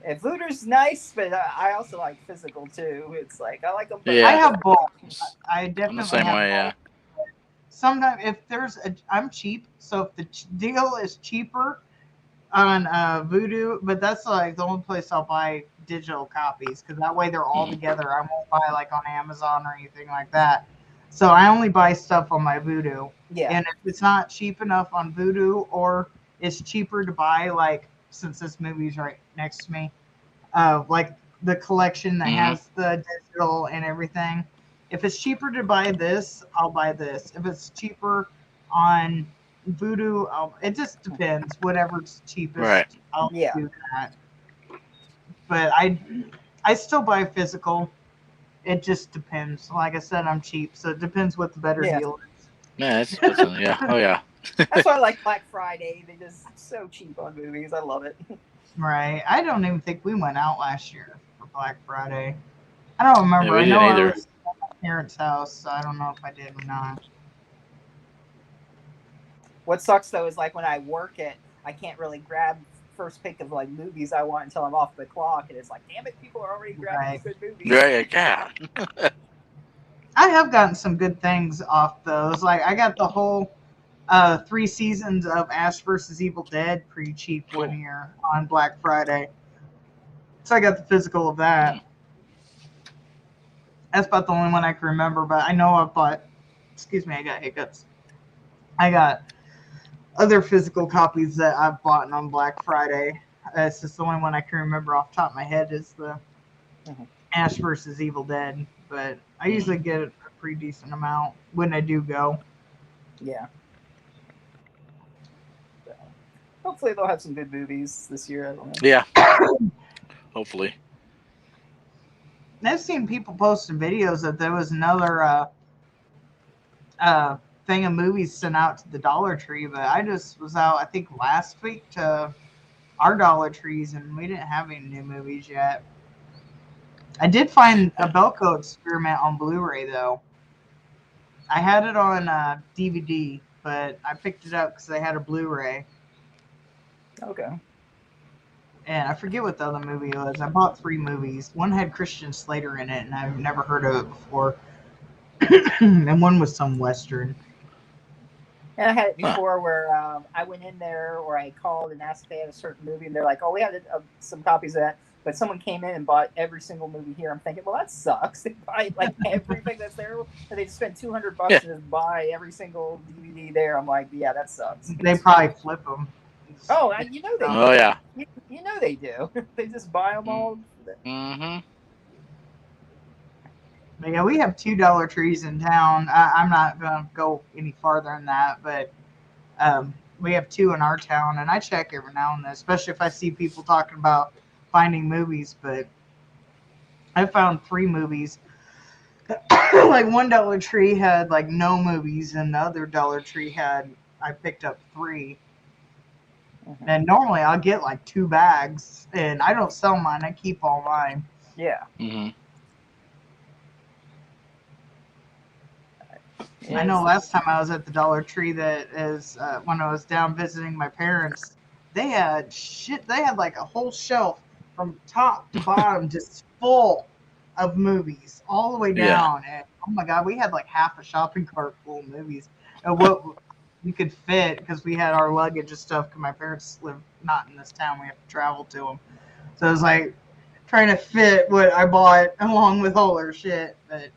Speaker 4: And Voodoo's nice, but I also like physical too. It's like I like them.
Speaker 3: Yeah.
Speaker 2: I have both. I
Speaker 3: I'm
Speaker 2: definitely
Speaker 3: the same
Speaker 2: have
Speaker 3: way.
Speaker 2: both.
Speaker 3: Yeah.
Speaker 2: Sometimes if there's I'm cheap, so if the deal is cheaper on Vudu, but that's like the only place I'll buy digital copies because that way they're all together. I won't buy like on Amazon or anything like that. So I only buy stuff on my Vudu.
Speaker 4: Yeah.
Speaker 2: And if it's not cheap enough on Vudu, or it's cheaper to buy, like since this movie's right next to me, like the collection that
Speaker 3: Mhm.
Speaker 2: has the digital and everything. If it's cheaper to buy this, I'll buy this. If it's cheaper on Voodoo, it just depends. Whatever's cheapest,
Speaker 3: Right.
Speaker 2: I'll
Speaker 4: Yeah.
Speaker 2: do that. But I still buy physical. It just depends. Like I said, I'm cheap, so it depends what the better
Speaker 4: Yeah.
Speaker 2: deal is.
Speaker 3: Yeah, yeah. Oh yeah.
Speaker 4: That's why I like Black Friday. They just so cheap on movies. I love it.
Speaker 2: Right. I don't even think we went out last year for Black Friday. I don't remember.
Speaker 3: Yeah, we
Speaker 2: I know
Speaker 3: didn't
Speaker 2: I
Speaker 3: either.
Speaker 2: was at my parents' house, so I don't know if I did or not.
Speaker 4: What sucks though is like when I work it, I can't really grab first pick of like movies I want until I'm off the clock, and it's like, damn it, people are already grabbing
Speaker 2: Right.
Speaker 4: good movies.
Speaker 3: Yeah.
Speaker 2: I have gotten some good things off those. Like I got the whole 3 seasons of Ash vs. Evil Dead pretty cheap
Speaker 3: Cool.
Speaker 2: one year on Black Friday. So I got the physical of that. That's about the only one I can remember, but I know I bought. Excuse me, I got hiccups. I got other physical copies that I've bought on Black Friday. It's just the only one I can remember off the top of my head is the
Speaker 4: Mhm.
Speaker 2: Ash vs. Evil Dead. But I usually get a pretty decent amount when I do go.
Speaker 4: Yeah. So, hopefully they'll have some good movies this year. I don't know.
Speaker 3: Yeah. Hopefully.
Speaker 2: I've seen people posting videos that there was another thing of movies sent out to the Dollar Tree, but I just was out, I think, last week to our Dollar Trees, and we didn't have any new movies yet. I did find a Belko Experiment on Blu-ray, though. I had it on DVD, but I picked it up because they had a Blu-ray,
Speaker 4: Okay.
Speaker 2: and I forget what the other movie was. I bought 3 movies. One had Christian Slater in it, and I've never heard of it before. And one was some Western.
Speaker 4: And I had it before where I went in there or I called and asked if they had a certain movie, and they're like, "Oh, we had some copies of that." But someone came in and bought every single movie here. I'm thinking, well, that sucks. They buy like everything that's there, and they just spend $200 to just buy every single DVD there. I'm like, yeah, that sucks.
Speaker 2: They probably flip them.
Speaker 4: Oh, you know they do.
Speaker 3: Oh yeah.
Speaker 4: You know they do. They just buy them all.
Speaker 3: Mm-hmm.
Speaker 2: But yeah, we have 2 Dollar Trees in town. I'm not going to go any farther than that, but we have 2 in our town, and I check every now and then, especially if I see people talking about finding movies. But I found 3 movies. Like one Dollar Tree had like no movies, and the other Dollar Tree I picked up 3. And normally I'll get like 2 bags, and I don't sell mine. I keep all mine.
Speaker 4: Yeah.
Speaker 3: Mm-hmm.
Speaker 2: I know last time I was at the Dollar Tree, that is when I was down visiting my parents, they had shit. They had like a whole shelf from top to bottom just full of movies all the way
Speaker 3: Yeah.
Speaker 2: down. And oh my God, we had like half a shopping cart full of movies. And what we could fit, because we had our luggage and stuff, because my parents live not in this town. We have to travel to them. So it was like trying to fit what I bought along with all their shit. But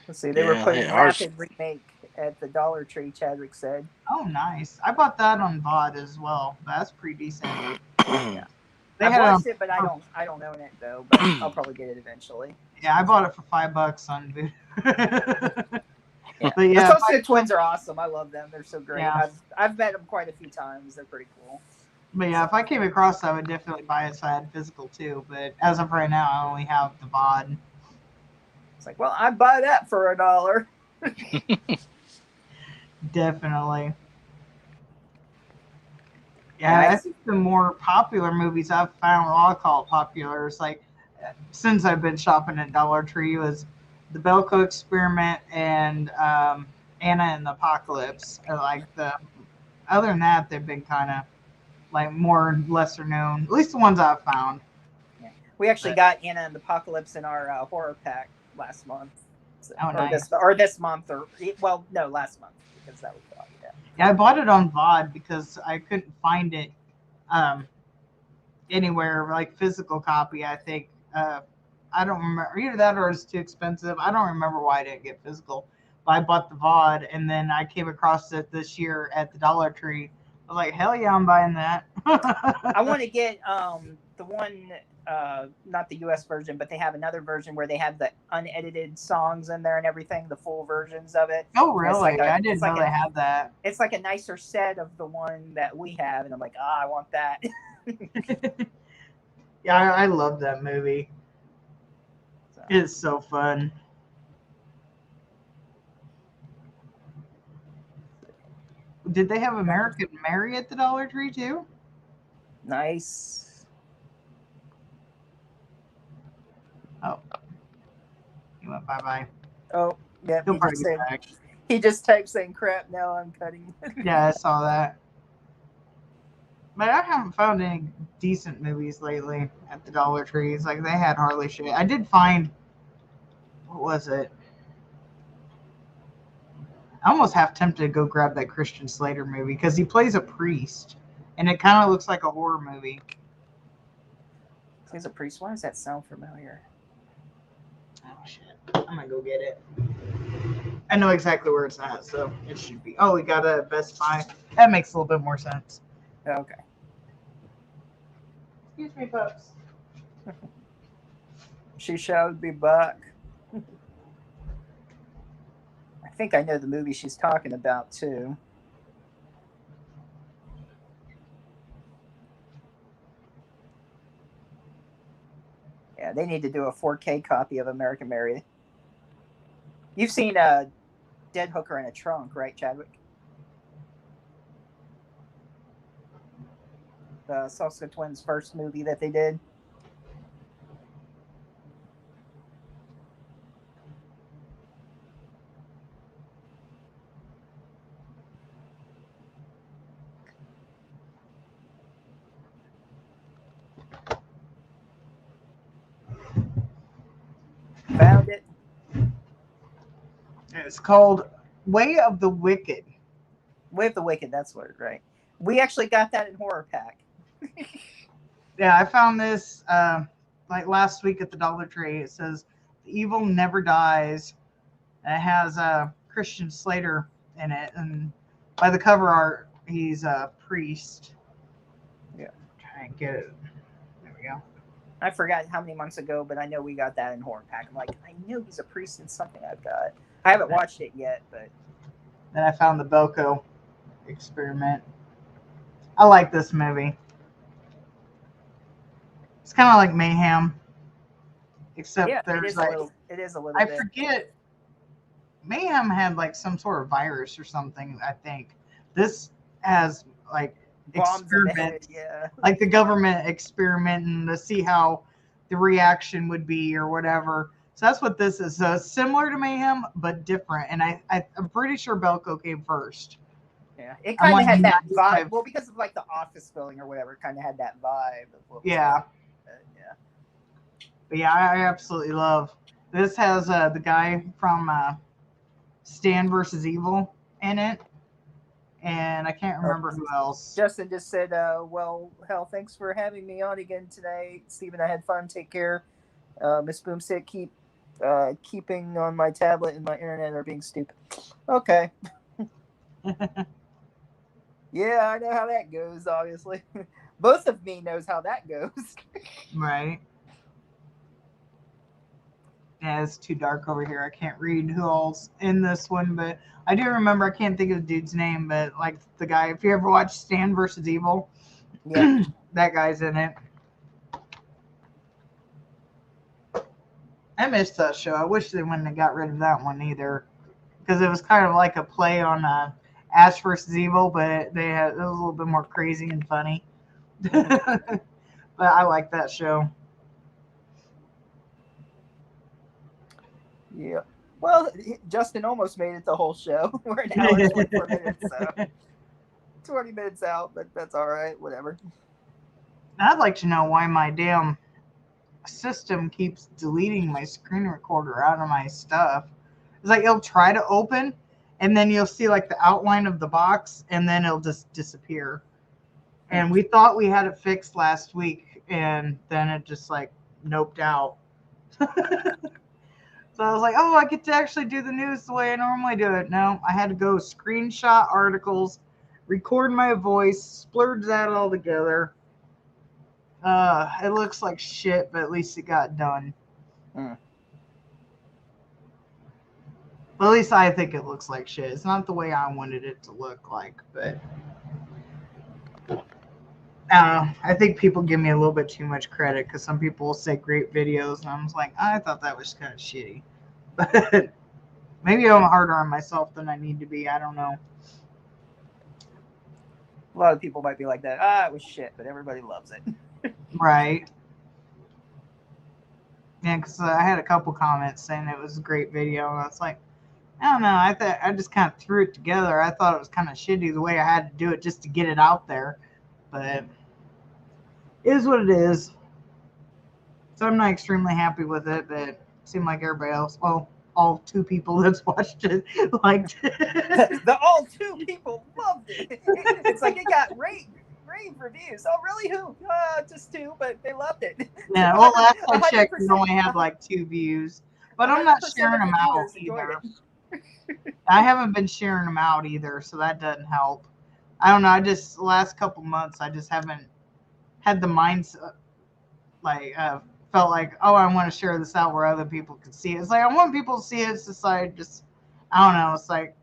Speaker 4: Let's see. They were
Speaker 3: Yeah,
Speaker 4: putting
Speaker 3: ours-
Speaker 4: Rapid Remake at the Dollar Tree, Chadwick said.
Speaker 2: oh, nice. I bought that on VOD as well. That's pretty decent.
Speaker 4: Yeah.
Speaker 2: They
Speaker 4: I've
Speaker 2: had
Speaker 4: watched it, but I don't own it though. But I'll probably get it eventually.
Speaker 2: yeah, I bought it for $5 on Voodoo.
Speaker 4: Yeah.
Speaker 2: But yeah,
Speaker 4: the Toasted Twins are awesome. I love them. They're so great.
Speaker 2: Yeah.
Speaker 4: I've met them quite a few times. They're pretty cool.
Speaker 2: but yeah, if I came across that, I would definitely buy it so I had physical too. But as of right now, I only have the VOD.
Speaker 4: It's like, well, I'd buy that for $1.
Speaker 2: Definitely. Yeah, I think the more popular movies I've found, well, I'll call it popular, is like, since I've been shopping at Dollar Tree, was the Belko Experiment and Anna and the Apocalypse. Other than that, they've been kind of like more lesser known, at least the ones I've found.
Speaker 4: We actually got Anna and the Apocalypse in our horror pack last month. So,
Speaker 2: Oh, nice.
Speaker 4: this month, last month, because that was
Speaker 2: Yeah, I bought it on VOD because I couldn't find it anywhere, like physical copy. I think I don't remember, either that or it's too expensive. I don't remember why I didn't get physical. But I bought the VOD, and then I came across it this year at the Dollar Tree. I was like, hell yeah, I'm buying that.
Speaker 4: I want to get the one, not the U.S. version, but they have another version where they have the unedited songs in there and everything, the full versions of it.
Speaker 2: Oh,
Speaker 4: And it's
Speaker 2: really?
Speaker 4: like a-
Speaker 2: I
Speaker 4: it's
Speaker 2: didn't
Speaker 4: like
Speaker 2: know
Speaker 4: a-
Speaker 2: they had that.
Speaker 4: It's like a nicer set of the one that we have, and I'm like, I want that.
Speaker 2: Yeah, I love that movie.
Speaker 4: So,
Speaker 2: It's so fun. Did they have American Mary at the Dollar Tree too?
Speaker 4: nice.
Speaker 2: He went bye-bye.
Speaker 4: Oh, yeah.
Speaker 2: He'll probably get back.
Speaker 4: He just typed saying crap. Now I'm cutting.
Speaker 2: Yeah, I saw that. But I haven't found any decent movies lately at the Dollar Trees. Like, they had hardly shit. I did find, what was it? I almost half tempted to go grab that Christian Slater movie because he plays a priest, and it kind of looks like a horror movie.
Speaker 4: He's a priest. Why does that sound familiar?
Speaker 2: Oh shit! I'm gonna go get it. I know exactly where it's at, so it should be. Oh, we got a Best Buy. That makes a little bit more sense.
Speaker 4: Okay.
Speaker 2: Excuse me, folks.
Speaker 4: She shall be back. I think I know the movie she's talking about too. Yeah, they need to do a 4K copy of American Mary. You've seen Dead Hooker in a Trunk, right, Chadwick? The Soska Twins' first movie that they did. Found it.
Speaker 2: It's called Way of the Wicked.
Speaker 4: Way of the Wicked, that's what, right? We actually got that in Horror Pack.
Speaker 2: Yeah, I found this like last week at the Dollar Tree. It says "The Evil Never Dies." And it has Christian Slater in it, and by the cover art, he's a priest.
Speaker 4: Yeah.
Speaker 2: Try and get it. There we go.
Speaker 4: I forgot how many months ago, but I know we got that in Horror Pack. I'm like, I knew he's a priest in something I've got. I haven't watched it yet, but
Speaker 2: Then I found the Belko Experiment. I like this movie. It's kind of like Mayhem, except
Speaker 4: yeah,
Speaker 2: there's like
Speaker 4: it is a little
Speaker 2: I
Speaker 4: bit.
Speaker 2: forget. Mayhem had like some sort of virus or something. I think this has like
Speaker 4: Bombs in the head,
Speaker 2: experiments,
Speaker 4: yeah.
Speaker 2: like the government experimenting to see how the reaction would be or whatever. So that's what this is. So it's similar to Mayhem, but different. And I'm pretty sure Belko came first.
Speaker 4: Yeah, it
Speaker 2: I'm
Speaker 4: kind of had
Speaker 2: wondering
Speaker 4: that
Speaker 2: if
Speaker 4: vibe.
Speaker 2: I've-
Speaker 4: Well, because of like the office building or whatever, it kind of had that vibe. Of what was
Speaker 2: Yeah.
Speaker 4: going on. Yeah.
Speaker 2: But yeah, I absolutely love. This has the guy from Stan versus Evil in it. And I can't remember who else.
Speaker 4: Justin just said, well, hell, thanks for having me on again tonight. Steven, I had fun. Take care. Miss Boomstick, keeping on my tablet and my internet are being stupid. Okay. Yeah, I know how that goes, obviously. Both of me knows how that goes.
Speaker 2: Right. Yeah, it's too dark over here. I can't read who all's in this one, but I do remember. I can't think of the dude's name, but like the guy. If you ever watched Stan versus Evil,
Speaker 4: Yeah.
Speaker 2: that guy's in it. I missed that show. I wish they wouldn't have got rid of that one either, because it was kind of like a play on Ash versus Evil, but it was a little bit more crazy and funny. But I like that show.
Speaker 4: Yeah. Well, Justin almost made it the whole show. We're an hour and 24 minutes, so 20 minutes out, but that's all right. Whatever.
Speaker 2: I'd like to know why my damn system keeps deleting my screen recorder out of my stuff. It's like it'll try to open, and then you'll see like the outline of the box, and then it'll just disappear. And we thought we had it fixed last week, and then it just like noped out. So I was like, oh, I get to actually do the news the way I normally do it. No, I had to go screenshot articles, record my voice, splurge that all together. It looks like shit, but at least it got done.
Speaker 4: Hmm.
Speaker 2: Well, at least I think it looks like shit. It's not the way I wanted it to look like, but I don't know. I think people give me a little bit too much credit because some people will say great videos, and I'm just like, I thought that was kind of shitty. But maybe I'm harder on myself than I need to be. I don't know.
Speaker 4: A lot of people might be like that. Ah, it was shit, but everybody loves it.
Speaker 2: Right. Yeah, because I had a couple comments saying it was a great video, and I was like, I don't know. I thought I just kind of threw it together. I thought it was kind of shitty the way I had to do it just to get it out there, but it is what it is. So I'm not extremely happy with it, but it seemed like everybody else, well, all two people that's watched it liked it.
Speaker 4: The all two people loved it. It's like it got rave reviews. Oh, really? Who? Just two, but they loved it.
Speaker 2: Yeah, well, last I
Speaker 4: 100%,
Speaker 2: checked, it only had like 2 views, but I'm not
Speaker 4: 100%
Speaker 2: sharing
Speaker 4: of
Speaker 2: them
Speaker 4: the
Speaker 2: out
Speaker 4: viewers enjoyed
Speaker 2: either.
Speaker 4: it.
Speaker 2: I haven't been sharing them out either, so that doesn't help. I don't know. I just the last couple months, I just haven't had the mindset like felt like, oh, I want to share this out where other people can see it. It's like I want people to see it. It's just like I don't know. It's like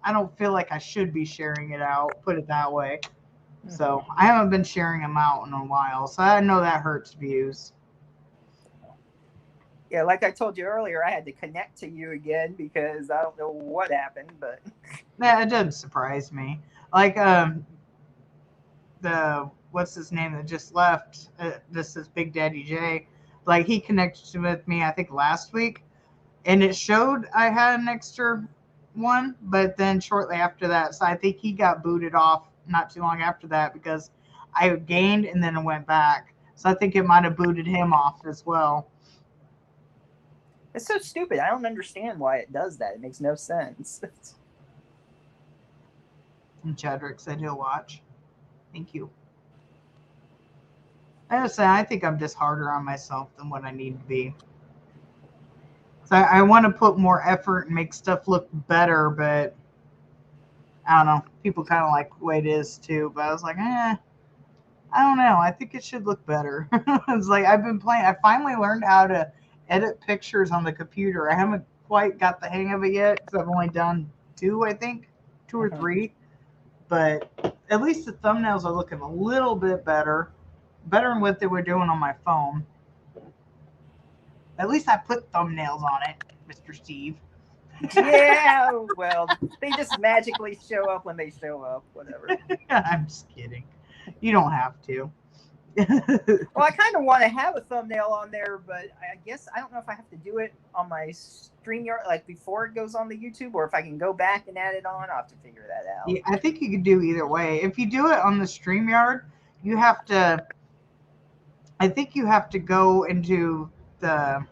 Speaker 2: I don't feel like I should be sharing it out. Put it that way. So I haven't been sharing them out in a while. So I know that hurts views.
Speaker 4: Yeah, like I told you earlier, I had to connect to you again because I don't know what happened, but
Speaker 2: Yeah, it doesn't surprise me. Like the what's his name that just left? This is Big Daddy J. Like he connected with me, I think last week, and it showed I had an extra one, but then shortly after that, so I think he got booted off not too long after that because I gained and then it went back. So I think it might have booted him off as well.
Speaker 4: it's so stupid. I don't understand why it does that. It makes no sense.
Speaker 2: And Chadrick said he'll watch. Thank you. I think I'm just harder on myself than what I need to be. So I want to put more effort and make stuff look better, but I don't know. People kind of like the way it is too. But I was like, I don't know. I think it should look better. It's like I've been playing. I finally learned how to edit pictures on the computer. I haven't quite got the hang of it yet because I've only done 2, I think, 2 or 3. But at least the thumbnails are looking a little bit better than what they were doing on my phone. At least I put thumbnails on it, Mr. Steve.
Speaker 4: Yeah, well, they just magically show up when they show up. Whatever.
Speaker 2: I'm just kidding. You don't have to.
Speaker 4: Well, I kind of want to have a thumbnail on there, but I guess I don't know if I have to do it on my StreamYard, like before it goes on the YouTube, or if I can go back and add it on. I'll have to figure that out.
Speaker 2: Yeah, I think you could do either way. If you do it on the StreamYard, you have to. I think you have to go into the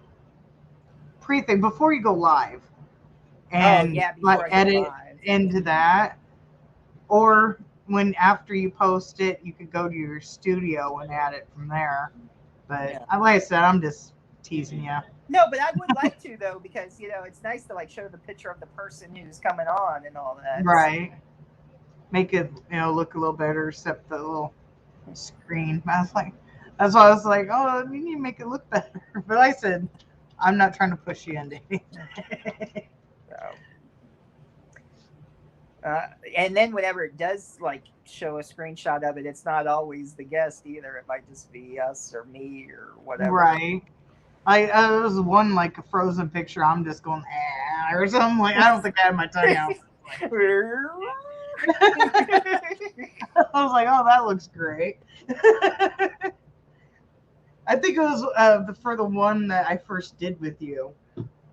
Speaker 2: pre-thing before you go live, and
Speaker 4: yeah, before
Speaker 2: like
Speaker 4: I go
Speaker 2: edit
Speaker 4: live.
Speaker 2: into that, or when after you post it, you could go to your studio and add it from there. But
Speaker 4: Yeah.
Speaker 2: like I said, I'm just teasing you.
Speaker 4: No, but I would like to though, because it's nice to like show the picture of the person who's coming on and all that.
Speaker 2: Right. Make it look a little better, except the little screen. I was like, that's why I was like, oh, you need to make it look better. But I said, I'm not trying to push you into anything.
Speaker 4: So, and then whenever it does like show a screenshot of it, it's not always the guest either. It might just be us or me or whatever.
Speaker 2: Right. There was one like a frozen picture. I'm just going or something like. I don't think I had my tongue out. I was like, oh, that looks great. I think it was for the one that I first did with you.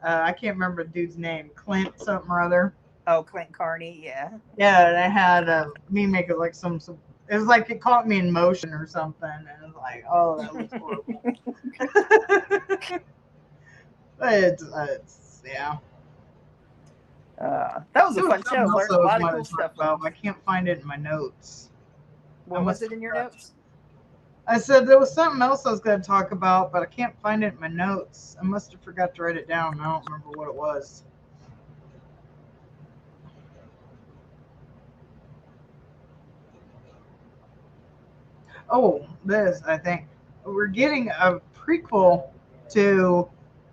Speaker 2: I can't remember the dude's name. Clint something or other.
Speaker 4: Oh, Clint Carney, yeah.
Speaker 2: Yeah, and I had me make it like some. It was like it caught me in motion or something, and it was like, oh, that looks horrible. It's yeah.
Speaker 4: That was a fun show. Learned a lot of cool stuff.
Speaker 2: I can't find it in my notes.
Speaker 4: What was it in your notes?
Speaker 2: I said there was something else I was going to talk about, but I can't find it in my notes. I must have forgot to write it down. I don't remember what it was. Oh, this, I think. we're getting a prequel to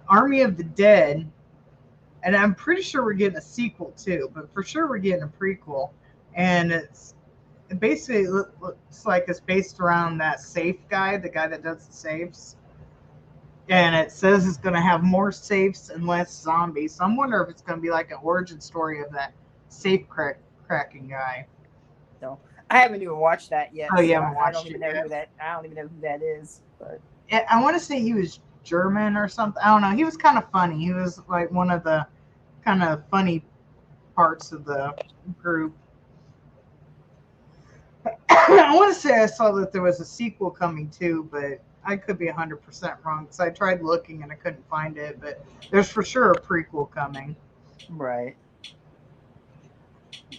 Speaker 2: Army of the Dead, and I'm pretty sure we're getting a sequel too, but for sure we're getting a prequel, and it basically looks like it's based around that safe guy, the guy that does the safes. And it says it's going to have more safes and less zombies. So I'm wondering if it's going to be like an origin story of that safe cracking guy.
Speaker 4: So I haven't even watched that yet.
Speaker 2: Oh, you
Speaker 4: so
Speaker 2: haven't
Speaker 4: I
Speaker 2: watched
Speaker 4: don't even
Speaker 2: it
Speaker 4: know
Speaker 2: yet?
Speaker 4: who that. I don't even know who that is. But
Speaker 2: I want to say he was German or something. I don't know. He was kind of funny. He was like one of the kind of funny parts of the group. I want to say I saw that there was a sequel coming too, but I could be 100% wrong because I tried looking and I couldn't find it. But there's for sure a prequel coming.
Speaker 4: right. I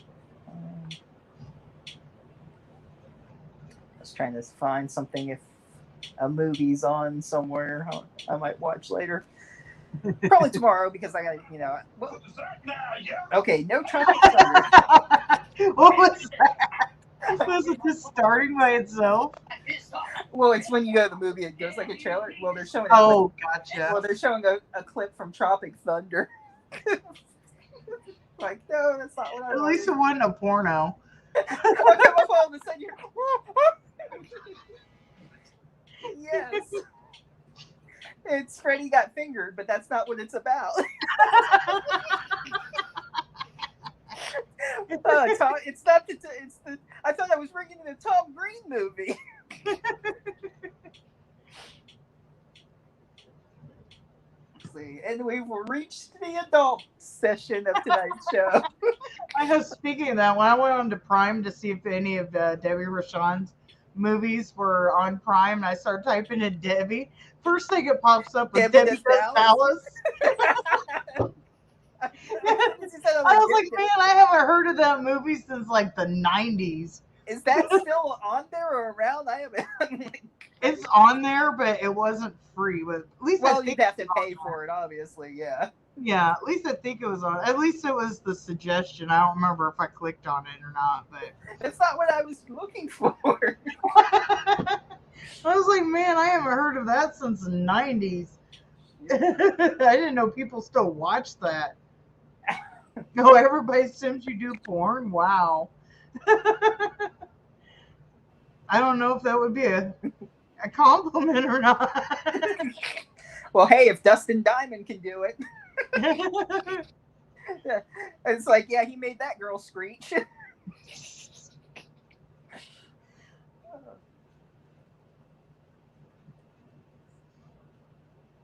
Speaker 4: was trying to find something if a movie's on somewhere I might watch later. Probably tomorrow because I got well, okay, no Tropic Thunder.
Speaker 2: What was that? Was it just starting by itself?
Speaker 4: Well, it's when you go to the movie, it goes like a trailer. Well, they're showing.
Speaker 2: Oh, gotcha.
Speaker 4: Well, they're showing a clip from Tropic Thunder. Like, no, that's not what I.
Speaker 2: At least it wasn't a porno.
Speaker 4: I come up all of a sudden, yes. It's Freddy got fingered, but that's not what it's about. It's not the. It's the. I thought I was bringing in a Tom Green movie. See, and we've reached the adult session of tonight's show.
Speaker 2: I know. Speaking of that, when I went on to Prime to see if any of Debbie Rochon's movies were on Prime, and I started typing in Debbie, first thing it pops up is Debbie Does Dallas. I was like, man, I haven't heard of that movie since like the 90s.
Speaker 4: Is that still on there or around? I haven't.
Speaker 2: It's on there, but it wasn't free. But at least
Speaker 4: you'd have to pay for it, obviously. Yeah.
Speaker 2: Yeah, at least I think it was on. At least it was the suggestion. I don't remember if I clicked on it or not, but
Speaker 4: it's not what I was looking for.
Speaker 2: I was like, man, I haven't heard of that since the 90s. I didn't know people still watch that. No, everybody assumes you do porn. Wow. I don't know if that would be a compliment or not.
Speaker 4: Well, hey, if Dustin Diamond can do it. Yeah. It's like, yeah, he made that girl screech.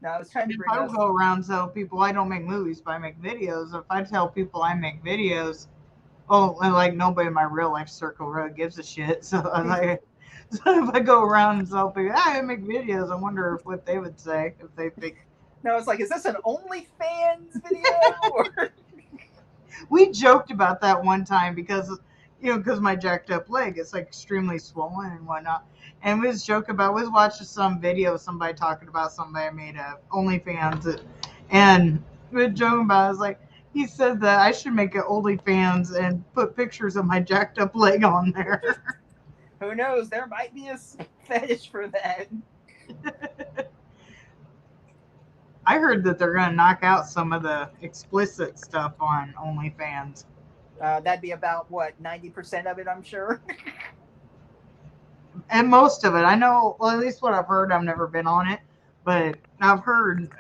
Speaker 4: No, I was trying to bring
Speaker 2: I go around tell people I don't make movies, but I make videos. If I tell people I make videos, and like nobody in my real life circle really gives a shit. So I'm like, so if I go around and tell people I make videos, I wonder what they would say if they think.
Speaker 4: No, it's like, is this an OnlyFans video? Or...
Speaker 2: We joked about that one time because my jacked up leg is like extremely swollen and whatnot. And we was joking about, we was watching some video of somebody talking about somebody made a OnlyFans, and we were joking about it. I was like, he said that I should make an OnlyFans and put pictures of my jacked up leg on there.
Speaker 4: Who knows? There might be a fetish for that.
Speaker 2: I heard that they're going to knock out some of the explicit stuff on OnlyFans.
Speaker 4: That'd be about, what, 90% of it, I'm sure?
Speaker 2: And most of it. I know, well, at least what I've heard. I've never been on it. But I've heard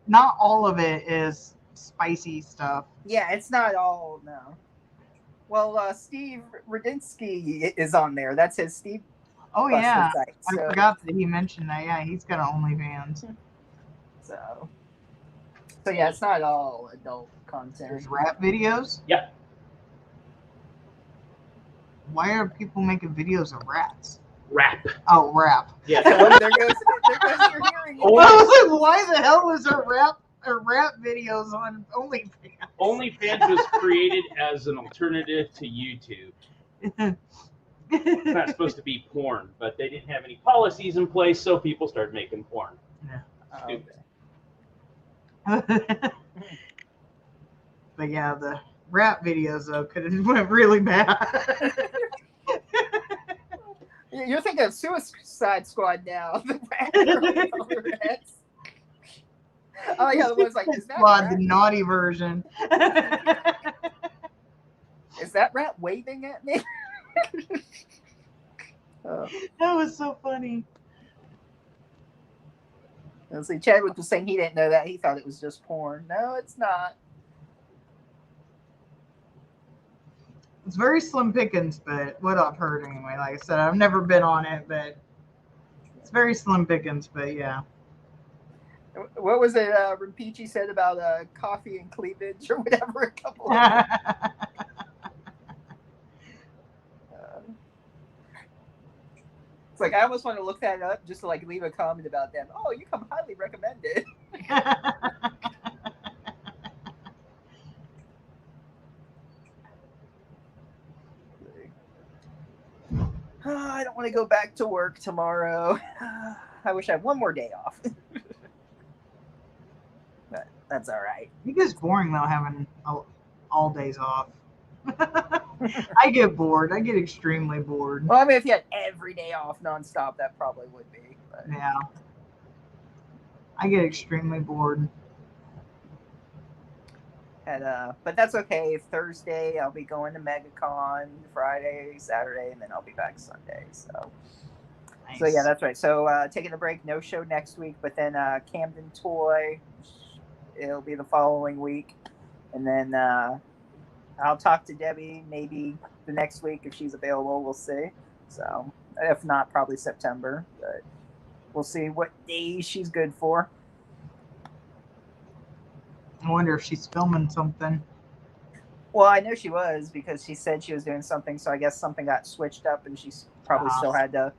Speaker 2: not all of it is spicy stuff.
Speaker 4: Yeah, it's not all, no. Well, Steve Rudinsky is on there. That's his Steve.
Speaker 2: Oh, yeah.
Speaker 4: Site, so.
Speaker 2: I forgot that he mentioned that. Yeah, he's got an OnlyFans.
Speaker 4: So yeah, it's not all adult content.
Speaker 2: There's rap videos?
Speaker 5: Yeah.
Speaker 2: Why are people making videos of rats?
Speaker 5: Rap.
Speaker 2: Oh, rap.
Speaker 5: Yeah.
Speaker 4: Oh, there goes your hearing.
Speaker 5: Oh,
Speaker 2: I was like, why the hell is there rap videos on OnlyFans?
Speaker 5: OnlyFans was created as an alternative to YouTube. It's not supposed to be porn, but they didn't have any policies in place, so people started making porn.
Speaker 2: Yeah. But yeah, the rap videos though could have went really bad.
Speaker 4: You're thinking of Suicide Squad now. The rat growing on their heads. Oh yeah, the one's like, is that
Speaker 2: Squad, the
Speaker 4: rat?
Speaker 2: naughty version.
Speaker 4: Is that rat waving at me? Oh.
Speaker 2: That was so funny.
Speaker 4: Let's see, Chadwick was saying he didn't know that. He thought it was just porn. No, it's not.
Speaker 2: It's very slim pickings, but what I've heard anyway. Like I said, I've never been on it, but it's very slim pickings. But yeah.
Speaker 4: What was it Rimpeachy said about coffee and cleavage or whatever a couple of It's like I almost want to look that up just to like leave a comment about them. Oh, you come highly recommended. I don't want to go back to work tomorrow. I wish I had one more day off. But that's all right.
Speaker 2: It gets boring though having all days off. I get bored. I get extremely bored.
Speaker 4: Well, I mean, if you had every day off nonstop, that probably would be. But.
Speaker 2: Yeah. I get extremely bored.
Speaker 4: And, but that's okay. Thursday, I'll be going to MegaCon. Friday, Saturday, and then I'll be back Sunday. So,
Speaker 2: Nice.
Speaker 4: So yeah, that's right. So taking a break, no show next week, but then Camden Toy, it'll be the following week, and then I'll talk to Debbie maybe the next week if she's available. We'll see. So if not, probably September, but we'll see what days she's good for.
Speaker 2: I wonder if she's filming something.
Speaker 4: Well, I know she was because she said she was doing something. So I guess something got switched up, and she's probably still had to.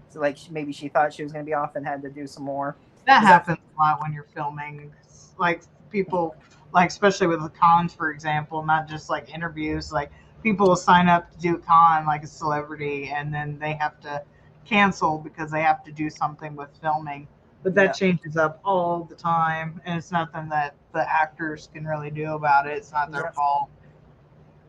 Speaker 4: So like maybe she thought she was going to be off and had to do some more.
Speaker 2: That happens a lot when you're filming. Like people, like especially with the cons, for example, not just like interviews. Like people will sign up to do a con, like a celebrity, and then they have to cancel because they have to do something with filming. But that changes up all the time, and it's nothing that the actors can really do about it. It's not their fault.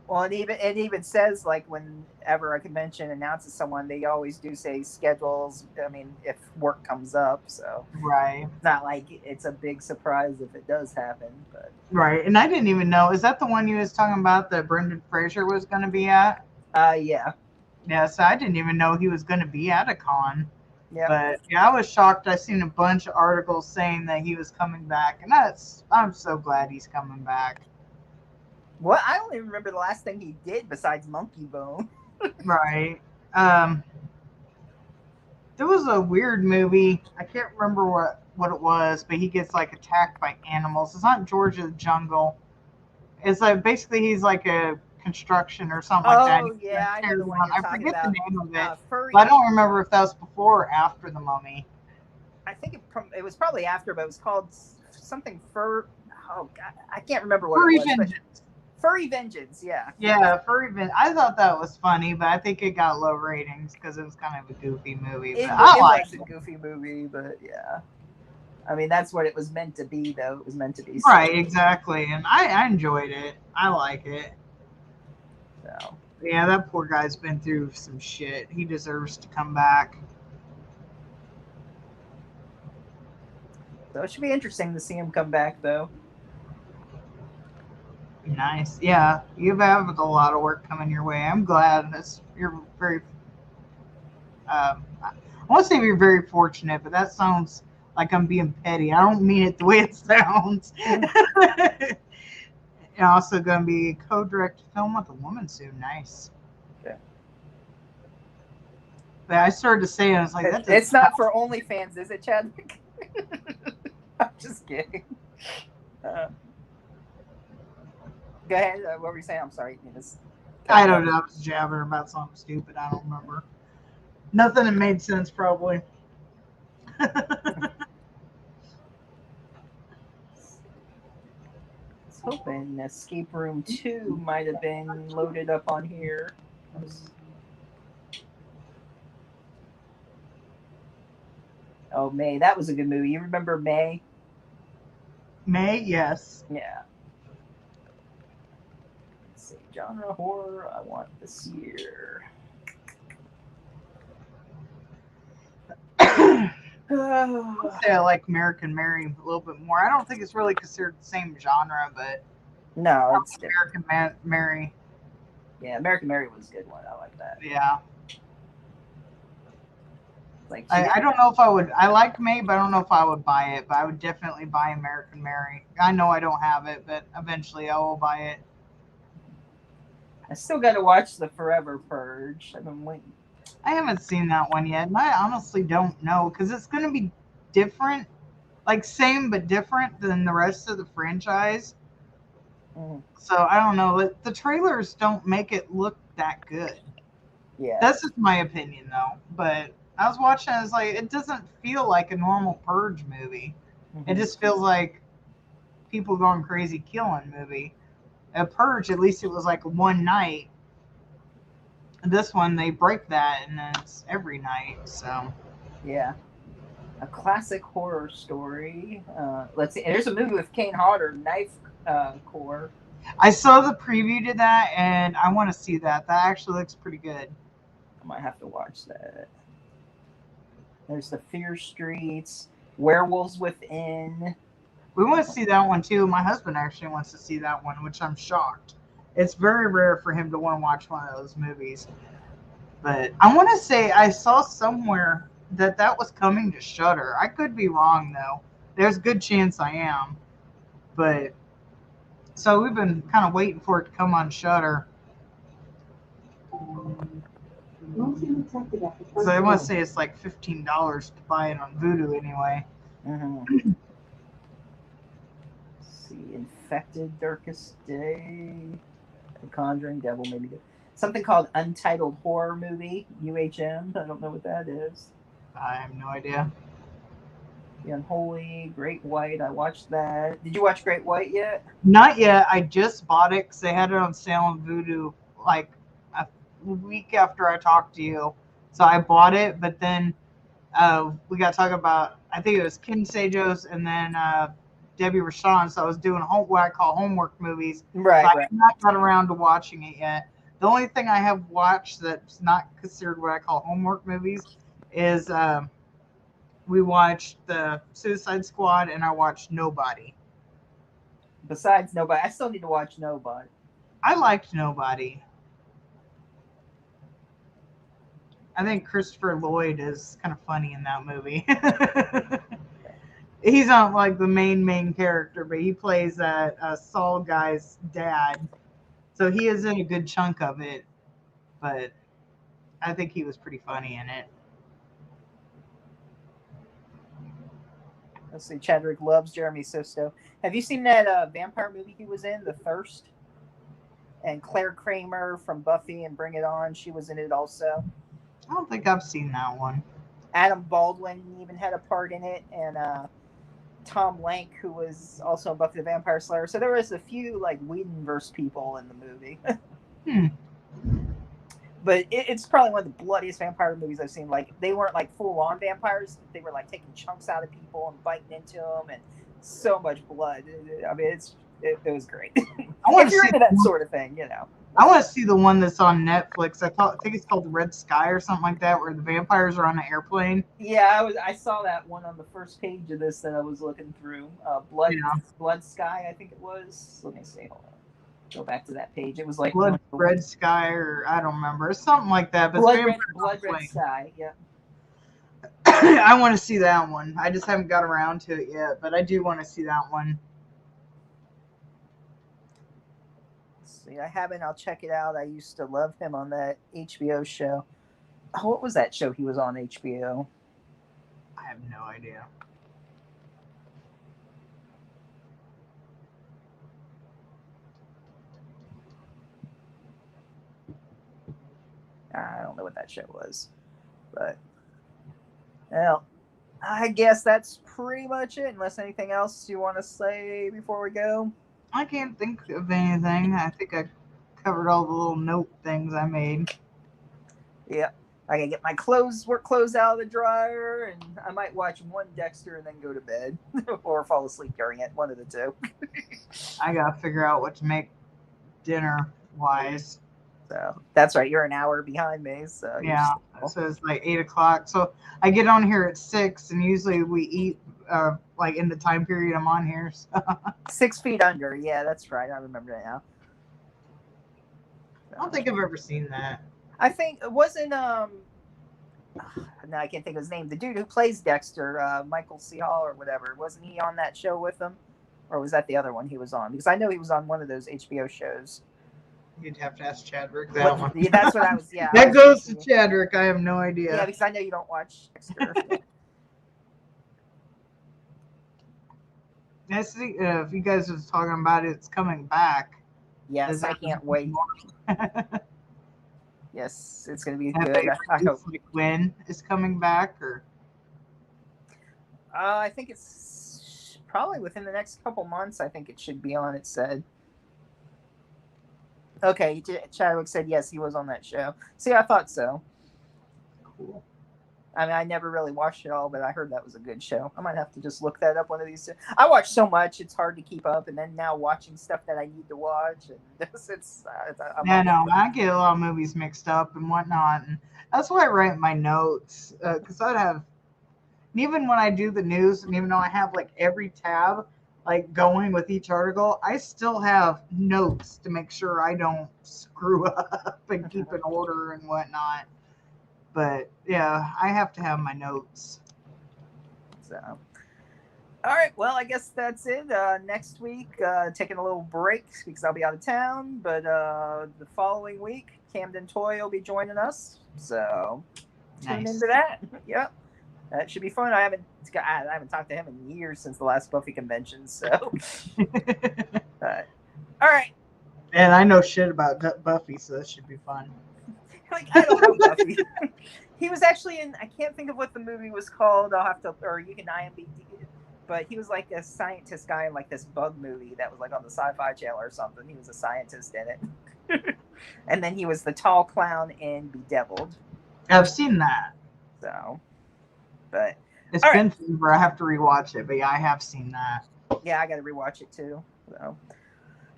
Speaker 4: Well, it even says like whenever a convention announces someone, they always do say schedules. I mean, if work comes up, so
Speaker 2: Right.
Speaker 4: It's not like it's a big surprise if it does happen. But
Speaker 2: Right, and I didn't even know. Is that the one you was talking about that Brendan Fraser was going to be at?
Speaker 4: Yeah.
Speaker 2: Yeah, so I didn't even know he was going to be at a con.
Speaker 4: Yeah.
Speaker 2: But yeah, I was shocked. I seen a bunch of articles saying that he was coming back, and I'm so glad he's coming back.
Speaker 4: Well, I don't even remember the last thing he did besides Monkey Bone.
Speaker 2: Right. There was a weird movie. I can't remember what it was, but he gets like attacked by animals. It's not George of the Jungle. It's like basically he's like a construction or something like that.
Speaker 4: Oh yeah, I know the one you're
Speaker 2: I
Speaker 4: talking
Speaker 2: forget
Speaker 4: about.
Speaker 2: the name of it,
Speaker 4: Furry.
Speaker 2: but I don't remember if that was before or after the Mummy.
Speaker 4: I think it was probably after, but it was called something Fur. Oh God, I can't remember what
Speaker 2: Furry
Speaker 4: it was.
Speaker 2: Vengeance.
Speaker 4: Furry Vengeance, yeah.
Speaker 2: Yeah, Furry Vengeance. I thought that was funny, but I think it got low ratings because it was kind of a goofy movie. But
Speaker 4: It
Speaker 2: I liked
Speaker 4: was a goofy movie, but yeah. I mean, that's what it was meant to be, though. It was meant to be.
Speaker 2: Right, exactly. And I enjoyed it. I like it.
Speaker 4: So.
Speaker 2: Yeah, that poor guy's been through some shit. He deserves to come back.
Speaker 4: So it should be interesting to see him come back, though.
Speaker 2: Nice. Yeah, you have a lot of work coming your way. I'm glad. You're very. I want to say you're very fortunate, but that sounds like I'm being petty. I don't mean it the way it sounds. And also going to be co-directed film with a woman soon. Nice.
Speaker 4: Yeah.
Speaker 2: But I started to say, I was like,
Speaker 4: it's not for OnlyFans, is it, Chadwick? I'm just kidding. Go ahead. What were you saying? I'm sorry.
Speaker 2: I don't know. I was jabbing about something stupid. I don't remember. Nothing that made sense, probably.
Speaker 4: I was hoping Escape Room 2 might have been loaded up on here. Oh, May. That was a good movie. You remember May?
Speaker 2: May, yes.
Speaker 4: Yeah. Let's see. Genre horror. I want this year.
Speaker 2: I'd say I like American Mary a little bit more. I don't think it's really considered the same genre, but
Speaker 4: No, it's different.
Speaker 2: American Mary,
Speaker 4: Yeah, American Mary was a good one. I like that.
Speaker 2: yeah.
Speaker 4: Like
Speaker 2: I don't know if I would. I like May, but I don't know if I would buy it. But I would definitely buy American Mary. I know I don't have it, but eventually I will buy it.
Speaker 4: I still got to watch the Forever Purge. I've been waiting.
Speaker 2: I haven't seen that one yet, and I honestly don't know because it's going to be different, like same but different than the rest of the franchise.
Speaker 4: Mhm.
Speaker 2: So I don't know. The trailers don't make it look that good.
Speaker 4: Yeah.
Speaker 2: That's just my opinion, though. But I was watching, I was like, it doesn't feel like a normal Purge movie. It
Speaker 4: Mhm.
Speaker 2: just feels like people going crazy killing movie. A Purge, at least it was like one night. This one, they break that, and then it's every night. So
Speaker 4: Yeah. A classic horror story. Let's see. There's a movie with Kane Hodder, Knife Core.
Speaker 2: I saw the preview to that, and I want to see that. That actually looks pretty good.
Speaker 4: I might have to watch that. There's the Fear Streets, Werewolves Within.
Speaker 2: We want to see that one too. My husband actually wants to see that one, which I'm shocked. It's very rare for him to want to watch one of those movies. But I want to say I saw somewhere that was coming to Shudder. I could be wrong though. There's a good chance I am. But so we've been kind of waiting for it to come on Shudder. So I want to say it's like $15 to buy it on Vudu anyway.
Speaker 4: Mm-hmm. Let's see, Infected, Darkest Day, The Conjuring, Devil Maybe Good. Something called Untitled Horror Movie, UHM. I don't know what that is.
Speaker 2: I have no idea.
Speaker 4: The Unholy, Great White. I watched that. Did you watch Great White yet?
Speaker 2: Not yet. I just bought it because they had it on sale on Vudu like a week after I talked to you. So I bought it, but then we got talking about, I think it was Ken Sajos and then Debbie Rashawn. So I was doing what I call homework movies.
Speaker 4: Right,
Speaker 2: So I
Speaker 4: right.
Speaker 2: have not got around to watching it yet. The only thing I have watched that's not considered what I call homework movies is we watched the Suicide Squad and I watched Nobody.
Speaker 4: Besides Nobody, I still need to watch Nobody.
Speaker 2: I liked Nobody. I think Christopher Lloyd is kind of funny in that movie. He's not like the main character, but he plays that Saul guy's dad. So he is in a good chunk of it, but I think he was pretty funny in it.
Speaker 4: Let's see, Chadwick loves Jeremy Sisto. Have you seen that vampire movie he was in, The Thirst? And Claire Kramer from Buffy and Bring It On, she was in it also.
Speaker 2: I don't think I've seen that one.
Speaker 4: Adam Baldwin even had a part in it, and Tom Lank, who was also in Buffy the Vampire Slayer. So there was a few like Whedonverse people in the movie. But it's probably one of the bloodiest vampire movies I've seen. Like, they weren't like full-on vampires. They were like taking chunks out of people and biting into them, and so much blood. I mean, it was great. If you're into that sort of thing, you know.
Speaker 2: I want to see the one that's on Netflix. I think it's called Red Sky or something like that, where the vampires are on an airplane.
Speaker 4: Yeah, I saw that one on the first page of this that I was looking through. Blood Sky, I think it was. Let me see. Hold on. Go back to that page. It was like
Speaker 2: Red Sky, or I don't remember. It's something like that. But
Speaker 4: Blood Red Sky. Yeah.
Speaker 2: I want to see that one. I just haven't got around to it yet, but I do want to see that one.
Speaker 4: See, I haven't. I'll check it out. I used to love him on that HBO show. Oh, what was that show he was on HBO?
Speaker 2: I have no idea.
Speaker 4: I don't know what that show was, but well, I guess that's pretty much it. Unless anything else you want to say before we go.
Speaker 2: I can't think of anything. I think I covered all the little note things I made.
Speaker 4: Yeah, I gotta get my work clothes out of the dryer, and I might watch one Dexter and then go to bed or fall asleep during it. One of the two.
Speaker 2: I gotta figure out what to make dinner wise.
Speaker 4: So that's right. You're an hour behind me. So you're
Speaker 2: Yeah,
Speaker 4: still-
Speaker 2: so it's like 8 o'clock. So I get on here at 6, and usually we eat like in the time period I'm on here. So.
Speaker 4: 6 feet under. Yeah, that's right. I remember that now.
Speaker 2: I don't think I've ever seen that.
Speaker 4: I think it wasn't no, I can't think of his name. The dude who plays Dexter, Michael C. Hall or whatever, wasn't he on that show with them, or was that the other one he was on? Because I know he was on one of those HBO shows.
Speaker 2: You'd have to ask Chadwick that one.
Speaker 4: Yeah, that's what I was. Yeah, I
Speaker 2: That
Speaker 4: was
Speaker 2: goes to
Speaker 4: thinking.
Speaker 2: Chadwick. I have no
Speaker 4: Yeah,
Speaker 2: idea.
Speaker 4: because I know you don't watch Dexter.
Speaker 2: I see if you guys was talking about it, it's coming back.
Speaker 4: Yes,
Speaker 2: Is
Speaker 4: I
Speaker 2: that-
Speaker 4: can't wait. Yes, it's gonna be
Speaker 2: Have
Speaker 4: good.
Speaker 2: they
Speaker 4: I hope.
Speaker 2: released, like, when it's coming back, or
Speaker 4: I think it's probably within the next couple months. I think it should be on. It said. Okay, Chadwick said yes, he was on that show. See, I thought so.
Speaker 2: cool.
Speaker 4: I mean, I never really watched it all, but I heard that was a good show. I might have to just look that up one of these. I watch so much; it's hard to keep up. And then now watching stuff that I need to watch, and I'm
Speaker 2: Yeah, no, I get a lot of movies mixed up and whatnot, and that's why I write my notes, because I'd have, and even when I do the news, and even though I have like every tab like going with each article, I still have notes to make sure I don't screw up and keep in order and whatnot. But yeah, I have to have my notes.
Speaker 4: So, all right. Well, I guess that's it. Next week, taking a little break because I'll be out of town. But the following week, Camden Toy will be joining us. So tune
Speaker 2: Nice.
Speaker 4: into that. Yep, that should be fun. I haven't talked to him in years since the last Buffy convention. So, all right.
Speaker 2: And I know shit about Buffy, so that should be fun.
Speaker 4: Like, I don't know Buffy. He was actually in. I can't think of what the movie was called. I'll have to, or you can IMDb it. But he was like a scientist guy in like this bug movie that was like on the Sci-Fi Channel or something. He was a scientist in it. And then he was the tall clown in Bedeviled.
Speaker 2: I've seen that.
Speaker 4: So, but
Speaker 2: It's
Speaker 4: All
Speaker 2: been forever. I have to rewatch it, but yeah, I have seen that.
Speaker 4: yeah, I got to rewatch it too. So,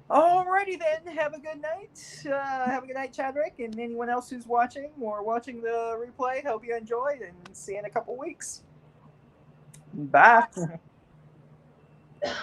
Speaker 4: alrighty then. Have a good night. Have a good night, Chadwick, and anyone else who's watching or watching the replay. Hope you enjoyed, and see you in a couple weeks. Bye.